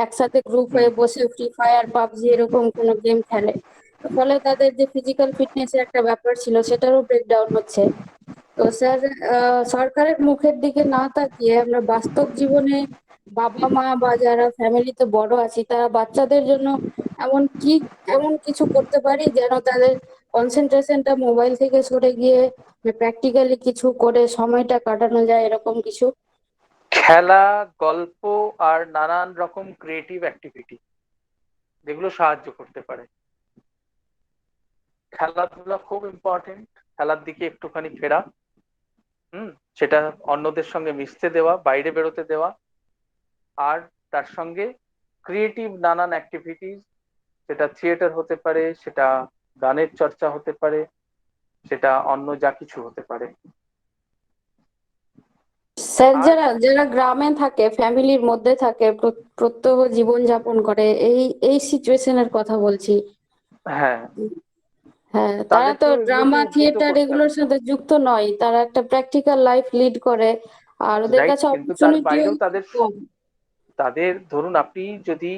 একসাথে গ্রুপ হয়ে বসে ফ্রি ফায়ার, পাবজি এরকম কোনো গেম খেলে। ফলে তাদের যে ফিজিক্যাল ফিটনেসের একটা ব্যাপার ছিল সেটারও ব্রেকডাউন হচ্ছে। তো স্যার, সরকারের মুখের দিকে না তাকিয়ে আমরা বাস্তব জীবনে বাবা মা বা যারা ফ্যামিলিতে বড় আছি, তারা বাচ্চাদের জন্য এমন কিছু করতে পারি যেন তাদের কনসেন্ট্রেশনটা মোবাইল থেকে সরে গিয়ে প্র্যাকটিক্যালি কিছু করে সময়টা কাটানো যায়, এরকম কিছু। খেলা, গল্প আর নানান রকম ক্রিয়েটিভ অ্যাক্টিভিটি যেগুলো সাহায্য করতে পারে। খেলাধুলা খুব ইম্পর্টেন্ট, খেলার দিকে একটুখানি ফেরা, সেটা অন্যদের সঙ্গে মিশতে দেওয়া, বাইরে বেরোতে দেওয়া, আর তার সঙ্গে ক্রিয়েটিভ নানান অ্যাক্টিভিটিস, সেটা থিয়েটার হতে পারে, সেটা গানের চর্চা হতে পারে, সেটা অন্য যা কিছু হতে পারে। স্যার, যারা গ্রামে থাকে, ফ্যামিলির মধ্যে থাকে, প্রত্যহ জীবন যাপন করে, এই সিচুয়েশনের কথা বলছি। হ্যাঁ, তারা তো ড্রামা, থিয়েটার এগুলোর সাথে যুক্ত নয়, তারা একটা প্র্যাকটিক্যাল লাইফ লিড করে, আর ওদের কাছে কিন্তু তার অপরচুনিটিও বাইরেও তাদের ধরুন, আপনি যদি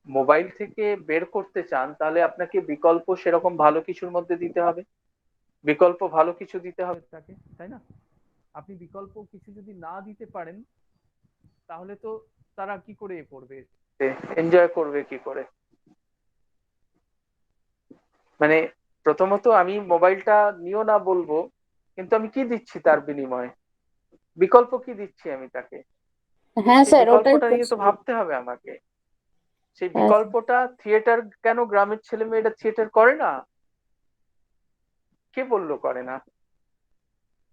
মোবাইল থেকে বের করতে চান তাহলে আপনাকে বিকল্প সেরকম ভালো কিছুর মধ্যে দিতে হবে, বিকল্প ভালো কিছু দিতে হবে তাকে, তাই না? আপনি বিকল্প কিছু যদি না দিতে পারেন তাহলে তো তারা কি করে করবে, এনজয় করবে কি করে? মানে প্রথমত আমি মোবাইলটা নিও না বলবো, কিন্তু আমি কি দিচ্ছি তার বিনিময়ে, বিকল্প কি দিচ্ছি আমি তাকে, হ্যাঁ সেই স্যার, ওটাই বিকল্পটা নিয়ে তো প্রশ্ন। ভাবতে হবে আমাকে। সেই হ্যাঁ স্যার। বিকল্পটা থিয়েটার, কেন গ্রামের ছেলে মেয়েরা থিয়েটার করে না? কে বললো করে না?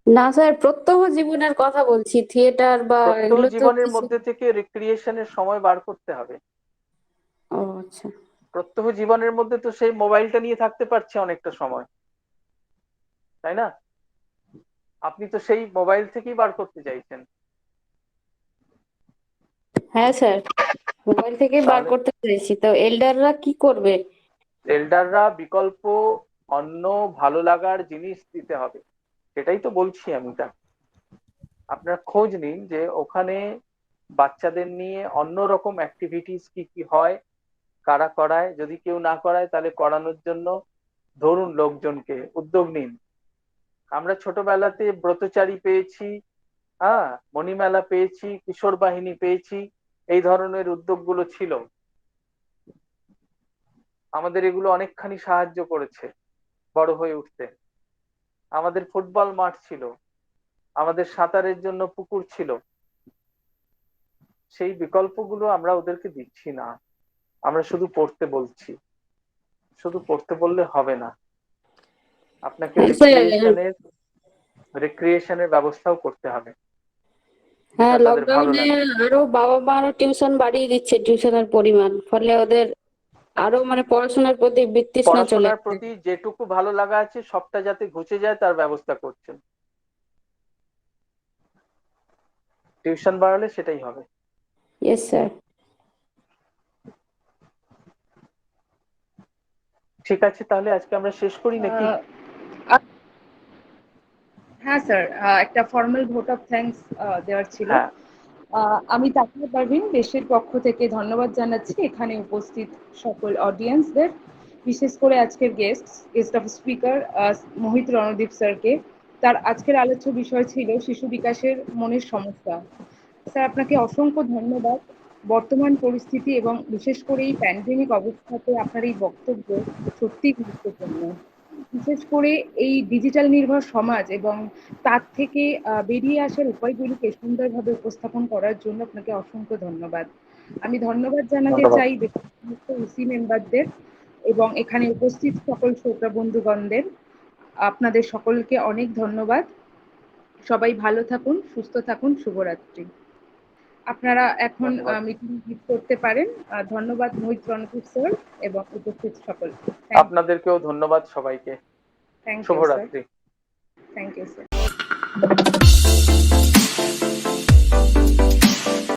না স্যার, প্রত্যহ জীবনের কথা বলছি, থিয়েটার বা প্রত্যহ এগুলো তো জীবনের কিছু। মধ্যে থেকে রিক্রিয়েশনের সময় বার করতে হবে। ও আচ্ছা। প্রত্যহ জীবনের মধ্যে তো সেই মোবাইলটা নিয়ে থাকতে পারছে অনেকটা সময়, তাই না? আপনি তো সেই মোবাইল থেকেই বার করতে চাইছেন। হ্যাঁ স্যার, মোবাইল থেকে বার তাহলে করতে চাইছি, তো এল্ডাররা কি করবে? এল্ডাররা বিকল্প অন্য ভালো লাগার জিনিস দিতে হবে, সেটাই তো বলছি আমি। তা আপনার খোঁজ নিন যে ওখানে বাচ্চাদের নিয়ে অন্যরকম অ্যাক্টিভিটিস কি কি হয়, কারা করায়, যদি কেউ না করায় তাহলে করানোর জন্য ধরুন লোকজনকে, উদ্যোগ নিন। আমরা ছোটবেলাতে ব্রতচারী পেয়েছি, হ্যাঁ, মণিমেলা পেয়েছি, কিশোর বাহিনী পেয়েছি, এই ধরনের উদ্যোগগুলো ছিল, আমাদের এগুলো অনেকখানি সাহায্য করেছে বড় হয়ে উঠতে। আমাদের ফুটবল মাঠ ছিল, আমাদের সাঁতারের জন্য পুকুর ছিল, সেই বিকল্পগুলো আমরা ওদেরকে দিচ্ছি না, আমরা শুধু পড়তে বলছি। শুধু পড়তে বললে হবে না, আপনাকে হ্যাঁ স্যার। রিক্রিয়েশনের ব্যবস্থাও করতে হবে, হ্যাঁ, যেটা তাদের ভালো লকডাউনে লাগে। আরো বাবা মা আরো টিউশন বাড়িয়ে দিচ্ছে, টিউশনের পরিমাণ, ফলে ওদের আরো মানে পড়াশোনার প্রতি বিতৃষ্ণা চলে পড়াশোনার আসছে। প্রতি যেটুকু ভালো লাগা আছে সবটা যাতে ঘুচে যায় তার ব্যবস্থা করছেন। টিউশন বাড়ালে সেটাই হবে। Yes sir. ঠিক আছে, তাহলে আজকে আমরা শেষ করি নাকি? হ্যাঁ স্যার, একটা ফর্মাল ভোট অফ থ্যাঙ্কস দেওয়ার ছিল। হ্যাঁ, আমি তাকিয়া পারভিন দেশের পক্ষ থেকে ধন্যবাদ জানাচ্ছি এখানে উপস্থিত সকল অডিয়েন্সদের, বিশেষ করে আজকের গেস্ট অফ স্পিকার মোহিত রণদীপ স্যারকে। তার আজকের আলোচ্য বিষয় ছিল শিশু বিকাশের মনের সমস্যা। স্যার, আপনাকে অসংখ্য ধন্যবাদ। বর্তমান পরিস্থিতি এবং বিশেষ করে এই প্যান্ডেমিক অবস্থাতে আপনার এই বক্তব্য সত্যিই গুরুত্বপূর্ণ। বিশেষ করে এই ডিজিটাল নির্ভর সমাজ এবং তার থেকে বেরিয়ে আসার উপায়গুলিকে সুন্দরভাবে উপস্থাপন করার জন্য আপনাকে অসংখ্য ধন্যবাদ। আমি ধন্যবাদ জানাতে ধন্যবাদ। চাই সমস্ত ইসি মেম্বারদের এবং এখানে উপস্থিত সকল শ্রোতা বন্ধুগণদের। আপনাদের সকলকে অনেক ধন্যবাদ। সবাই ভালো থাকুন, সুস্থ থাকুন, শুভরাত্রি। আপনারা এখন ধন্যবাদ। মিটিং করতে পারেন। ধন্যবাদ মোহিত রণদীপ স্যার এবং উপস্থিত সকল। আপনাদেরকেও ধন্যবাদ সবাইকে। Thank you sir. শুভরাত্রি। Thank you sir.